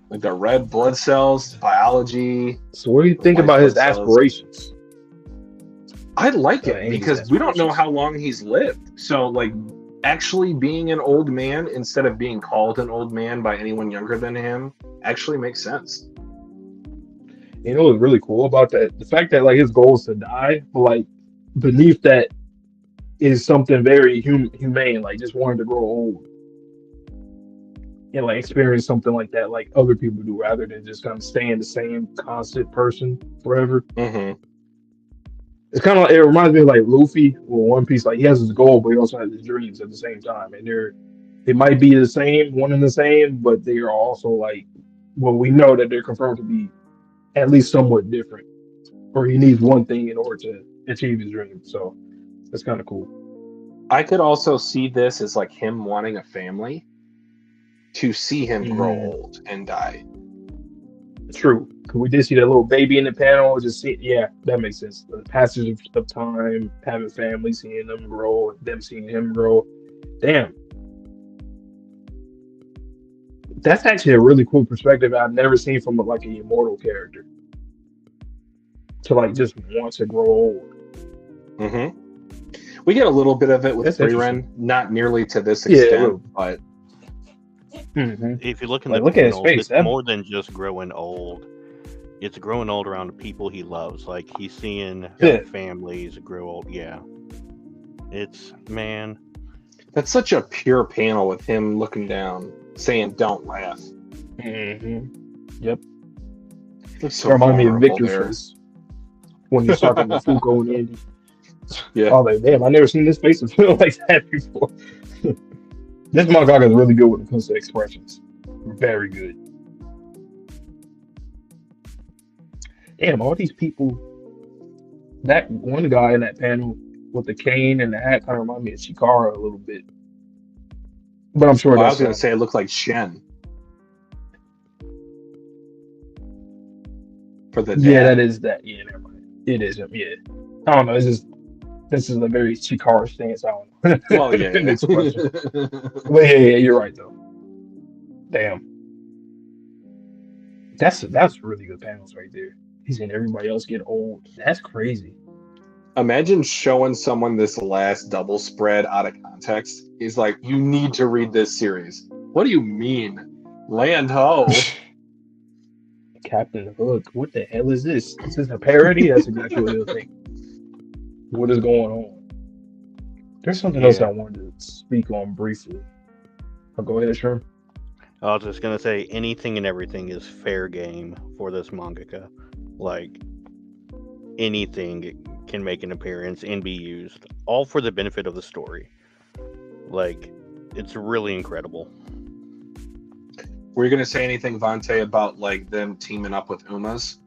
like the red blood cells, biology. So what do you think White about his blood cells. aspirations? I like Yeah, it Andy's because we don't know aspirations. how long he's lived. So like actually being an old man instead of being called an old man by anyone younger than him actually makes sense. You know what's really cool about that? The fact that like his goal is to die, but like beneath that is something very humane, like just wanting to grow old and like experience something like that, like other people do, rather than just kind of staying the same constant person forever. Mm-hmm. It's kind of like, it reminds me of like Luffy or One Piece. Like he has his goal, but he also has his dreams at the same time, and they might be the same, one and the same, but they are also like, well, we know that they're confirmed to be at least somewhat different, or he needs one thing in order to achieve his dream. So that's kind of cool. I could also see this as like him wanting a family to see him grow old and die. True. Cause we did see that little baby in the panel. Just see, yeah, that makes sense. The passage of time, having family, seeing them grow, them seeing him grow. Damn, that's actually a really cool perspective I've never seen from like an immortal character. To like just want to grow old. Mm-hmm. We get a little bit of it with That's Freerun, not nearly to this Yeah, extent, but If you look in Like, the look at his panel, face, it's that- more than just growing old. It's growing old around the people he loves. Like he's seeing Yeah. families grow old. Yeah, it's man. that's such a pure panel with him looking down, saying "Don't laugh." Yep. Looks so Remind me of vulnerable Victor's there. face when he's talking to Fuuko and Andy. Yeah. Oh, like, damn, I never seen this face and feel like that before. This mangaka is really good when it comes to expressions. Very good. Damn, all these people. That one guy in that panel with the cane and the hat kind of remind me of Chikara a little bit. But I'm sure Well, I that's was going to say it looked like Shen. For the yeah, dad. that is that. Yeah, never mind. It is him. Yeah, I don't know. It's just this is a very Chikara stance. I don't know. Well, yeah. An expression. But yeah, you're right though. Damn, that's really good panels right there. He's seen everybody else get old. That's crazy. Imagine showing someone this last double spread out of context. He's like, you need to read this series. What do you mean? Land ho. Captain Hook. What the hell is this? Is this a parody? That's exactly what they'll think. What is going on? There's something else Yeah. I wanted to speak on briefly. Oh, go ahead, Sherm. I was just gonna say anything and everything is fair game for this mangaka. Like anything can make an appearance and be used, all for the benefit of the story. Like it's really incredible. Were you going to say anything, Vante, about like them teaming up with Umas?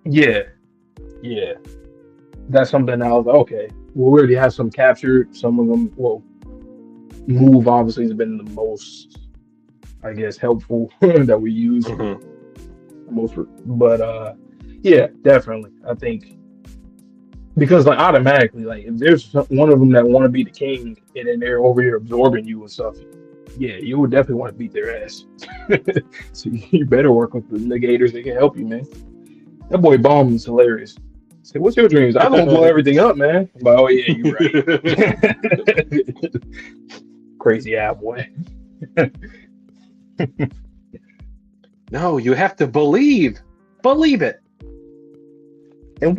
Yeah, yeah. That's something I was like, okay. Well, we already have some captured. Some of them, well, move obviously has been the most, I guess, helpful that we use Mhm. most. But yeah, definitely. I think because like automatically, like if there's one of them that want to be the king and then they're over here absorbing you and stuff, yeah, you would definitely want to beat their ass. So you better work with the negators that can help you, man. That boy Bomb is hilarious. Say, what's your dreams? I don't blow everything up, man. I'm like, oh yeah, you're right. Crazy ass boy. No, you have to believe. Believe it. And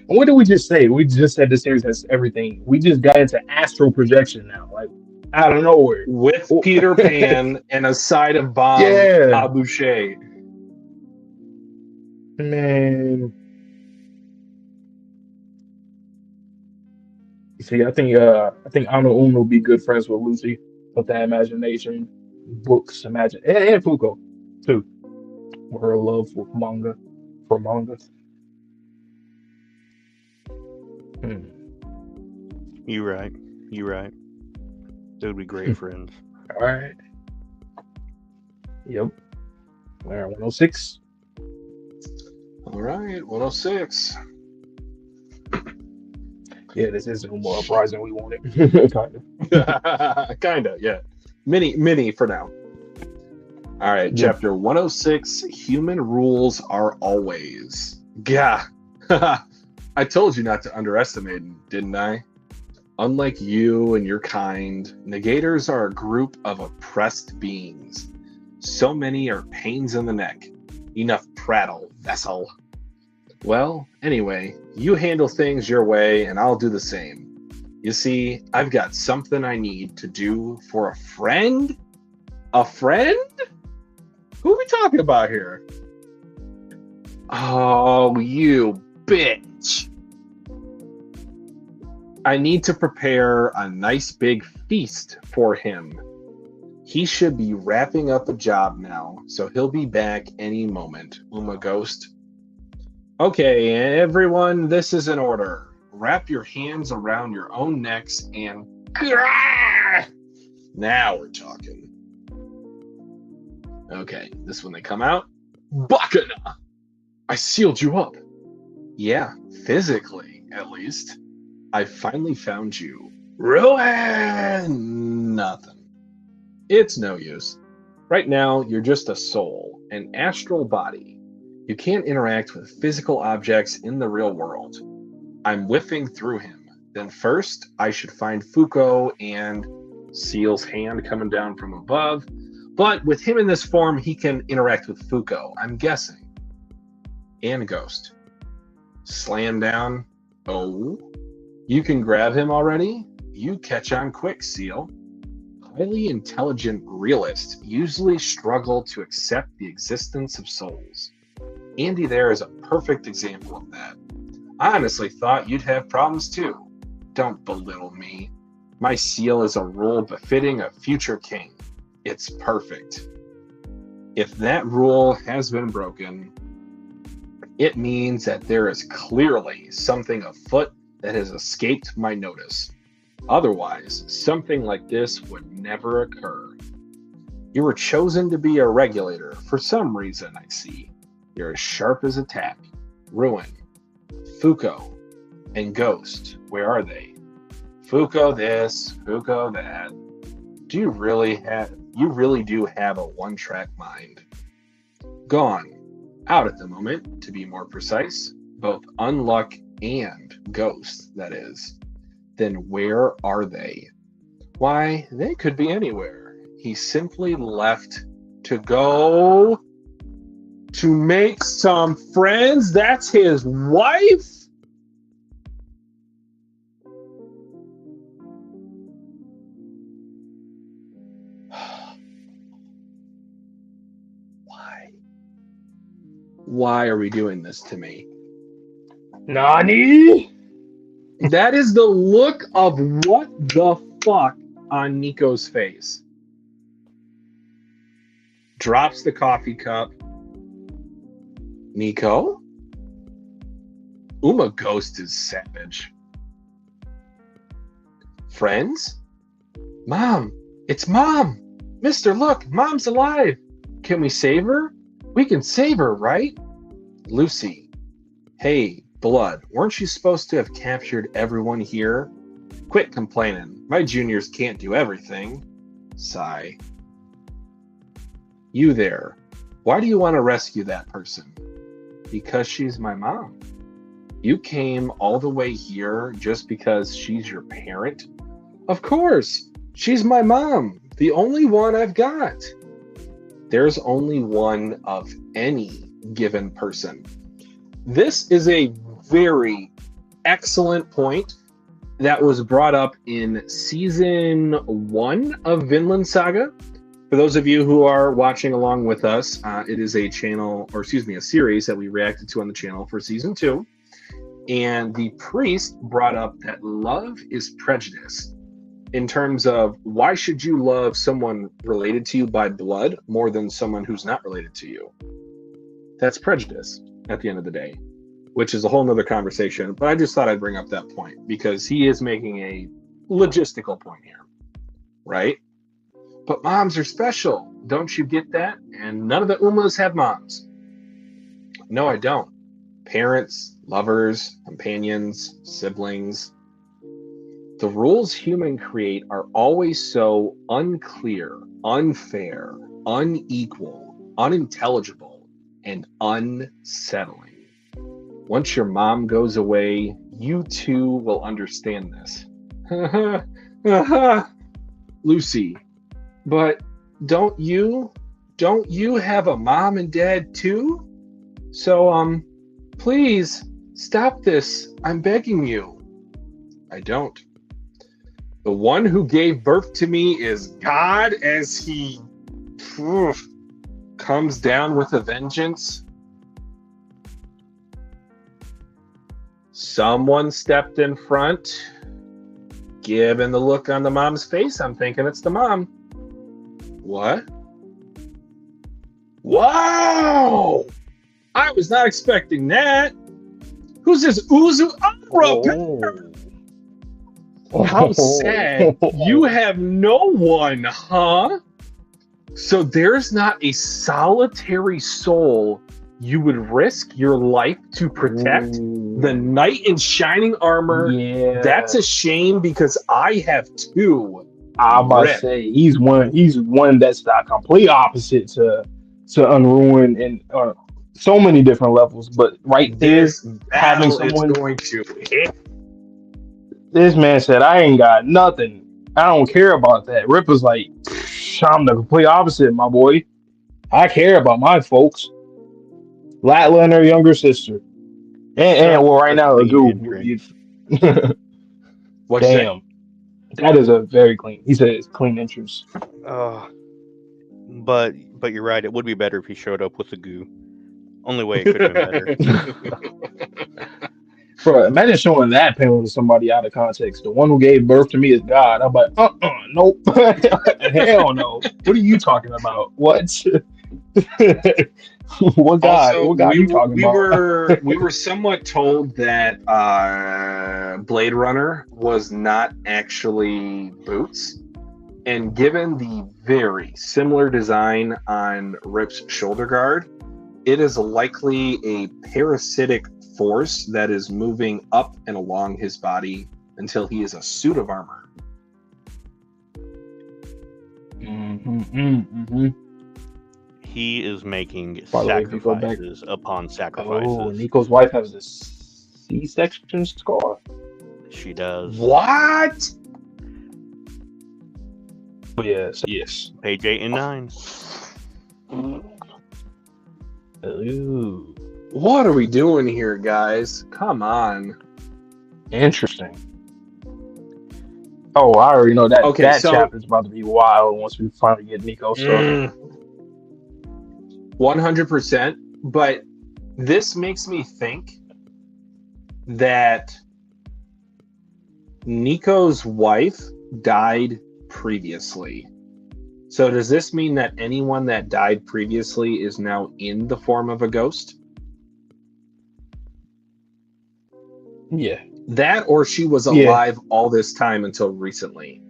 what did we just say? We just said the series has everything. We just got into astral projection now, like out of nowhere. With Peter Pan and a side of bomb Yeah, Pabuche. man. See, I think Ano Uno will be good friends with Lucy with that imagination, books, and Fuuko too. With her love for manga. Hmm. You right. You right. They would be great friends. All right. Yep. We're at 106. All right, 106. Yeah, this is more uprising we wanted. Kind of. Kinda, yeah. Mini for now. All right, Yeah. chapter 106. Human rules are always. Gah. I told you not to underestimate him, didn't I? Unlike you and your kind, negators are a group of oppressed beings. So many are pains in the neck. Enough prattle, vessel. Well, anyway, you handle things your way and I'll do the same. You see, I've got something I need to do for a friend? A friend? Who are we talking about here? Oh, you bitch. I need to prepare a nice big feast for him. He should be wrapping up a job now, so he'll be back any moment. UMA Ghost. Okay, everyone, this is in order. Wrap your hands around your own necks and... Now we're talking. Okay, this when they come out. Bakana! I sealed you up. Yeah, physically, at least. I finally found you. Ruin! Nothing. It's no use. Right now, you're just a soul, an astral body. You can't interact with physical objects in the real world. I'm whiffing through him. Then first, I should find Fuuko and Seal's hand coming down from above. But with him in this form, he can interact with Fuuko, I'm guessing. And Ghost. Slam down. Oh. You can grab him already? You catch on quick, Seal. Highly intelligent realists usually struggle to accept the existence of souls. Andy there is a perfect example of that. I honestly thought you'd have problems too. Don't belittle me. My seal is a rule befitting a future king. It's perfect. If that rule has been broken, it means that there is clearly something afoot that has escaped my notice. Otherwise, something like this would never occur. You were chosen to be a regulator for some reason, I see. You're as sharp as a tack. Ruin. Fuuko. And Ghost. Where are they? Fuuko this, Fuuko that. You really do have a one-track mind. Gone. Out at the moment, to be more precise. Both Unluck and Ghost, that is. Then where are they? Why, they could be anywhere. He simply left to go to make some friends. That's his wife? Why? Why are we doing this to me? Nani? That is the look of what the fuck on Nico's face. Drops the coffee cup. Nico? UMA Ghost is savage. Friends? Mom! It's Mom! Mister, look! Mom's alive! Can we save her? We can save her, right? Lucy. Hey, Blood, weren't you supposed to have captured everyone here? Quit complaining. My juniors can't do everything. Sigh. You there. Why do you want to rescue that person? Because she's my mom. You came all the way here just because she's your parent? Of course. She's my mom. The only one I've got. There's only one of any given person. This is a very excellent point that was brought up in season 1 of Vinland Saga. For those of you who are watching along with us, it is a series that we reacted to on the channel for season 2. And the priest brought up that love is prejudice in terms of why should you love someone related to you by blood more than someone who's not related to you? That's prejudice at the end of the day, which is a whole nother conversation. But I just thought I'd bring up that point because he is making a logistical point here, right? But moms are special. Don't you get that? And none of the Umas have moms. No, I don't. Parents, lovers, companions, siblings. The rules humans create are always so unclear, unfair, unequal, unintelligible, and unsettling. Once your mom goes away, you too will understand this. Lucy, but don't you have a mom and dad too? So, please stop this. I'm begging you. I don't. The one who gave birth to me is God as he comes down with a vengeance. Someone stepped in front. Given the look on the mom's face, I'm thinking it's the mom. What? Wow! I was not expecting that. Who's this Uzu Amra? How sad. You have no one, huh? So there's not a solitary soul you would risk your life to protect? The knight in shining armor. Yeah. That's a shame because I have 2. I'm about to say he's one that's the complete opposite to Unruin and so many different levels. But right there, having someone going to hit. This man said, I ain't got nothing. I don't care about that. Rip was like, I'm the complete opposite, my boy. I care about my folks. Latla and her younger sister. And well, right now, Agu. Damn. That is a very clean. He said it's clean entrance. But you're right. It would be better if he showed up with the goo. Only way it could have been better. Bro, imagine showing that panel to somebody out of context. The one who gave birth to me is God. I'm like, nope. Hell no. What are you talking about? What? What God? Also, what God are you talking about? We were somewhat told that Blade Runner was not actually boots. And given the very similar design on Rip's shoulder guard, it is likely a parasitic force that is moving up and along his body until he is a suit of armor. He is making sacrifices upon sacrifices. Oh, Nico's wife has a C-section scar. She does. What? Yes. Page 8 and 9. Ooh. What are we doing here, guys? Come on. Interesting. Oh, I already know that. Okay, that so, chapter's about to be wild once we finally get Nico started. 100%. But this makes me think that Nico's wife died previously. So does this mean that anyone that died previously is now in the form of a ghost? Yeah. That or she was alive all this time until recently.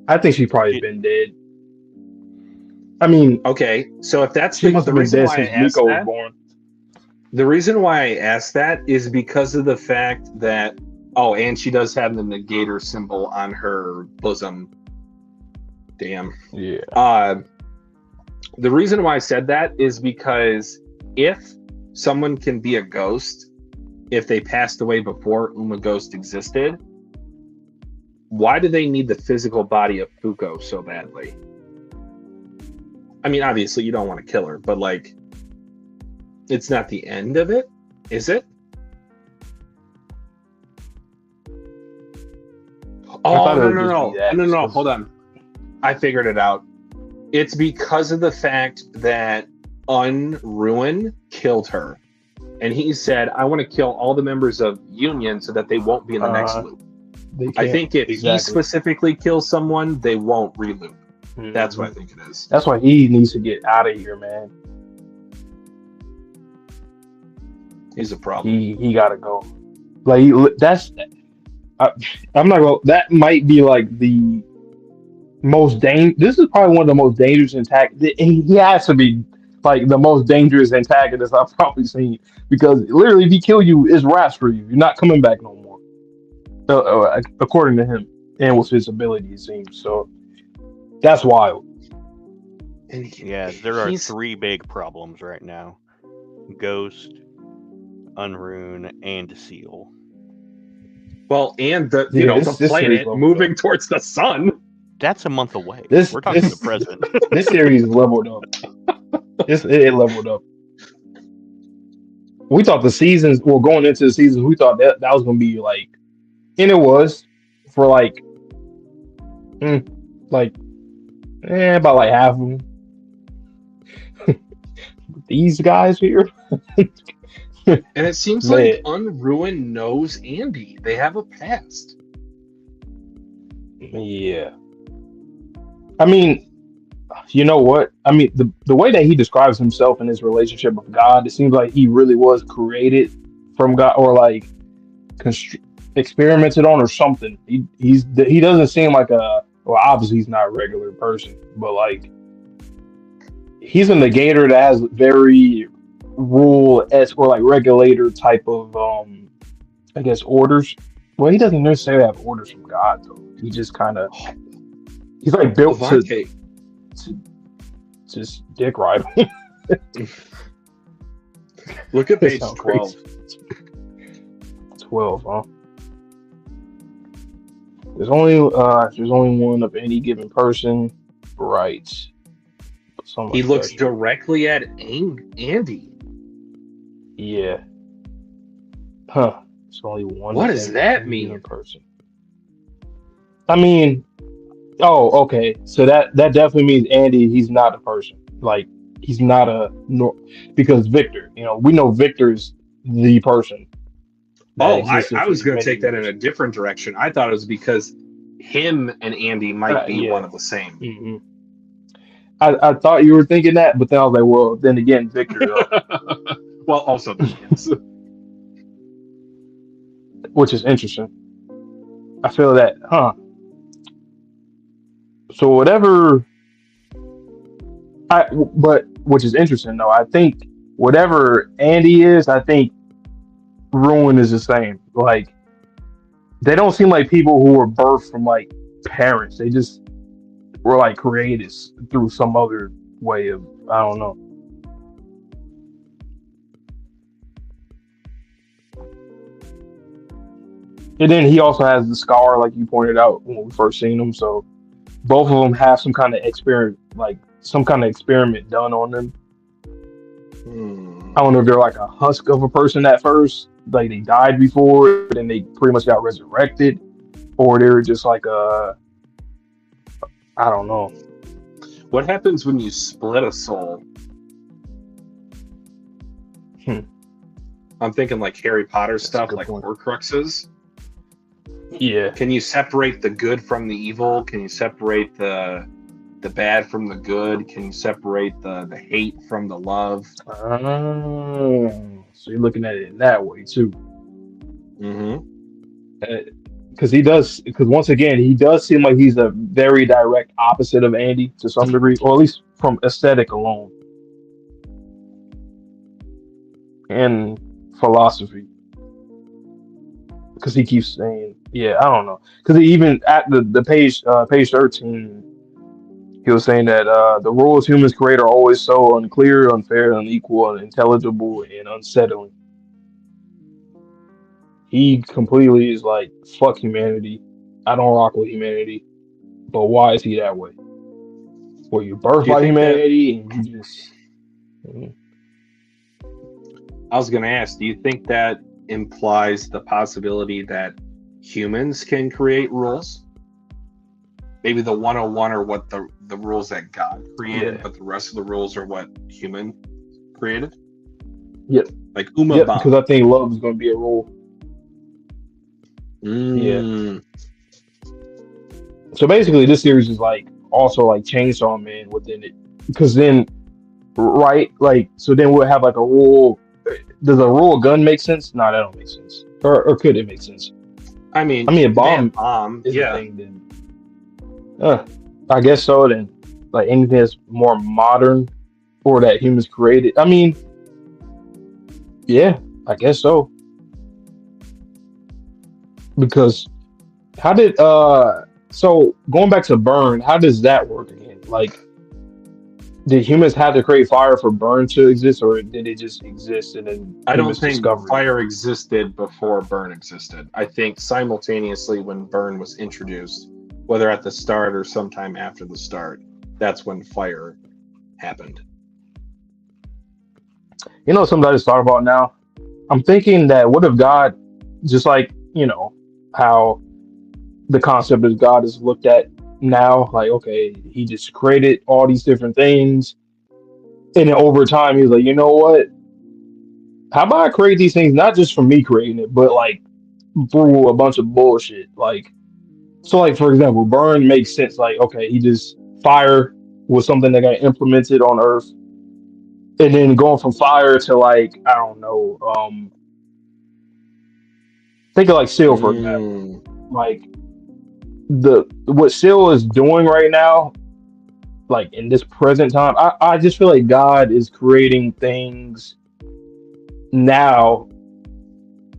I think she's probably been dead. I mean, okay, so if that's she must the have been reason dead why since I asked Miko was that, born. the reason why I asked that is because of the fact that and she does have the negator symbol on her bosom. Damn. Yeah. The reason why I said that is because if someone can be a ghost, if they passed away before UMA Ghost existed, why do they need the physical body of Fuuko so badly? I mean, obviously you don't want to kill her, but like, it's not the end of it, is it? Oh, no, hold on. I figured it out. It's because of the fact that Unruin killed her. And he said, I want to kill all the members of Union so that they won't be in the next loop. I think if he specifically kills someone, they won't re-loop. Mm-hmm. That's what I think it is. That's why he needs to get out of here, man. He's a problem. He gotta go. Like I'm not gonna. That might be like the most This is probably one of the most dangerous antagonists. He has to be like the most dangerous antagonist I've probably seen, because literally, if he kill you, it's wraps for you. You're not coming back no more. According to him, and with his ability, it seems. So that's wild. And there are three big problems right now: Ghost, Unruin, and Seal. Well, and the the planet moving towards the sun. That's a month away. We're talking the present. This series leveled up. It leveled up. We thought the seasons, going into the seasons, we thought that was going to be like, and it was for about like half of them. These guys here. And it seems like Unruin knows Andy. They have a past. Yeah. I mean, you know what? I mean, the way that he describes himself in his relationship with God, it seems like he really was created from God, or like experimented on or something. He doesn't seem like obviously he's not a regular person, but like he's a negator that has very rule-esque or like regulator type of I guess orders. Well, he doesn't necessarily have orders from God though. He just kind of he's like built to just dick ride. Look at page 12. 12, huh? There's only one of any given person, right? He looks directly at Andy. Yeah. Huh. It's only one. What does that mean? Person. I mean, okay. So that definitely means Andy. He's not a person. Like he's not because Victor. We know Victor's the person. I was going to take that in a different direction. I thought it was because him and Andy might be one of the same. Mm-hmm. I thought you were thinking that, but then I was like, well, then again, Victor. Well, also, which is interesting. I feel that, huh? So whatever. But which is interesting though. I think whatever Andy is, I think Ruin is the same. Like they don't seem like people who were birthed from like parents. They just were like created through some other way of, I don't know. And then he also has the scar, like you pointed out when we first seen him. So both of them have some kind of experiment done on them. I don't know if they're like a husk of a person at first, like they died before, then they pretty much got resurrected, or they were just like I don't know. What happens when you split a soul? I'm thinking like Harry Potter stuff, like Horcruxes. Yeah. Can you separate the good from the evil? Can you separate the the bad from the good? Can you separate the hate from the love? So you're looking at it in that way too. Mm-hmm. Because once again, he does seem like he's a very direct opposite of Andy to some degree, or at least from aesthetic alone and philosophy. Because he keeps saying, yeah, I don't know. Because even at the page 13, he was saying that the rules humans create are always so unclear, unfair, unequal, unintelligible, and unsettling. He completely is like, fuck humanity. I don't rock with humanity. But why is he that way? Were you birthed by humanity and you just... I was going to ask, do you think that implies the possibility that humans can create rules? Maybe the 101 are what the rules that God created, but the rest of the rules are what human created? Yep. Like UMA Yep, because I think love is going to be a rule. Yeah. So basically, this series is like also like Chainsaw Man within it, because then, right, like, so then we'll have like a rule. Does a rule gun make sense? No, that don't make sense. Or could it make sense? I mean, a bomb is yeah. a thing. Then, I guess so. Then, like anything that's more modern or that humans created. I mean, yeah, I guess so. Because how did so going back to burn, how does that work again? Like, did humans have to create fire for burn to exist, or did it just exist and then I don't think discovered fire existed before burn existed. I think simultaneously when burn was introduced, whether at the start or sometime after the start, that's when fire happened. You know something I just thought about now? I'm thinking that what if God, just like, you know, how the concept of God is looked at now, like, okay, he just created all these different things, and then over time he's like, you know what, how about I create these things not just for me creating it, but like through a bunch of bullshit. Like, so like for example, burn makes sense. Like, okay, he just, fire was something that got implemented on earth, and then going from fire to, like, I don't know, think of like Seal, for example. Like, what Seal is doing right now, like in this present time, I just feel like God is creating things now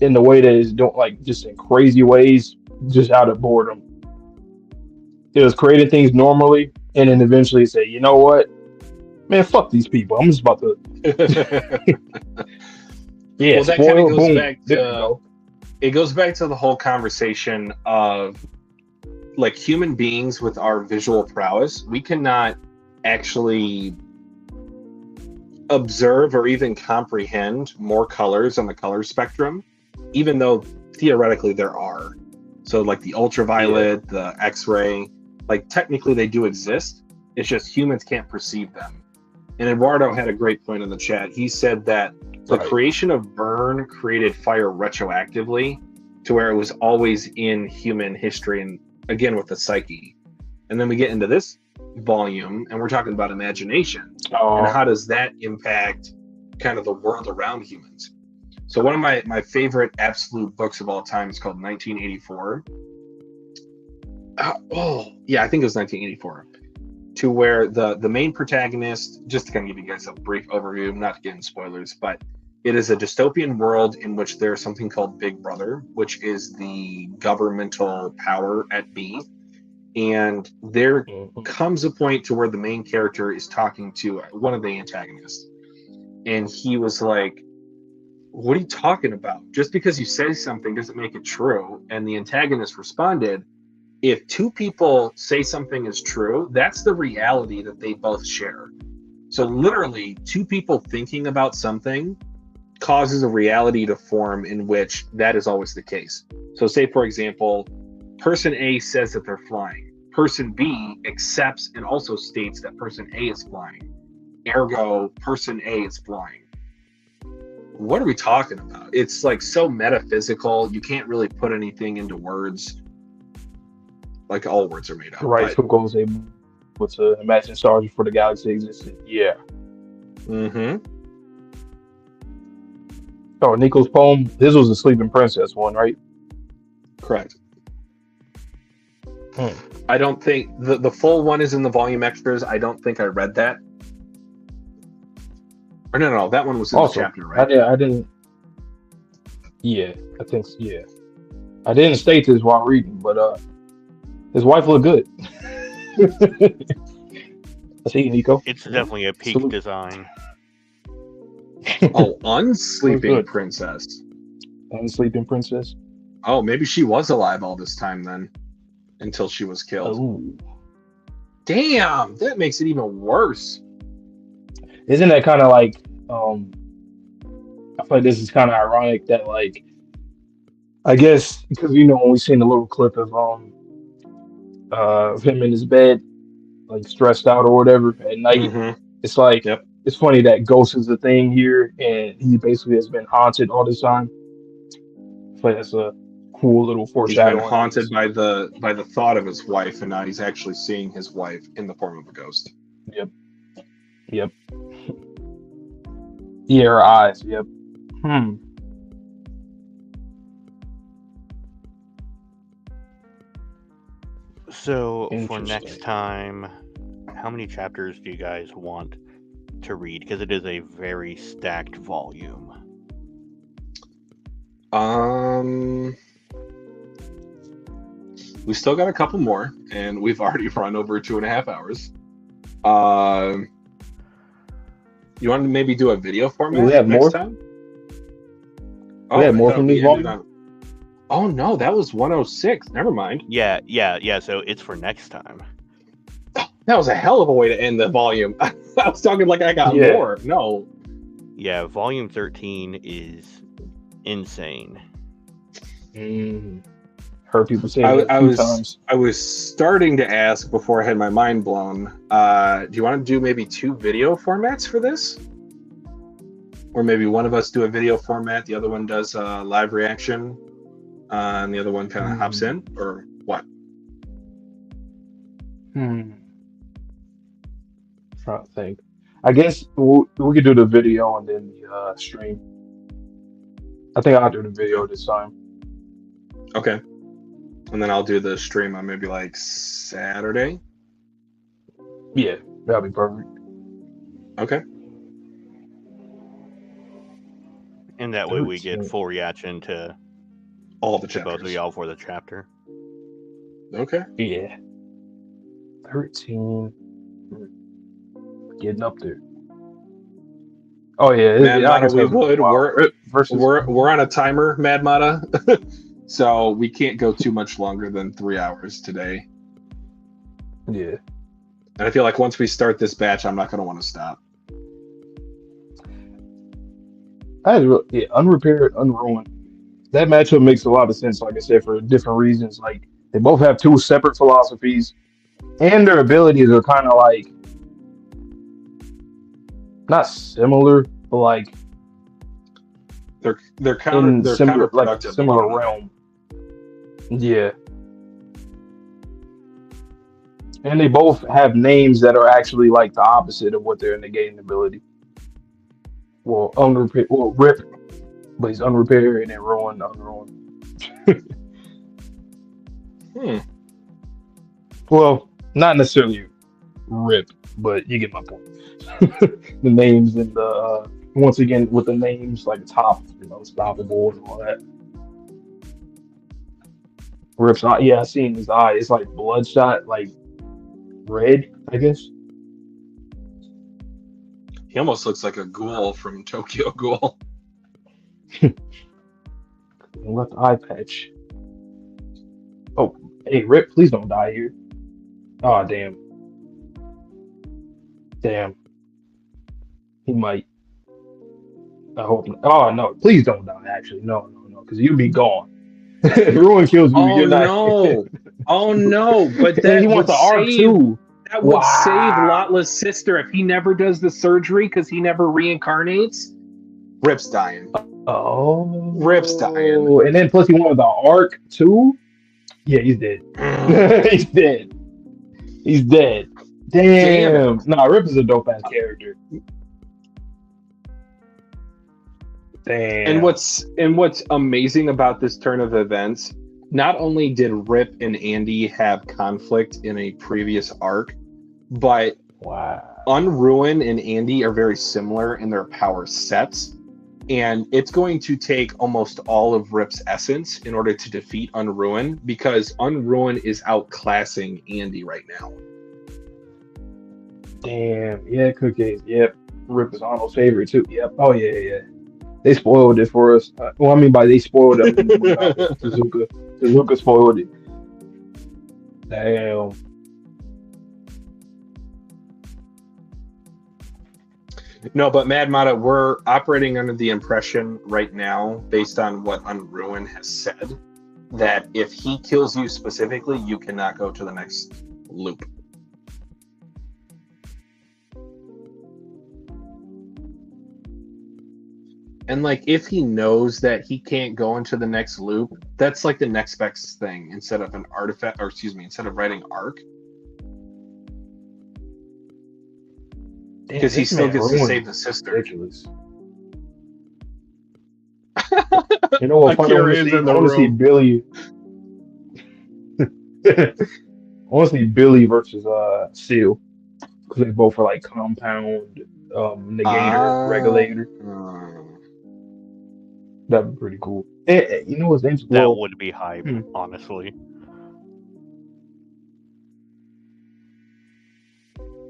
in the way that is don't, like, just in crazy ways, just out of boredom. It was creating things normally, and then eventually say, you know what, man, fuck these people. I'm just about to. Yeah, well, that kind of goes back to. It goes back to the whole conversation of, like, human beings with our visual prowess, we cannot actually observe or even comprehend more colors on the color spectrum, even though theoretically there are. So like the ultraviolet, the X-ray, like technically they do exist. It's just humans can't perceive them. And Eduardo had a great point in the chat. He said that the creation of burn created fire retroactively to where it was always in human history, and again with the psyche. And then we get into this volume and we're talking about imagination and how does that impact kind of the world around humans. So one of my favorite absolute books of all time is called 1984. I think it was 1984, to where the main protagonist, just to kind of give you guys a brief overview, not to get into spoilers, but it is a dystopian world in which there's something called Big Brother, which is the governmental power at B. And there comes a point to where the main character is talking to one of the antagonists. And he was like, what are you talking about? Just because you say something doesn't make it true. And the antagonist responded, if two people say something is true, that's the reality that they both share. So literally, two people thinking about something causes a reality to form in which that is always the case. So say, for example, person A says that they're flying. Person B accepts and also states that person A is flying. Ergo, person A is flying. What are we talking about? It's like so metaphysical. You can't really put anything into words. Like, all words are made up. Right. Fuuko was able people to imagine stars before the galaxy existed. Yeah. Mm-hmm. Oh, Nico's poem. This was the Sleeping Princess one, right? Correct. Hmm. I don't think the full one is in the volume extras. I don't think I read that. Or no, that one was in the chapter, right? I didn't. Yeah, I think so, yeah. I didn't state this while reading, but his wife looked good. I see, Nico. It's definitely a peak Salute. design. Oh, Unsleeping Good. Princess. Unsleeping Princess. Oh, maybe she was alive all this time then, until she was killed. Oh, Damn, that makes it even worse. isn't that kind of like? I feel like this is kind of ironic that like, I guess because when we seen the little clip of him in his bed, like stressed out or whatever at night. Mm-hmm. It's like Yep. it's funny that ghost is the thing here, and he basically has been haunted all this time. I feel like that's a cool little He's foreshadowing. been haunted by the thought of his wife, and now he's actually seeing his wife in the form of a ghost. Yep. Yeah, her eyes. Yep. So for Interesting. next time, how many chapters do you guys want to read? Because it is a very stacked volume. We still got a couple more, and we've already run over 2.5 hours. You want to maybe do a video format we have next more? time? We have more I thought from we these ended volumes? Oh no, that was 106. Never mind. Yeah. So it's for next time. That was a hell of a way to end the volume. I was talking like I got Yeah. more. No. Yeah, volume 13 is insane. Heard people say I it a few was times. I was starting to ask before I had my mind blown. Do you want to do maybe 2 video formats for this? Or maybe one of us do a video format, the other one does a live reaction, and the other one kind of hops in, or what? Trying to think. I guess we could do the video and then the stream. I think I'll do the video this time. Okay. And then I'll do the stream on maybe like Saturday. Yeah, that'll be perfect. Okay. And that way we get 13. full reaction to All the both of chapters. y'all for the chapter. Okay. Yeah. 13. Getting up there. Oh yeah, Mad I Mata, can we tell would. wow. We're on a timer, Mad Mata. So we can't go too much longer than 3 hours today. Yeah. And I feel like once we start this batch, I'm not going to want to stop. Unrepaired, Unruined. That matchup makes a lot of sense, like I said, for different reasons. Like they both have 2 separate philosophies, and their abilities are kind of like not similar, but like They're in similar, like counterproductive. similar realm. Yeah. And they both have names that are actually like the opposite of what their negating ability. Well, Rip, but he's unrepaired, and then Ruin, Unruined. Well, not necessarily Rip, but you get my point. The names and the once again with the names like top, unstoppable and all that. Rip's eye, yeah, I seen his eye. It's like bloodshot, like red, I guess. He almost looks like a ghoul from Tokyo Ghoul. Left eye patch. Oh, hey, Rip, please don't die here. Oh, damn. Damn. He might. I hope not. Oh, no, please don't die, actually. No, because you'd be gone. Ruin kills you. Oh You're not. no! Oh no! But And that he wants the arc too. That would Wow. save Lotless sister if he never does the surgery because he never reincarnates. Rip's dying. Oh. Rip's dying. And then plus he wanted the arc too. Yeah, he's dead. He's dead. He's dead. Damn. Nah, Rip is a dope ass character. Damn. And what's amazing about this turn of events, not only did Rip and Andy have conflict in a previous arc, but wow. Unruin and Andy are very similar in their power sets. And it's going to take almost all of Rip's essence in order to defeat Unruin, because Unruin is outclassing Andy right now. Damn. Yeah, Cookies. Yep. Rip is Arnold's favorite too. Yep. Oh yeah. They spoiled it for us. Well, I mean by they spoiled it, Tezuka spoiled it. Damn. No, but Mad Mata, we're operating under the impression right now, based on what Unruin has said, that if he kills you specifically, you cannot go to the next loop. And like, if he knows that he can't go into the next loop, that's like the next best thing instead of an artifact, or excuse me, instead of writing arc. Because he still gets to save the sister. Ridiculous. You know what? Funny, I want to see Billy. I want to see Billy versus Seal, because they both are like compound negator, regulator. That'd be pretty cool. And, you know what's interesting? That would be hype, honestly.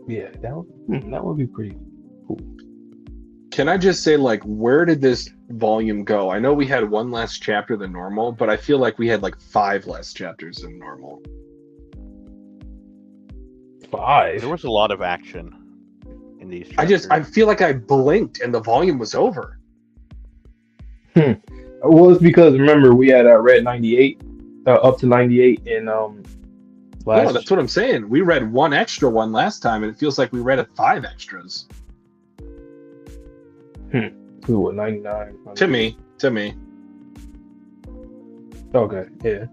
Yeah, that would be pretty cool. Can I just say, like, where did this volume go? I know we had one less chapter than normal, but I feel like we had like 5 less chapters than normal. 5? There was a lot of action in these chapters. I feel like I blinked and the volume was over. Well, it's because remember we had read 98, up to 98 in No, that's what I'm saying. We read one extra one last time, and it feels like we read 5 extras. What, 99? To me. Okay, yeah.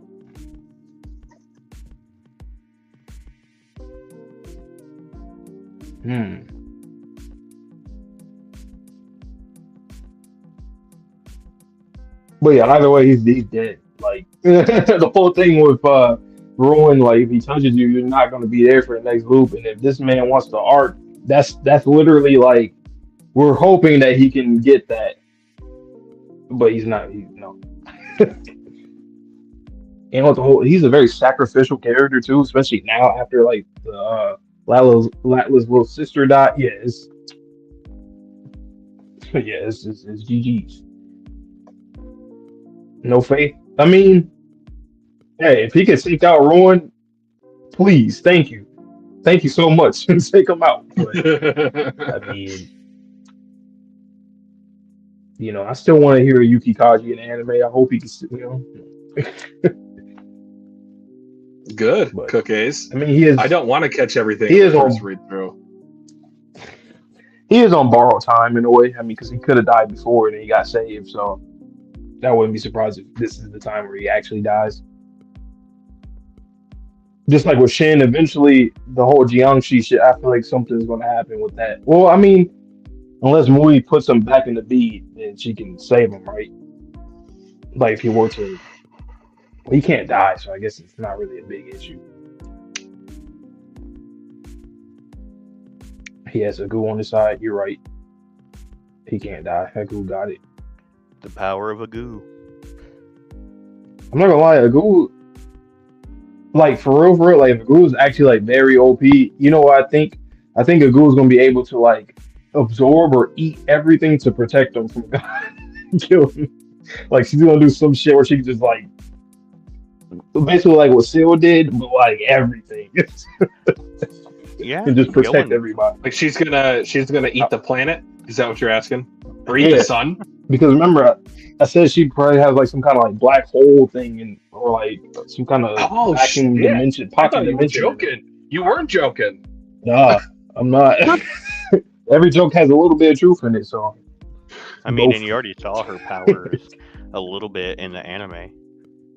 But yeah, either way, he's dead. Like the whole thing with Ruin, like if he touches you, you're not going to be there for the next loop. And if this man wants to arc, that's literally like we're hoping that he can get that, but he's not. No. And with the whole, he's a very sacrificial character too, especially now after like the Latla's little sister died. Yeah, it's GG's. No faith. I mean, hey, if he can take out Ruin, please, thank you so much. Take him out. But, I mean, you know, I still want to hear Yuki Kaji in anime. I hope he can, you know. Good, But, Cookies. I mean, he is. I don't want to catch everything. He is first on- read through. He is on borrowed time in a way. I mean, because he could have died before and then he got saved. So that wouldn't be surprised if this is the time where he actually dies. Just like with Shin, eventually the whole Jiangxi shit, I feel like something's going to happen with that. Well, I mean, unless Mui puts him back in the bead, then she can save him, right? Like if he were to, well, he can't die, so I guess it's not really a big issue. He has a goo on his side. You're right. He can't die. Haku got it. The power of a goo. I'm not gonna lie, a goo, like for real, like if a goo is actually like very OP, you know what I think? I think a goo is gonna be able to like absorb or eat everything to protect him from God kill him. Like she's gonna do some shit where she can just like basically like what Seal did, but like everything. Yeah. And just protect everybody. Like she's gonna eat the planet. Is that what you're asking? Or eat the sun? Because remember, I said she probably has like some kind of like black hole thing, and or like some kind of vacuum dimension. I thought you were joking. You weren't joking. Nah, I'm not. Every joke has a little bit of truth in it, so. I mean, and you already saw her powers a little bit in the anime.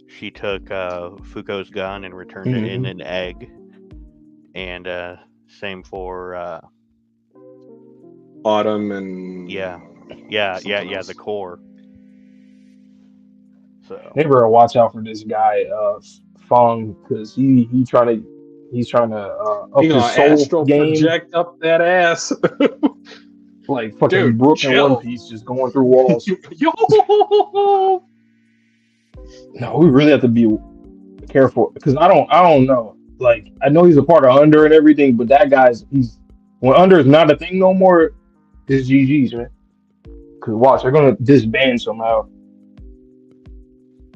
She took Fuuko's gun and returned it in an egg, and Same for Autumn and the core. So They better watch out for this guy, Fong, because he's trying to up you know, his soul astral game, project up that ass. like fucking Dude, Brook in One chill. Piece, just going through walls. Yo! No, we really have to be careful because I don't know. Like I know he's a part of Under and everything, but that guy's when Under is not a thing no more, it's GG's, man. Cause watch, they're gonna disband somehow.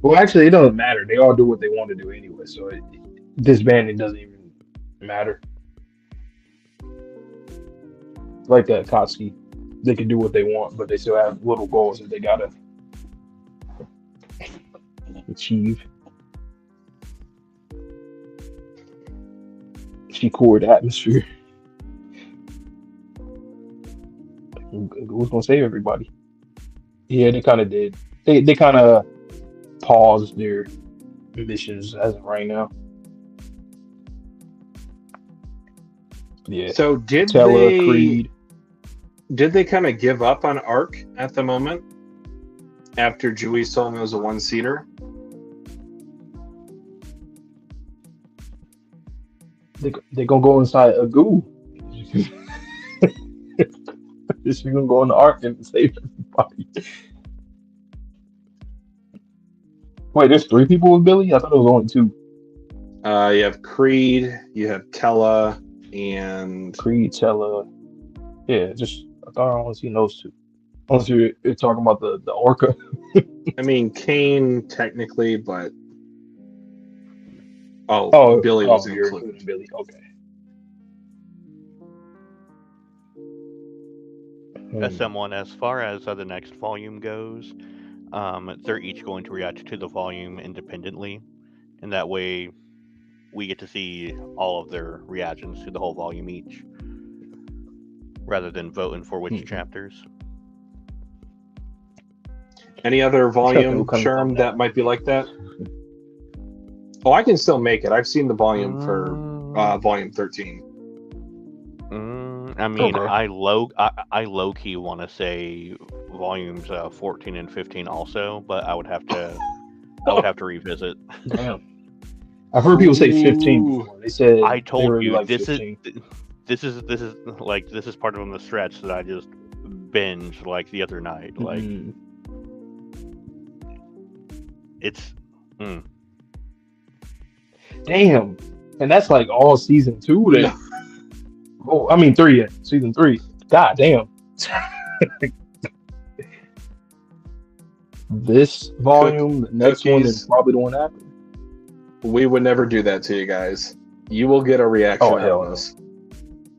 Well, actually, it doesn't matter. They all do what they want to do anyway, so disbanding doesn't even matter. Like that Katsuki, they can do what they want, but they still have little goals that they gotta achieve. She cooled the atmosphere. Who's gonna save everybody? Yeah, they kind of did. They kind of paused their missions as of right now. Yeah. So did Creed. they kind of give up on Arc at the moment after Juice told him it was a one-seater? They gonna go inside a goo. Just gonna go in the Ark and save everybody. Wait, there's 3 people with Billy? I thought it was only 2. You have Creed, you have Tella, and Creed, Tella. Yeah, just I thought I only seen those 2. Unless you're talking about the Orca. I mean Kane technically, but Billy was included. Billy. Okay. SM1, as far as the next volume goes, they're each going to react to the volume independently, and that way we get to see all of their reactions to the whole volume each, rather than voting for which chapters. Any other volume, Sherm, that might be like that? Oh, I can still make it. I've seen the volume for volume 13. I mean, Okay. I low key want to say volumes 14 and 15 also, but I would have to revisit. Damn. I've heard people say 15 before. They said I told really you like this 15. this is part of the stretch that I just binged like the other night. Like it's damn, and that's like all season 2 then. Oh, I mean 3 yet. Season 3. God damn. This volume, the next one, is probably the one after. We would never do that to you guys. You will get a reaction out of us.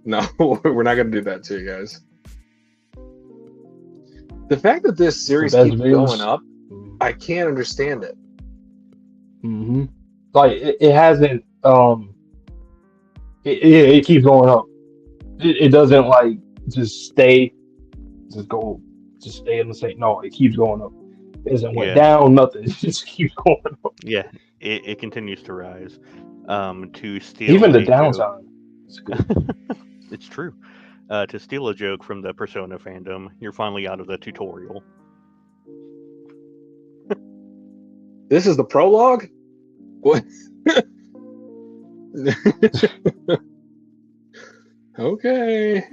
No, we're not going to do that to you guys. The fact that this series keeps going up, I can't understand it. Mm-hmm. Like it hasn't. It keeps going up. It doesn't like just stay in the same. No, it keeps going up. It doesn't went down, nothing. It just keeps going up. Yeah, it continues to rise. To steal even the downtime. It's good. It's true. To steal a joke from the Persona fandom, you're finally out of the tutorial. This is the prologue? What? Okay.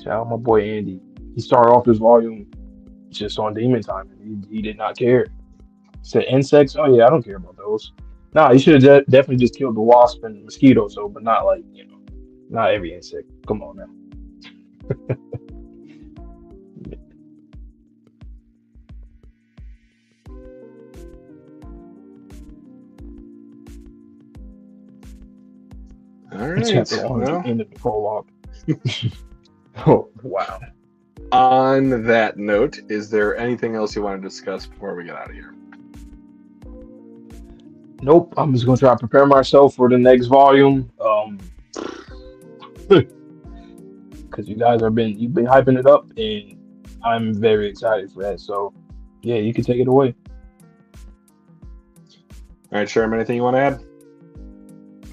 Shout out my boy Andy. He started off this volume just on Demon Time, and he did not care. Said insects? Oh yeah, I don't care about those. Nah, you should have definitely just killed the wasp and mosquito, but not like, not every insect. Come on now. All right. Chapter 1 Well, end of the prologue. Oh wow. On that note, is there anything else you want to discuss before we get out of here? Nope. I'm just gonna try to prepare myself for the next volume. Because you've been hyping it up, and I'm very excited for that. So, yeah, you can take it away. All right, Sherman, anything you want to add?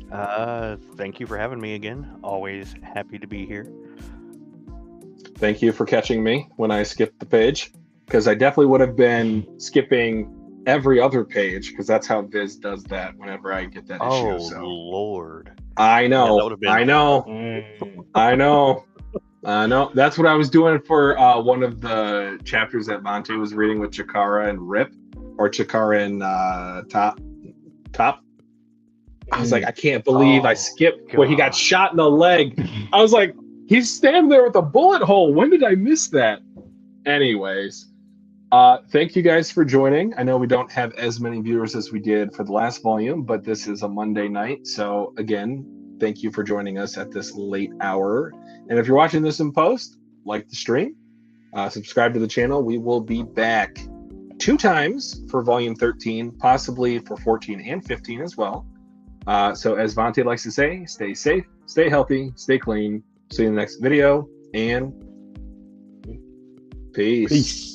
Thank you for having me again. Always happy to be here. Thank you for catching me when I skipped the page, because I definitely would have been skipping every other page, because that's how Viz does that whenever I get that issue. So Lord. I know, Yeah, that would have been- I know, I know. That's what I was doing for one of the chapters that Monte was reading with Chikara and Rip, or Chikara and Top. I was like, I can't believe I skipped where he got God. shot in the leg. I was like, he's standing there with a bullet hole. When did I miss that? Anyways, thank you guys for joining. I know we don't have as many viewers as we did for the last volume, but this is a Monday night. So again, thank you for joining us at this late hour. And if you're watching this in post, like the stream, subscribe to the channel. We will be back 2 times for volume 13, possibly for 14 and 15 as well. So as Vontae likes to say, stay safe, stay healthy, stay clean. See you in the next video, and peace.